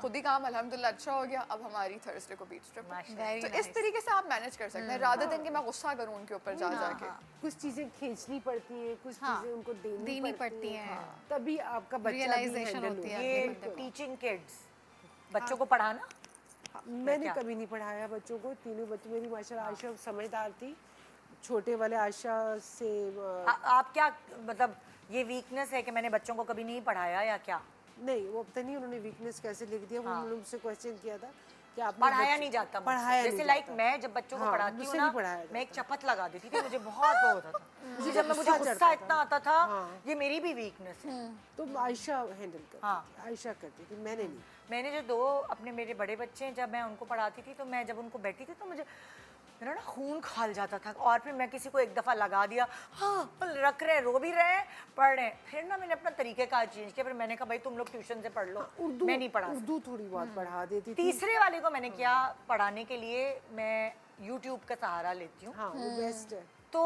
खुद ही काम अल्हम्दुलिल्लाह अच्छा हो गया, अब हमारी थर्सडे को बीच ट्रिप। तो इस तरीके से आप मैनेज कर सकते हैं, रादर देन कि मैं गुस्सा करूँ उनके ऊपर जा जाके। कुछ चीजें खींचनी पड़ती हैं, कुछ चीजें उनको देनी पड़ती हैं, हैं। तभी आपका बच्चा भी Realization हैंडल होती होगा। है। ये बंदे को। टीचिंग किड्स, बच्चों को पढ़ाना। मैंने कभी नहीं पढ़ाया बच्चों को, तीनों बच्चे मेरी माशाल्लाह आयशा समझदार थी, छोटे वाले आयशा से आप क्या मतलब ये वीकनेस है कि मैंने बच्चों को कभी नहीं पढ़ाया या क्या? नहीं, वो पता नहीं उन्होंने वीकनेस कैसे लिख दिया। उन्होंने मुझसे क्वेश्चन किया था कि आप पढ़ाया नहीं जाता मुझसे। पढ़ाया जैसे नहीं लाइक जाता। मैं जब बच्चों को हाँ, पढ़ाती हूँ मुझसे ना, नहीं पढ़ाया मैं एक जाता। चपत लगा देती थी, मुझे बहुत वो होता था। जब मुझे गुस्सा इतना आता था, ये मेरी भी वीकनेस है। तो आयशा हैंडल करती थी, आयशा करती थी, मैंने नहीं। मैंने जो दो अपने मेरे बड़े बच्चे हैं, जब मैं उनको पढ़ाती थी तो मैं जब उनको बैठी थी तो मुझे मेरा ना खून खाल जाता था। और फिर मैं किसी को एक दफ़ा लगा दिया, हाँ रख रहे हैं, रो भी रहे हैं, पढ़ रहे हैं, फिर ना मैंने अपना तरीक़ेकार चेंज किया। फिर मैंने कहा भाई तुम लोग ट्यूशन से पढ़ लो, उर्दू मैं नहीं पढ़ा सकती। उर्दू थोड़ी बहुत पढ़ा देती थी। तीसरे वाले को मैंने किया पढ़ाने के लिए, मैं यूट्यूब का सहारा लेती हूँ। हाँ, वो बेस्ट है। तो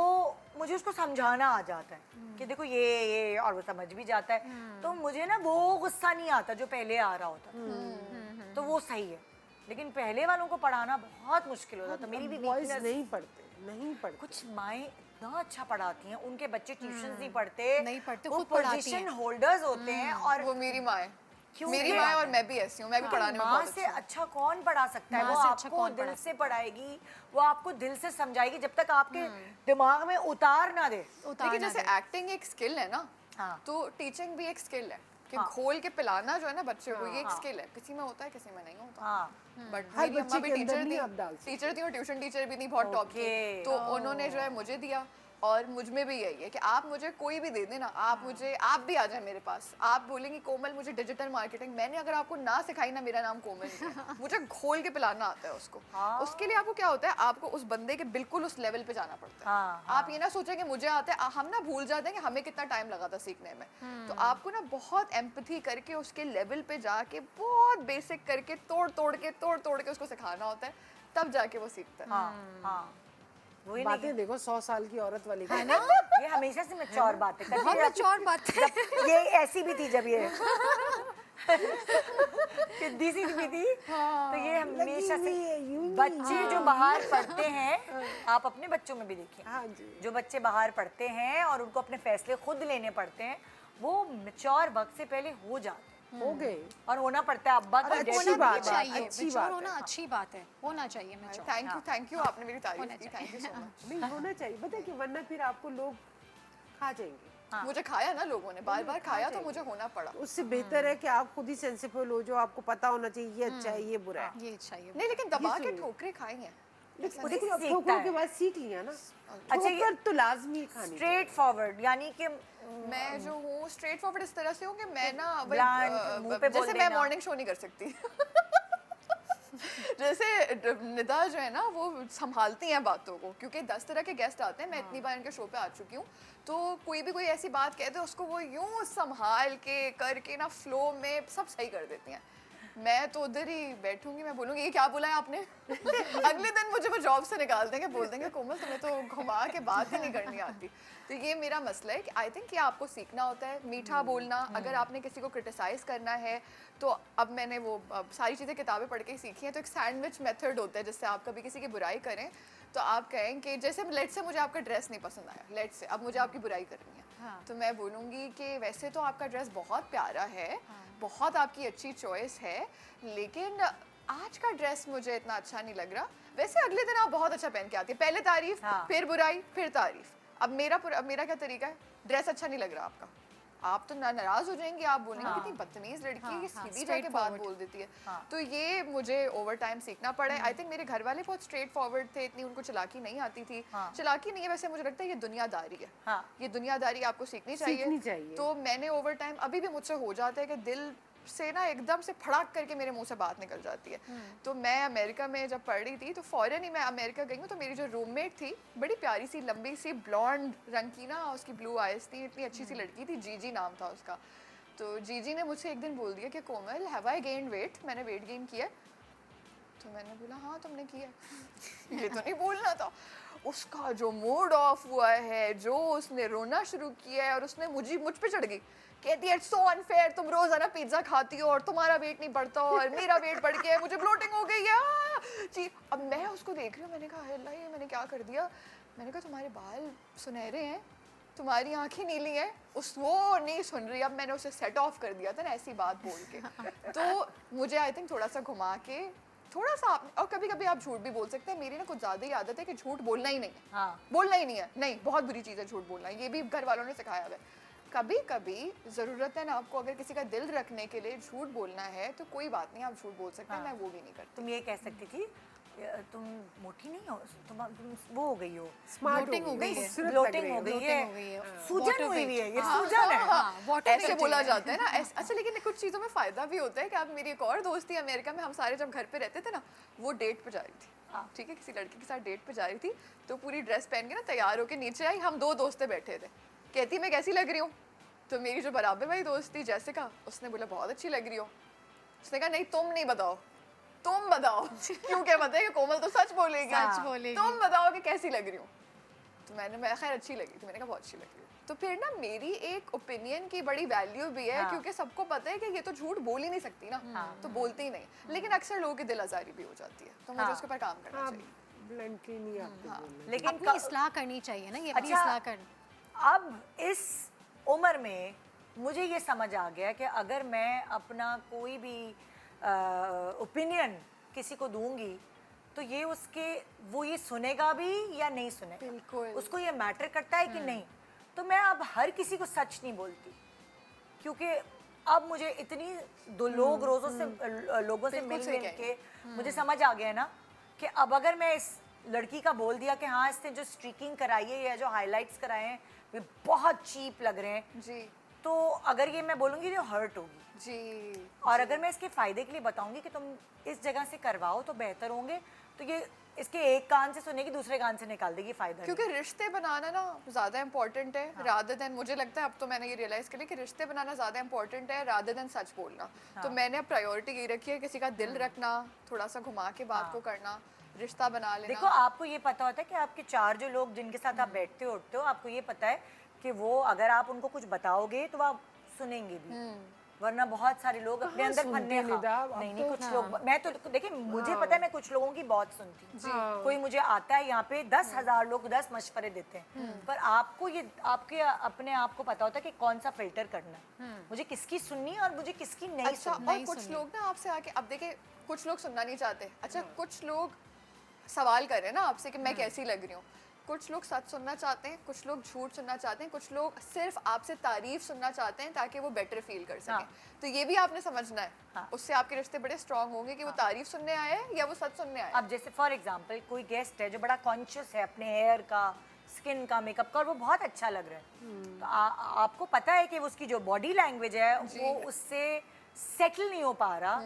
मुझे उसको समझाना आ जाता है कि देखो ये और वो समझ भी जाता है। तो मुझे ना वो गुस्सा नहीं आता जो पहले आ रहा होता, तो वो सही है। लेकिन पहले वालों को पढ़ाना बहुत मुश्किल होता था। मेरी भी बॉयज weakness- नहीं पढ़ते। कुछ माएँ इतना अच्छा पढ़ाती हैं, उनके बच्चे ट्यूशन नहीं पढ़ते, नहीं पढ़ते, वो खुद पढ़ाती पोजीशन हैं। होल्डर्स होते हैं। और वो मेरी माँ है, क्यों मेरी ये माँ है बात और मैं भी ऐसी हूँ, मैं भी पढ़ाने में माँ बहुत से अच्छी हूँ। अच्छा कौन पढ़ा सकता है? माँ वो से अच्छा आपको कौन दिल पढ़ा से पढ़ाएगी, वो आपको दिल से समझाएगी, जब तक आपके दिमाग में उतार ना दे। देखिए जैसे एक्टिंग एक स्किल है ना, हाँ। तो टीचिंग भी एक स्किल है कि घोल के पिलाना जो है ना बच्चे को, ये एक स्किल है। किसी में होता है, किसी में नहीं होता। हाँ, बट हर मेरी बच्चे अम्मा भी के अंदर टीचर नहीं थी, आप डाल सकते। टीचर थी और ट्यूशन टीचर भी नहीं, बहुत टॉप की। Okay. तो उन्होंने जो है मुझे दिया, और मुझ में भी यही है कि आप मुझे कोई भी दे देना, आप मुझे, आप भी आ जाए मेरे पास, आप बोलेंगी कोमल मुझे डिजिटल मार्केटिंग, मैंने अगर आपको ना सिखाई ना, मेरा नाम कोमल नहीं है, मुझे घोल के पिलाना आता है उसको। उसके लिए आपको क्या होता है, आपको उस बंदे के बिल्कुल उस लेवल पे जाना पड़ता है। आप ये ना सोचें कि मुझे आता है, हम ना भूल जाते हैं कि हमें कितना टाइम लगा था सीखने में। तो आपको ना बहुत एम्पैथी करके उसके लेवल पे जाके बहुत बेसिक करके तोड़ तोड़ के उसको सिखाना होता है, तब जाके वो सीखता है। हाँ, वही नहीं बातें देखो 100 साल की औरत वाली। है ना, ये हमेशा से मैच्योर बातें करती बहुत है। मैच्योर बात है। जब ये ऐसी भी थी, जब ये सिद्धि सी भी थी, तो ये हमेशा से बच्चे जो बाहर पढ़ते हैं, आप अपने बच्चों में भी देखिए, हाँ जी। जो बच्चे बाहर पढ़ते हैं और उनको अपने फैसले खुद लेने पड़ते हैं, वो मैच्योर वक्त से पहले हो जाते हैं। हो गए। और होना पड़ता है अब्बा की अच्छी डेथ होना भी बात है, चाहिए, अच्छी मैच्योर बात होना है। अच्छी बात है, होना चाहिए मैच्योर। थैंक यू, आपने मेरी तारीफ की, थैंक यू सो मच। नहीं होना चाहिए, पता है कि वरना फिर आपको लोग खा जाएंगे। मुझे खाया ना लोगों ने, बार बार खाया, तो मुझे होना पड़ा। उससे बेहतर है कि आप खुद ही सेंसिबल हो, जो आपको पता होना चाहिए ये अच्छा है ये बुरा है। ये चाहिए। नहीं, लेकिन दबा के ठोकरें खाई हैं। लेकिन अब सीखता ठोकरों है। के बाद सीख लिया ना, अच्छा, ये ठोकर तो लाजमी खानी। स्ट्रेट फॉरवर्ड, यानी कि मैं जो हूँ स्ट्रेट फॉरवर्ड इस तरह से हूँ कि मैं ना Blunt, मुंह पे बोल जैसे मैं देना। मॉर्निंग शो नहीं कर सकती। जैसे निदा जो है ना, वो संभालती हैं बातों को, क्योंकि 10 तरह के गेस्ट आते हैं, मैं इतनी बार इनके शो पे आ चुकी हूँ, तो कोई भी कोई ऐसी बात कहते हैं उसको वो यूं संभाल के करके ना फ्लो में सब सही कर देती हैं। मैं तो उधर ही बैठूंगी, मैं बोलूँगी ये क्या बोला है आपने। अगले दिन मुझे वो जॉब से निकाल देंगे, बोल देंगे कोमल तुम्हें तो घुमा के बात ही नहीं करनी आती। तो ये मेरा मसला है कि आई थिंक ये आपको सीखना होता है, मीठा बोलना। अगर आपने किसी को क्रिटिसाइज़ करना है, तो अब मैंने वो सारी चीज़ें किताबें पढ़ के ही सीखी हैं। तो एक सैंडविच मेथड होता है, जिससे आप कभी किसी की बुराई करें तो आप कहें कि जैसे लेट से मुझे आपका ड्रेस नहीं पसंद आया, लेट से अब मुझे आपकी बुराई करनी है, तो मैं बोलूँगी कि वैसे तो आपका ड्रेस बहुत प्यारा है, बहुत आपकी अच्छी चॉइस है, लेकिन आज का ड्रेस मुझे इतना अच्छा नहीं लग रहा। वैसे अगले दिन आप बहुत अच्छा पहन के आती है, पहले तारीफ, फिर बुराई, फिर तारीफ। अब मेरा क्या तरीका है, ड्रेस अच्छा नहीं लग रहा आपका, आप तो नाराज हो जाएंगी, आप बोलेंगे कितनी बदतमीज लड़की है, ये सीधी जाके बात बोल देती है। तो ये मुझे ओवर टाइम सीखना पड़ा है। आई थिंक मेरे घर वाले बहुत स्ट्रेट फॉरवर्ड थे, इतनी उनको चालाकी नहीं आती थी। चालाकी नहीं है वैसे, मुझे लगता है ये दुनियादारी है, ये दुनियादारी आपको सीखनी चाहिए। तो मैंने ओवर टाइम, अभी भी मुझसे हो जाता है कि दिल से ना एकदम से फड़ाक करके मेरे मुंह से बात निकल जाती है। तो मैं अमेरिका में जब पढ़ रही थी, तो फ़ौरन ही मैं अमेरिका गई हूँ, तो मेरी जो रूममेट थी, बड़ी प्यारी सी लंबी सी ब्लॉन्ड रंग की ना, उसकी ब्लू आइज थी, इतनी अच्छी सी लड़की थी, जीजी नाम था उसका। तो जीजी ने मुझसे एक दिन बोल दिया कि कोमल हैव आई गेन्ड वेट, मैंने वेट गेन किया। तो मैंने बोला हाँ तुमने किया ये तो नहीं बोलना था। उसका जो मूड ऑफ हुआ है, जो उसने रोना शुरू किया है और उसने मुझ पे चढ़ गई, कहती है इट्स सो अनफेयर, तुम रोजाना पिज्जा खाती हो और तुम्हारा वेट नहीं बढ़ता और मेरा वेट बढ़ गया है, मुझे ब्लोटिंग हो गई है जी। अब मैं उसको देख रही हूँ, मैंने कहा अल्लाह ये मैंने क्या कर दिया। मैंने कहा तुम्हारे बाल सुनहरे हैं, तुम्हारी आंखें नीली हैं। वो नहीं सुन रही। अब मैंने उसे सेट ऑफ कर दिया था ना ऐसी बात बोल के। तो मुझे आई थिंक थोड़ा सा घुमा के थोड़ा सा और कभी कभी आप झूठ भी बोल सकते हैं। मेरी ना कुछ ज़्यादा ही आदत है कि झूठ बोलना ही नहीं है। हाँ। बोलना ही नहीं है, नहीं बहुत बुरी चीज़ है झूठ बोलना, ये भी घर वालों ने सिखाया हुआ है। कभी कभी ज़रूरत है ना आपको, अगर किसी का दिल रखने के लिए झूठ बोलना है तो कोई बात नहीं, आप झूठ बोल सकते हैं। मैं वो भी नहीं करती। तुम ये कह सकती थी तुम मोटी नहीं हो, तुम वो हो गई हो, Bloating हो गई है, ब्लोटिंग हो गई bloating हो गई है, है, सूजन water हुई weight। हुई है, ये सूजन है। water ऐसे weight बोला चाहिए। जाता है ना अच्छा, लेकिन कुछ चीज़ों में फ़ायदा भी होता है कि आप, मेरी एक और दोस्त थी अमेरिका में, हम सारे जब घर पे रहते थे ना, वो डेट पे जा रही थी, ठीक है, किसी लड़के के साथ डेट पे जा रही थी। तो पूरी ड्रेस पहन के ना तैयार होकर नीचे आई, हम 2 दोस्तें बैठे थे। कहती मैं कैसी लग रही हूँ? तो मेरी जो बराबर वाली दोस्त थी जैसिका, उसने बोला बहुत अच्छी लग रही हो। उसने कहा नहीं तुम नहीं बताओ, तुम बताओ। क्यों क्या बताएगा, कोमल तो सच बोलेगी। सच बोलेगी। तुम बताओ कि कैसी लग रही हूँ। तो मैं खैर अच्छी लगी थी, मैंने कहा बहुत अच्छी लग रही हूँ। तो फिर ना मेरी एक ओपिनियन की बड़ी वैल्यू भी है, क्योंकि सबको पता है कि ये तो झूठ बोल ही नहीं सकती ना, तो बोलती ही नहीं। लेकिन अक्सर लोगों की दिल आजारी भी हो जाती है, तो मुझे उसके ऊपर काम करना चाहिए। ब्लंटली नहीं आपको बोलना। लेकिन अपनी इस्लाह करनी चाहिए ना, ये अपनी अच्छा, इस्लाह कर। अब इस उम्र में मुझे ये समझ आ गया कि अगर मैं अपना कोई भी ओपिनियन किसी को दूंगी तो ये वो ये सुनेगा भी या नहीं सुनेगा, बिल्कुल। उसको ये मैटर करता है कि नहीं। तो मैं अब हर किसी को सच नहीं बोलती, क्योंकि अब मुझे इतनी लोगों से बिल्कुल मिल सही मिल कह के मुझे समझ आ गया ना कि अब अगर मैं इस लड़की का बोल दिया कि हाँ इसने जो स्ट्रीकिंग कराई है या जो हाइलाइट्स कराए हैं वे बहुत चीप लग रहे हैं, जी तो अगर ये मैं बोलूँगी तो हर्ट होगी। जी। और अगर मैं इसके फ़ायदे के लिए बताऊंगी कि तुम इस जगह से करवाओ तो बेहतर होंगे, तो ये इसके एक कान से सुनेगी दूसरे कान से निकाल देगी, फ़ायदा नहीं। क्योंकि रिश्ते बनाना ना ज़्यादा इंपॉर्टेंट है रादर देन, मुझे लगता है अब तो मैंने ये रियलाइज़ कर लिया कि रिश्ते बनाना ज़्यादा इंपॉर्टेंट है रादर देन सच बोलना। तो मैंने अब प्रायोरिटी ये रखी है, किसी का दिल रखना, थोड़ा सा घुमा के बात को करना, रिश्ता बना लेना। देखो आपको ये पता होता है कि आपके 4 जो लोग जिनके साथ आप बैठते हो उठते हो, आपको ये पता है कि वो अगर आप उनको कुछ बताओगे तो वो आप सुनेंगे भी, वरना बहुत सारे लोग अपने अंदर फन्ने नहीं कुछ लोग, मैं तो देखिए मुझे पता है मैं कुछ लोगों की बहुत सुनती हूँ। कोई मुझे आता है यहाँ पे 10,000 लोग 10 मशवरे देते हैं, पर आपको ये आपके अपने आप को पता होता है कि कौन सा फिल्टर करना है, मुझे किसकी सुननी है और मुझे किसकी नहीं अच्छा, सुननी। और कुछ लोग ना आपसे आके, अब देखिए कुछ लोग सुनना नहीं चाहते। अच्छा, कुछ लोग सवाल कर रहे हैं ना आपसे कि मैं कैसी लग रही हूँ। कुछ लोग सच सुनना चाहते हैं, कुछ लोग झूठ सुनना चाहते हैं, कुछ लोग सिर्फ आपसे तारीफ सुनना चाहते हैं ताकि वो बेटर फील कर सकें। तो ये भी आपने समझना है। उससे आपके रिश्ते बड़े स्ट्रांग होंगे कि वो तारीफ सुनने आए हैं या वो सच सुनने आए हैं। अब जैसे फॉर एग्जांपल कोई गेस्ट है जो बड़ा कॉन्शियस है अपने हेयर का, स्किन का, मेकअप का, और वो बहुत अच्छा लग रहा है, तो आपको पता है कि उसकी जो बॉडी लैंग्वेज है वो उससे सेटल नहीं हो पा रहा,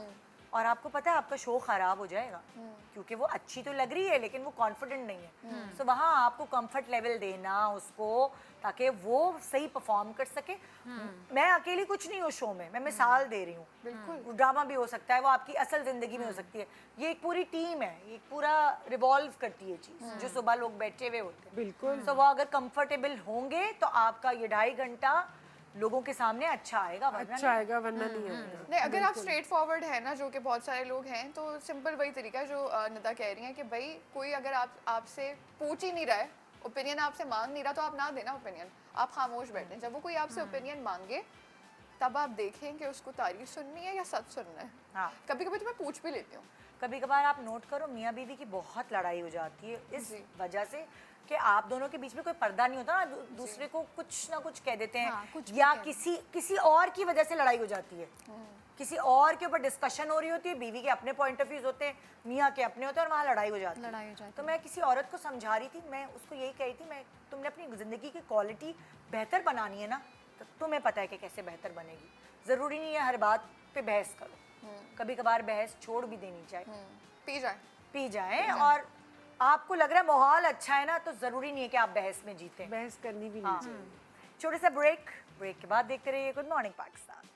और आपको पता है आपका शो खराब हो जाएगा, क्योंकि वो अच्छी तो लग रही है लेकिन वो कॉन्फिडेंट नहीं है। सो वहाँ आपको कंफर्ट लेवल देना उसको, ताकि वो सही परफॉर्म कर सके। मैं अकेली कुछ नहीं हूँ शो में, मैं मिसाल दे रही हूँ। बिल्कुल ड्रामा भी हो सकता है, वो आपकी असल जिंदगी में हो सकती है। ये एक पूरी टीम है, ये पूरा रिवॉल्व करती है चीज़, जो सुबह लोग बैठे हुए होते हैं। बिल्कुल। सो वो अगर कंफर्टेबल होंगे तो आपका ये 2.5 घंटा लोगों के सामने अच्छा आएगा, अच्छा आएगा, वरना नहीं आएगा। नहीं, अगर आप स्ट्रेट फॉरवर्ड है ना, जो कि बहुत सारे लोग हैं, तो सिंपल वही तरीका है जो निदा कह रही हैं कि भाई कोई अगर आपसे पूछ ही नहीं रहा है, ओपिनियन आपसे मांग नहीं रहा, तो आप ना देना ओपिनियन, आप खामोश बैठें। जब वो कोई आपसे ओपिनियन मांगे तब आप देखें कि उसको तारीफ सुननी है या सच सुनना है। हाँ। कभी कभी तो मैं पूछ भी लेती हूँ। कभी कभार आप नोट करो मियाँ बीवी की बहुत लड़ाई हो जाती है इस वजह से कि आप दोनों के बीच में कोई पर्दा नहीं होता ना, दूसरे को कुछ ना कुछ कह देते हैं, या किसी और की वजह से लड़ाई हो जाती है, किसी और के ऊपर डिस्कशन हो रही होती है, बीवी के अपने पॉइंट ऑफ व्यूज होते हैं, मियाँ के अपने होते हैं, और वहाँ लड़ाई हो जाती है। तो मैं किसी औरत को समझा रही थी, मैं उसको यही कह रही थी, तुमने अपनी ज़िंदगी की क्वालिटी बेहतर बनानी है ना, तो तुम्हें पता है कि कैसे बेहतर बनेगी। ज़रूरी नहीं है हर बात पे बहस करो, कभी कभार बहस छोड़ भी देनी चाहिए, पी जाए। और आपको लग रहा है माहौल अच्छा है ना, तो ज़रूरी नहीं है कि आप बहस में जीतें, बहस करनी भी नहीं चाहिए। छोटे सा ब्रेक के बाद देखते रहिए good morning Pakistan.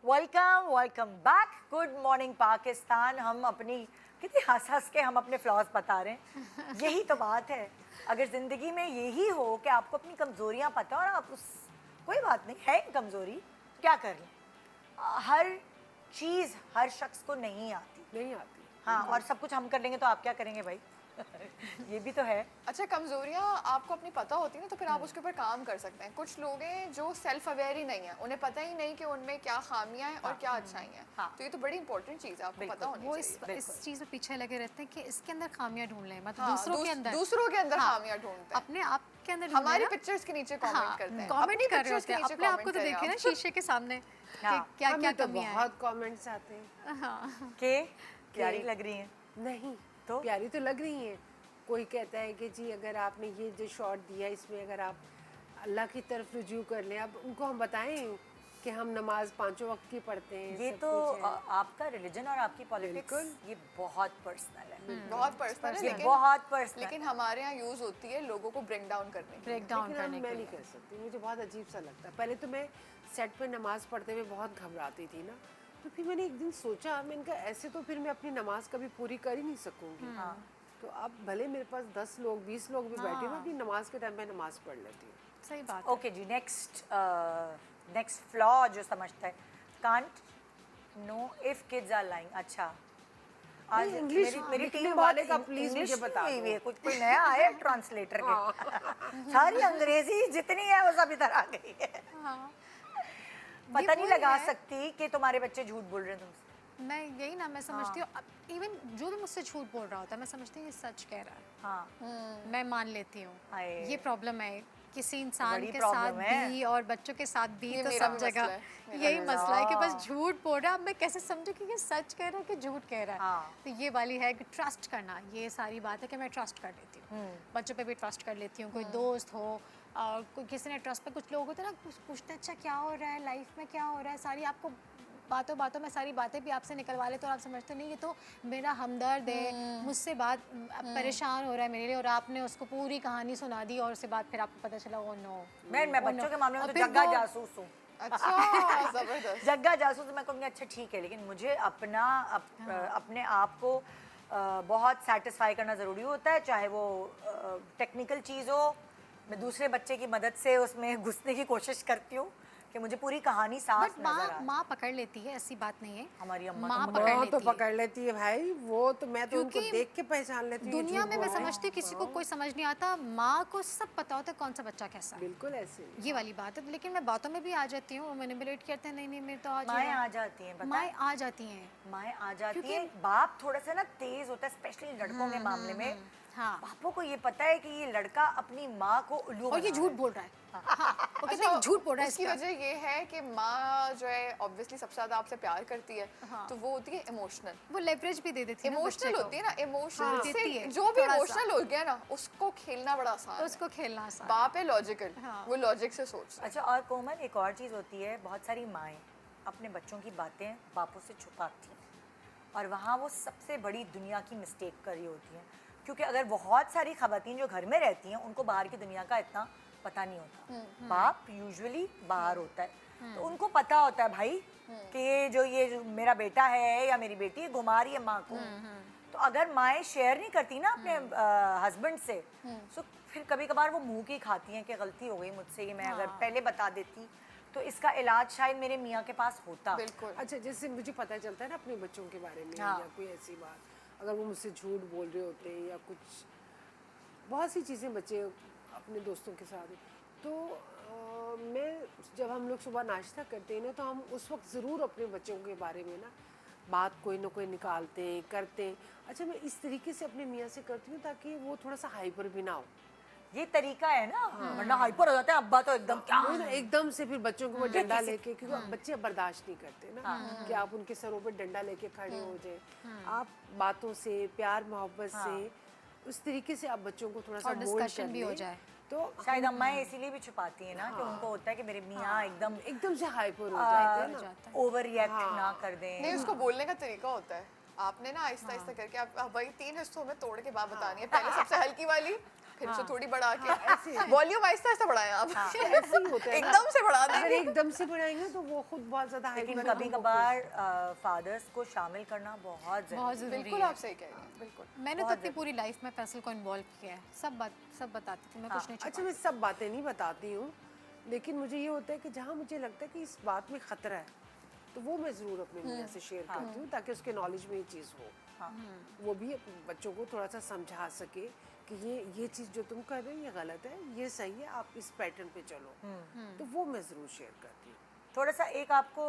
Welcome welcome back. Good morning Pakistan. हम अपनी कितनी हंस हंस के हम अपने फ्लॉज बता रहे हैं। यही तो बात है, अगर ज़िंदगी में यही हो कि आपको अपनी कमज़ोरियाँ पता हो और आप उस कोई बात नहीं है कमज़ोरी, क्या कर लें। हर चीज़ हर शख्स को नहीं आती। नहीं आती। हाँ, और सब कुछ हम कर लेंगे तो आप क्या करेंगे भाई? ये भी तो है। अच्छा, कमजोरियाँ आपको अपनी पता होती है ना, तो फिर आप उसके ऊपर काम कर सकते हैं। कुछ लोग हैं जो सेल्फ अवेयर ही नहीं है, उन्हें पता ही नहीं कि उनमें क्या खामियां हैं और क्या अच्छाई हैं। हाँ। तो ये तो बड़ी इंपॉर्टेंट चीज़ है, आपको पता होनी वो चाहिए। इस चीज़ में पीछे लगे रहते हैं कि इसके अंदर खामियां ढूंढ लें, मतलब हाँ, दूसरों के अंदर, दूसरों के अंदर हाँ, खामियां ढूंढते हैं। अपने आप के अंदर ढूंढ हमारी लेना। पिक्चर्स के नीचे हाँ, कमेंट करते हैं, कमेंट अपनी कर रहे pictures होते के हैं, नीचे अपने आप को comment तो करें देखिए ना आप। शीशे के सामने कि हाँ, क्या क्या हमें तो कमियां हैं। बहुत कमेंट्स आते हैं। हाँ, के प्यारी लग रही हैं। नहीं तो? प्यारी तो लग रही हैं। कोई कहता है कि जी अगर आपने ये जो शॉट दिया इसमें अगर आप अल्लाह की तरफ रुजू कर लें, अब उनको हम बताएं कि हम नमाज पांचों वक्त की पढ़ते हैं। ये सब तो कुछ है। आपका रिलीजन और आपकी पॉलिटिक्स बिल्कुल। ये बहुत पर्सनल है। बहुत पर्सनल है, ये लेकिन बहुत पर्सनल। लेकिन हमारे यहाँ यूज होती है लोगों को ब्रेक डाउन करने के लिए। ब्रेक डाउन लेकिन अब करने मैं के नहीं लिए। कर सकती, मुझे बहुत अजीब सा लगता है। पहले तो मैं सेट पे नमाज पढ़ते हुए बहुत घबराती थी ना, तो फिर मैंने एक दिन सोचा, मैंने कहा ऐसे तो फिर मैं अपनी नमाज कभी पूरी कर ही नहीं सकूंगी। तो अब भले मेरे पास 10 लोग 20 लोग भी बैठे, मैं अपनी नमाज के टाइम पे नमाज पढ़ लेती हूँ। सही बात है। ओके जी, नेक्स्ट फ्लॉ जो समझता है, can't know if kids are lying. अच्छा, आज नहीं, इंग्लिश मेरी लिखने टीम वाले बहुत का प्लीज इंग्लिश मुझे बता नहीं दो। हुई है, कुछ कोई नया आया ट्रांसलेटर के। सारी अंग्रेजी जितनी है वो सब इधर आ गई है। हाँ, पता नहीं वही लगा है। सकती कि तुम्हारे बच्चे झूठ बोल रहे हैं तुमसे। मैं यही ना, मैं समझती हूँ इवन जो भी मुझसे झूठ बोल रहा होता है, मैं समझती हूँ ये सच कह रहा है, हाँ, मैं मान लेती हूँ। हाय। ये प्रॉब्लम है किसी इंसान बड़ी के साथ प्रॉब्लम है। भी और बच्चों के साथ भी, ये तो मेरा सब भी जगह मसला है, मेरा यही भी मसला है कि मसला। बस झूठ बोल रहा है। अब मैं कैसे समझूं कि ये सच कह रहा है कि झूठ कह रहा है। हाँ। तो ये वाली है कि ट्रस्ट करना, ये सारी बात है कि मैं ट्रस्ट कर लेती हूँ, बच्चों पे भी ट्रस्ट कर लेती हूँ। कोई दोस्त हो और कोई किसी ने ट्रस्ट पे, कुछ लोग होते हैं ना पूछते हैं अच्छा क्या हो रहा है लाइफ में, क्या हो रहा है, सारी आपको बातों बातों में सारी बातें भी आपसे निकलवा लेते हो और आप समझते नहीं ये तो मेरा हमदर्द है, मुझसे बात परेशान हो रहा है मेरे लिए, और आपने उसको पूरी कहानी सुना दी और उसके बाद फिर आपको पता चला ओ नो। मैं बच्चों के मामले में और तो फिर जग्गा वो- जासूस हूँ। अच्छा, जबरदस्त। जग्गा जासूस मैं कहूँगी अच्छा ठीक है, लेकिन मुझे अपने आप को बहुत सेटिस्फाई करना ज़रूरी होता है, चाहे वो टेक्निकल चीज़ हो। मैं दूसरे बच्चे की मदद से उसमें घुसने की कोशिश करती हूँ कि मुझे पूरी कहानी साफ बट नजर आए। माँ पकड़ लेती है, ऐसी बात नहीं है। हमारी अम्मा माँ तो पकड़ माँ लेती तो है। पकड़ लेती है भाई, वो तो मैं तो उनको क्योंकि देख के पहचान लेती हूँ। ये दुनिया झूठ में बोल मैं रहे हैं। समझती हूँ किसी को कोई समझ नहीं आता, माँ को सब पता होता है कौन सा बच्चा कैसा है। बिल्कुल ऐसे ही। ये वाली बात है, लेकिन मैं बातों में भी आ जाती हूँ, मैनिपुलेट करते हैं, नहीं नहीं मेरे तो आज माएँ आ जाती हैं, पता माएँ है? आ जाती हैं। माएँ आ जाती क्योंकि- हैं। बाप थोड़ा सा ना तेज होता है, स्पेशली लड़कों के मामले में। हाँ, बापों को ये पता है कि ये लड़का अपनी माँ को उल्लू और ये बना झूठ रहा है। बोल रहा है। हाँ, वो कहते हैं झूठ बोल रहा है उसकी इसका। वजह ये है कि माँ जो है ऑब्वियसली सबसे ज्यादा आपसे प्यार करती है, हाँ। तो वो होती है इमोशनल। वो लेवरेज भी दे देती है ना बच्चे इमोशनल को। होती है ना, इमोशनल हाँ, से देती है, जो भी थोड़ा सा। इमोशनल हो गया ना उसको खेलना बड़ा आसान तो है। उसको खेलना आसान। बाप है लॉजिकल, हाँ। वो लॉजिक से सोचता है। अच्छा, और कोमल एक और चीज़ होती है, बहुत सारी माएँ अपने बच्चों की बातें बापों से छुपाती हैं, और वहाँ वो सबसे बड़ी दुनिया की मिस्टेक करी होती हैं। क्योंकि अगर बहुत सारी ख़वातीन जो घर में रहती हैं उनको बाहर की दुनिया का इतना पता नहीं होता। बाप यूजुअली बाहर होता है, तो उनको पता होता है भाई कि ये जो मेरा बेटा है या मेरी बेटी है घुमा रही है माँ को। तो अगर माएँ शेयर नहीं करती ना अपने हस्बैंड से, तो फिर कभी कभार वो मुंह की खाती हैं कि गलती हो गई मुझसे, ये मैं अगर पहले बता देती तो इसका इलाज शायद मेरे मियाँ के पास होता। बिल्कुल। अच्छा, जैसे मुझे पता चलता है ना अपने बच्चों के बारे में, हाँ। या कोई ऐसी बात, अगर वो मुझसे झूठ बोल रहे होते हैं या कुछ, बहुत सी चीज़ें बच्चे अपने दोस्तों के साथ, तो मैं जब हम लोग सुबह नाश्ता करते हैं ना, तो हम उस वक्त ज़रूर अपने बच्चों के बारे में ना बात कोई ना कोई निकालते हैं, करते हैं। अच्छा, मैं इस तरीके से अपने मियाँ से करती हूँ ताकि वो थोड़ा सा हाइपर भी ना हो। ये तरीका है ना, वरना हाइपर हो जाते हैं अब्बा तो एकदम क्या। वही ना, एकदम से फिर बच्चों को वो डंडा लेके, क्योंकि बच्चे बर्दाश्त नहीं करते ना कि आप उनके सरों पे डंडा लेके खड़े हो जाए। आप बातों से, प्यार मोहब्बत से, उस तरीके से आप बच्चों को थोड़ा सा और मोल्ड discussion कर भी हो लें, जाए। तो शायद अम्माएं इसीलिए भी छुपाती हैं ना कि उनको होता है कि मेरे मियाँ एकदम से हाइपर हो जाते हैं ना। ओवर रिएक्ट ना कर दें। नहीं, उसको बोलने का तरीका होता है। आपने ना आहिस्ता आहिस्ता करके आप भाई 3 हिस्सों में तोड़ के बात बतानी है। पहले सबसे हल्की वाली, फिर से थोड़ी बढ़ा के, वॉल्यूम आहिस्ता आहिस्ता बढ़ाएं आप, ऐसे ही होता है ना। एकदम से बढ़ा अगर देंगे। एकदम से बढ़ाएंगे तो वो खुद बहुत ज्यादा लेकिन कभी कभार फादर्स को शामिल करना बहुत जरूरी बहुत ज़रूरी बिल्कुल है। आप सही कह रही हैं, बिल्कुल। मैंने तो अपनी पूरी लाइफ में फैसल को इन्वॉल्व किया है, सब बताती थी मैं, कुछ नहीं अच्छा मैं सब बातें नहीं बताती हूँ, लेकिन मुझे ये होता है कि जहाँ मुझे लगता है कि इस बात में खतरा है तो वो मैं ज़रूर अपने मियाँ से शेयर करती हूँ, ताकि उसके नॉलेज में ये चीज़ हो, वो भी अपने बच्चों को थोड़ा सा समझा सके कि ये चीज़ जो तुम कर रहे हो ये गलत है, ये सही है, आप इस पैटर्न पे चलो। तो वो मैं ज़रूर शेयर करती हूँ। थोड़ा सा एक आपको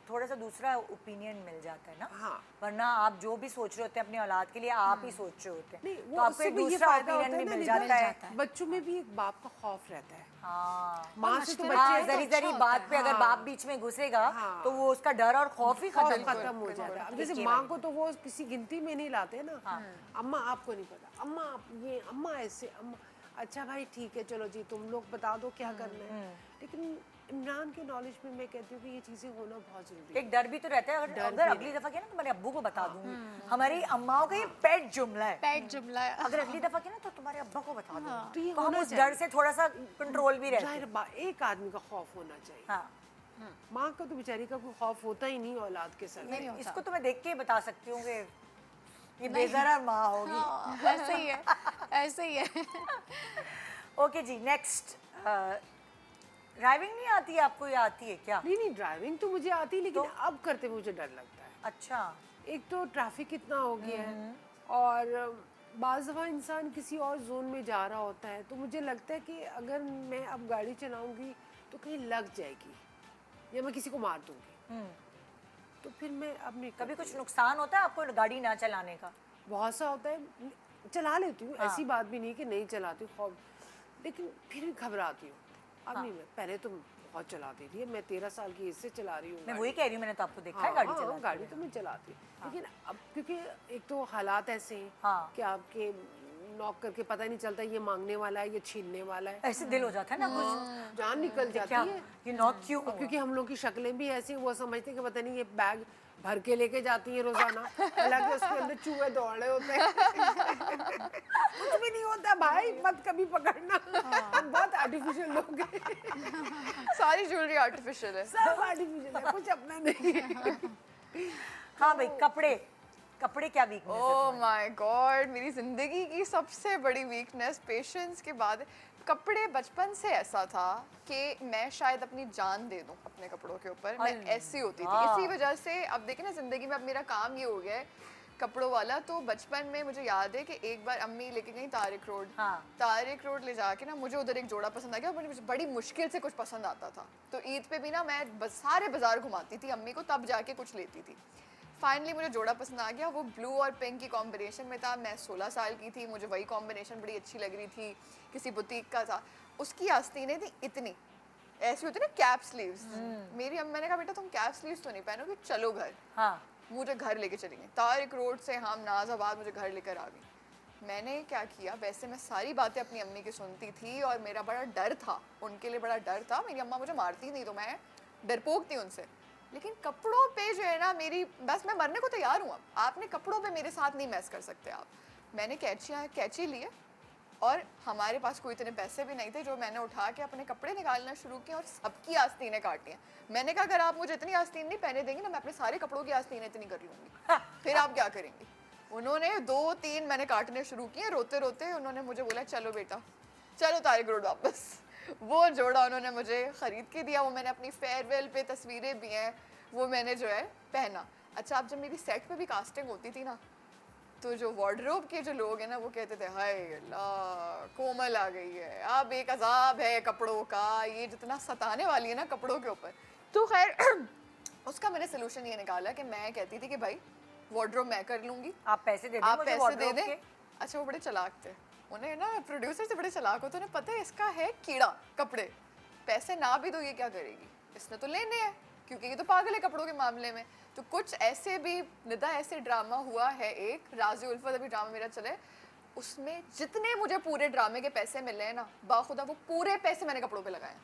थोड़ा सा दूसरा ओपिनियन मिल जाता है ना। हाँ। वरना आप जो भी सोच रहे होते हैं अपनी औलाद के लिए आप ही सोच रहे होते हैं, नहीं, तो वो आपको उससे एक भी ये दूसरा फायदा ओपिनियन होता भी है मिल ना, जाता है। है। बच्चों में भी एक बाप का खौफ रहता है। हाँ माँ से तो मशवरा हाँ, बच्चे जरी जरी बात पे अगर बाप बीच में घुसेगा तो वो उसका डर और खौफ ही खत्म खत्म हो जाता है। अब जैसे माँ को तो वो किसी गिनती में नहीं लाते ना, अम्मा आपको नहीं पता, अम्मा आप ये, अम्मा ऐसे, अम्मा अच्छा भाई ठीक है चलो जी तुम लोग बता दो क्या करना है। लेकिन इमरान के नॉलेज में मैं कहती हूँ कि ये चीज़ें होना बहुत जरूरी है। एक डर भी तो रहता है, अगर अगली दफा किया ना तो मेरे अब्बू को बता दूंगी। हमारी अम्माओं का ये पेट जुमला है, पैट जुमला है। अगर अगली दफा किया ना तो तुम्हारे अब्बा को बता दूंगी। तो ये तो हम होना उस डर से थोड़ा सा कंट्रोल भी रहते जाहिर हैं। एक आदमी का खौफ होना चाहिए। हाँ माँ का तो बेचारी का कोई खौफ होता ही नहीं औलाद के साथ। नहीं, इसको तो मैं देख के ही बता सकती हूँ कि ये बेजरा माँ होगी। हाँ, ऐसे ही है, ऐसे ही है। ओके जी, नेक्स्ट। ड्राइविंग नहीं आती है आपको या आती है क्या? नहीं ड्राइविंग तो मुझे आती है, लेकिन अब करते मुझे डर लगता है। अच्छा। एक तो ट्रैफिक इतना हो गया है, और बाज़ दफ़ा इंसान किसी और जोन में जा रहा होता है, तो मुझे लगता है कि अगर मैं अब गाड़ी चलाऊंगी तो कहीं लग जाएगी या मैं किसी को मार दूंगी, तो फिर मैं अब नहीं कभी करती। कुछ नुकसान होता है आपको गाड़ी ना चलाने का? बहुत सा होता है, चला लेती हूँ, ऐसी बात भी नहीं कि नहीं चलाती हूँ, लेकिन फिर भी घबराती हूँ। अब नहीं, मैं पहले तो बहुत चलाती थी, मैं 13 साल की एज से चला रही हूँ। मैं वही कह रही हूँ, मैंने तो आपको देखा है गाड़ी चलाते। गाड़ी तो मैं चलाती हूँ, लेकिन अब क्योंकि एक तो हालात ऐसे हैं हाँ। कि आपके नॉक करके पता नहीं चलता ये मांगने वाला है, ये छीनने वाला है, ऐसे दिल हो जाता है ना कुछ, जान निकल जाती क्या है। ये नॉक क्यों और क्योंकि हम लोग की शक्लें भी ऐसी, वो समझते हैं कि पता नहीं ये बैग भर के लेके जाती है रोजाना, हालांकि उसके अंदर चूहे दौड़ रहे होते हैं। कुछ भी नहीं होता भाई, मत कभी पकड़ना, हम बहुत आर्टिफिशियल लोग हैं। सारी ज्वेलरी आर्टिफिशियल है। सब आर्टिफिशियल है, कुछ अपना नहीं है। हाँ भाई, कपड़े कपड़े क्या वीकनेस है? ओह माय गॉड, मेरी जिंदगी की सबसे बड़ी वीकनेस पेशेंस के बाद कपड़े। बचपन से ऐसा था कि मैं शायद अपनी जान दे दूं अपने कपड़ों के ऊपर, मैं ऐसी होती थी। इसी वजह से अब देखें ना, जिंदगी में अब मेरा काम ये हो गया है कपड़ों वाला। तो बचपन में मुझे याद है कि एक बार अम्मी लेके गई तारिक रोड। हाँ। तारिक रोड ले जाके ना मुझे उधर एक जोड़ा पसंद आ गया, और मुझे बड़ी मुश्किल से कुछ पसंद आता था। तो ईद पे भी ना मैं सारे बाजार घुमाती थी अम्मी को, तब जाके कुछ लेती थी। फाइनली मुझे जोड़ा पसंद आ गया, वो ब्लू और पिंक की कॉम्बिनेशन में था। मैं 16 साल की थी, मुझे वही कॉम्बिनेशन बड़ी अच्छी लग रही थी, किसी बुटीक का था। उसकी आस्तीनें थी इतनी, ऐसी होती ना कैप स्लीव्स। मेरी अम्मा ने कहा बेटा तुम कैप स्लीव्स तो नहीं पहनोगे, चलो घर। हाँ। मुझे घर लेके चली गई, तारिक रोड से हम नाजाबाद मुझे घर लेकर आ गई। मैंने क्या किया, वैसे मैं सारी बातें अपनी अम्मी की सुनती थी और मेरा बड़ा डर था, उनके लिए बड़ा डर था। मेरी अम्मा मुझे मारती नहीं तो मैं डरपोक थी उनसे, लेकिन कपड़ों पे जो है ना मेरी, बस मैं मरने को तैयार हूँ। अब आपने कपड़ों पे मेरे साथ नहीं मैस कर सकते आप। मैंने कैंची लिए, और हमारे पास कोई इतने पैसे भी नहीं थे, जो मैंने उठा के अपने कपड़े निकालना शुरू किए और सबकी आस्तीनें काटी हैं। मैंने कहा अगर आप मुझे इतनी आस्तीन नहीं पहने देंगे ना, मैं अपने सारे कपड़ों की आस्तीनें इतनी कर लूँगी, फिर आप क्या करेंगी। उन्होंने 2-3 मैंने काटने शुरू किए, रोते रोते उन्होंने मुझे बोला चलो बेटा चलो तारिक रोड वापस। वो जोड़ा उन्होंने मुझे ख़रीद के दिया, वो मैंने अपनी फेयरवेल पे तस्वीरें भी हैं, वो मैंने जो है पहना। अच्छा, अब जब मेरी सेट पे भी कास्टिंग होती थी ना, तो जो वार्डरोब के जो लोग हैं ना, वो कहते थे हाय अल्लाह कोमल आ गई है, अब एक अजाब है कपड़ों का, ये जितना सताने वाली है ना कपड़ों के ऊपर। तो खैर उसका मैंने सोल्यूशन ये निकाला कि मैं कहती थी कि भाई वार्डरोब मैं कर लूँगी, आप पैसे दे दें, आप मुझे पैसे दे wardrobe दें। के। अच्छा, वो बड़े चालाक थे, उन्हें ना प्रोड्यूसर से बड़े चालाक होते, उन्हें पता है इसका है कीड़ा कपड़े, पैसे ना भी दो ये क्या करेगी, इसने तो लेने हैं क्योंकि ये तो पागल है कपड़ों के मामले में। तो कुछ ऐसे भी निदा ऐसे ड्रामा हुआ है, एक राजी उल्फत अभी ड्रामा मेरा चले, उसमें जितने मुझे पूरे ड्रामे के पैसे मिले हैं ना, बाखुदा वो पूरे पैसे मैंने कपड़ों पे लगाए।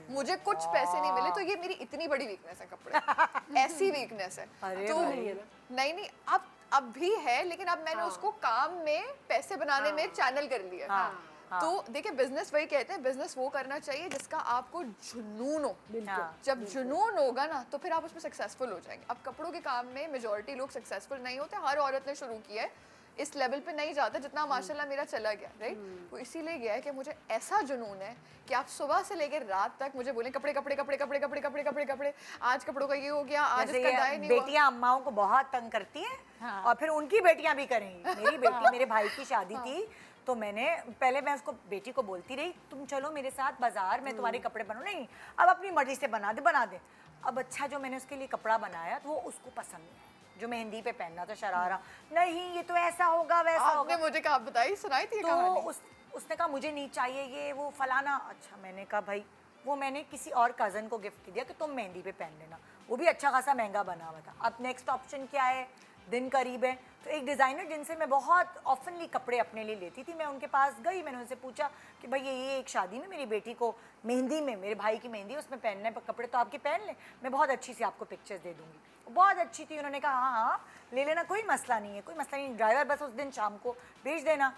मुझे कुछ पैसे नहीं मिले, तो ये मेरी इतनी बड़ी वीकनेस है कपड़े। ऐसी वीकनेस है। अरे तो भाई। नहीं, आप अब भी है, लेकिन अब मैंने उसको काम में पैसे बनाने में चैनल कर लिया। हाँ। तो देखिए बिजनेस वही कहते हैं, बिजनेस वो करना चाहिए जिसका आपको जुनून हो। हाँ। जब जुनून होगा ना तो फिर आप उसमें सक्सेसफुल हो जाएंगे। अब कपड़ों के काम में मेजॉरिटी लोग सक्सेसफुल नहीं होते, हर औरत ने शुरू किया है, इस लेवल पे नहीं जाता जितना माशाल्लाह मेरा चला गया, राइट। वो इसीलिए गया है कि मुझे ऐसा जुनून है कि आप सुबह से लेकर रात तक मुझे बोलें कपड़े कपड़े कपड़े कपड़े कपड़े कपड़े कपड़े कपड़े, आज कपड़ों का ये हो गया, आज जैसे इसका ये डाई नहीं हुआ। बेटियां अम्माओं को बहुत तंग करती हैं और फिर उनकी बेटियां भी करेंगी। मेरी बेटी, मेरे भाई की शादी थी तो पहले मैं उसको बेटी को बोलती रही तुम चलो मेरे साथ बाजार, मैं तुम्हारे कपड़े बनाऊं। नहीं, अब अपनी मर्जी से बना दे। अब अच्छा जो मैंने उसके लिए कपड़ा बनाया तो वो उसको पसंद है, जो मेहंदी पे पहनना था शरारा, नहीं ये तो ऐसा होगा वैसा आपने होगा। मुझे कहा बताई, सुनाई थी ये तो कहानी? उसने कहा मुझे नहीं चाहिए ये वो फलाना। अच्छा मैंने कहा भाई वो मैंने किसी और कज़न को गिफ्ट दिया कि तुम मेहंदी पे पहन लेना, वो भी अच्छा खासा महंगा बना हुआ था। अब नेक्स्ट ऑप्शन क्या है, दिन करीब है, तो एक डिज़ाइनर जिनसे मैं बहुत ऑफनली कपड़े अपने लिए लेती थी, मैं उनके पास गई, मैंने उनसे पूछा कि भाई ये एक शादी में मेरी बेटी को मेहंदी में, मेरे भाई की मेहंदी उसमें पहनना है कपड़े, तो आपके पहन लें, मैं बहुत अच्छी सी आपको पिक्चर्स दे दूँगी। बहुत अच्छी थी, उन्होंने कहा हाँ हाँ ले लेना, कोई मसला नहीं है, कोई मसला नहीं, ड्राइवर बस उस दिन शाम को भेज देना।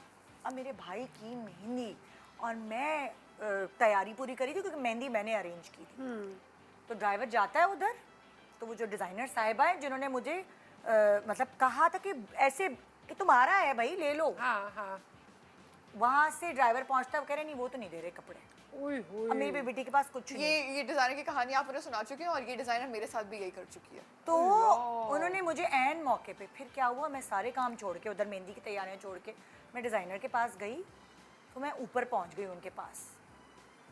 अब मेरे भाई की मेहंदी और मैं तैयारी पूरी करी थी क्योंकि मेहंदी मैंने अरेंज की थी। तो ड्राइवर जाता है उधर, तो वो जो डिज़ाइनर साहिबा है जिन्होंने मुझे मतलब कहा था कि ऐसे कि तुम्हारा है भाई ले लो, वहाँ से ड्राइवर पहुँचता है, कह रहे नहीं वो तो नहीं दे रहे कपड़े। अब मेरी बेटी के पास कुछ नहीं। ये डिजाइनर की कहानी आप मुझे सुना चुकी हैं और ये डिजाइनर मेरे साथ भी यही कर चुकी है। तो उन्होंने मुझे एन मौके पे, फिर क्या हुआ, मैं सारे काम छोड़ के उधर मेहंदी की तैयारियां छोड़ के मैं डिज़ाइनर के पास गई, तो मैं ऊपर पहुंच गई उनके पास।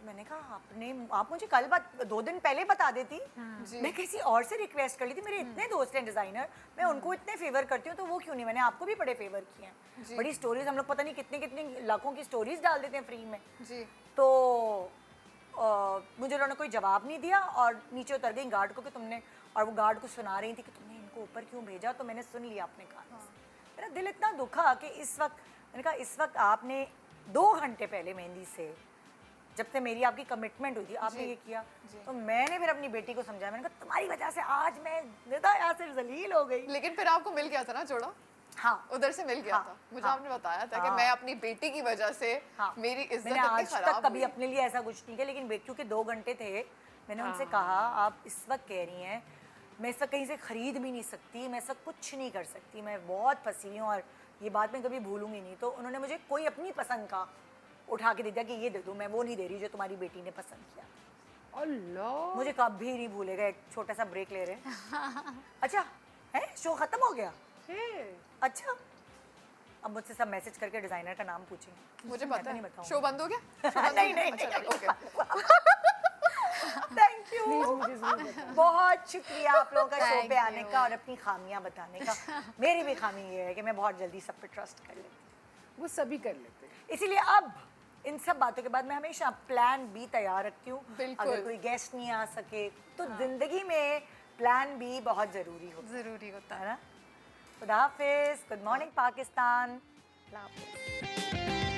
मैंने कहा आप मुझे कल 2 दिन पहले बता देती, मैं किसी और से रिक्वेस्ट कर ली थी, मेरे इतने दोस्त हैं डिज़ाइनर, मैं उनको इतने फेवर करती हूँ तो वो क्यों नहीं, मैंने आपको भी बड़े फेवर किए हैं। बड़ी स्टोरीज हम लोग पता नहीं कितने कितने लाखों की स्टोरीज डाल देते हैं फ्री में जी। तो मुझे उन्होंने कोई जवाब नहीं दिया और नीचे उतर गई गार्ड को कि तुमने, और वो गार्ड को सुना रही थी कि तुमने इनको ऊपर क्यों भेजा, तो मैंने सुन लिया अपने कान से। मेरा दिल इतना दुखा कि इस वक्त, मैंने कहा इस वक्त आपने 2 घंटे पहले मेहंदी से, जब से मेरी आपकी कमिटमेंट हुई थी, आपने ये किया। तो मैंने फिर अपनी बेटी को समझाया, मैंने कहा तुम्हारी वजह से आज मैं निदा यहाँ से जलील हो गई। लेकिन फिर आपको मिल गया था ना जोड़ा? हाँ, उधर से मिल गया था मुझे। आपने बताया था कि मैं अपनी बेटी की वजह से मेरी इज्जत मैंने इतनी आज खराब तक कभी अपने लिए ऐसा कुछ नहीं किया, लेकिन क्योंकि 2 घंटे थे, मैंने उनसे कहा आप इस वक्त कह रही हैं मैं इस वक्त कहीं से खरीद भी नहीं सकती, मैं इस वक्त कुछ नहीं कर सकती, मैं बहुत फंसी हूँ और ये बात मैं कभी भूलूंगी नहीं। तो उन्होंने मुझे कोई अपनी पसंद का उठा के दे दिया कि ये दे दो, मैं वो नहीं दे रही जो तुम्हारी बेटी ने पसंद किया। अल्लाह, मुझे कभी नहीं भूलेगा। एक छोटा सा ब्रेक ले रहे हैं। अच्छा है, शो खत्म हो गया? अच्छा, अब मुझसे सब मैसेज करके डिजाइनर का नाम पूछेंगे, मुझे मैं पता तो नहीं है। बताऊंगी। शो बंद हो गया? नहीं नहीं थैंक यू, बहुत शुक्रिया आप लोगों का शो पे आने का और अपनी खामियां बताने का। मेरी भी खामी ये है कि मैं बहुत जल्दी सब पे ट्रस्ट कर लेती हूँ, वो सभी कर लेते हैं। इसीलिए अब इन सब बातों के बाद मैं हमेशा प्लान बी तैयार रखती हूँ। अगर कोई गेस्ट नहीं आ सके तो जिंदगी में प्लान बी बहुत ज़रूरी होता है ना। खुदा हाफिज़, गुड मॉर्निंग पाकिस्तान।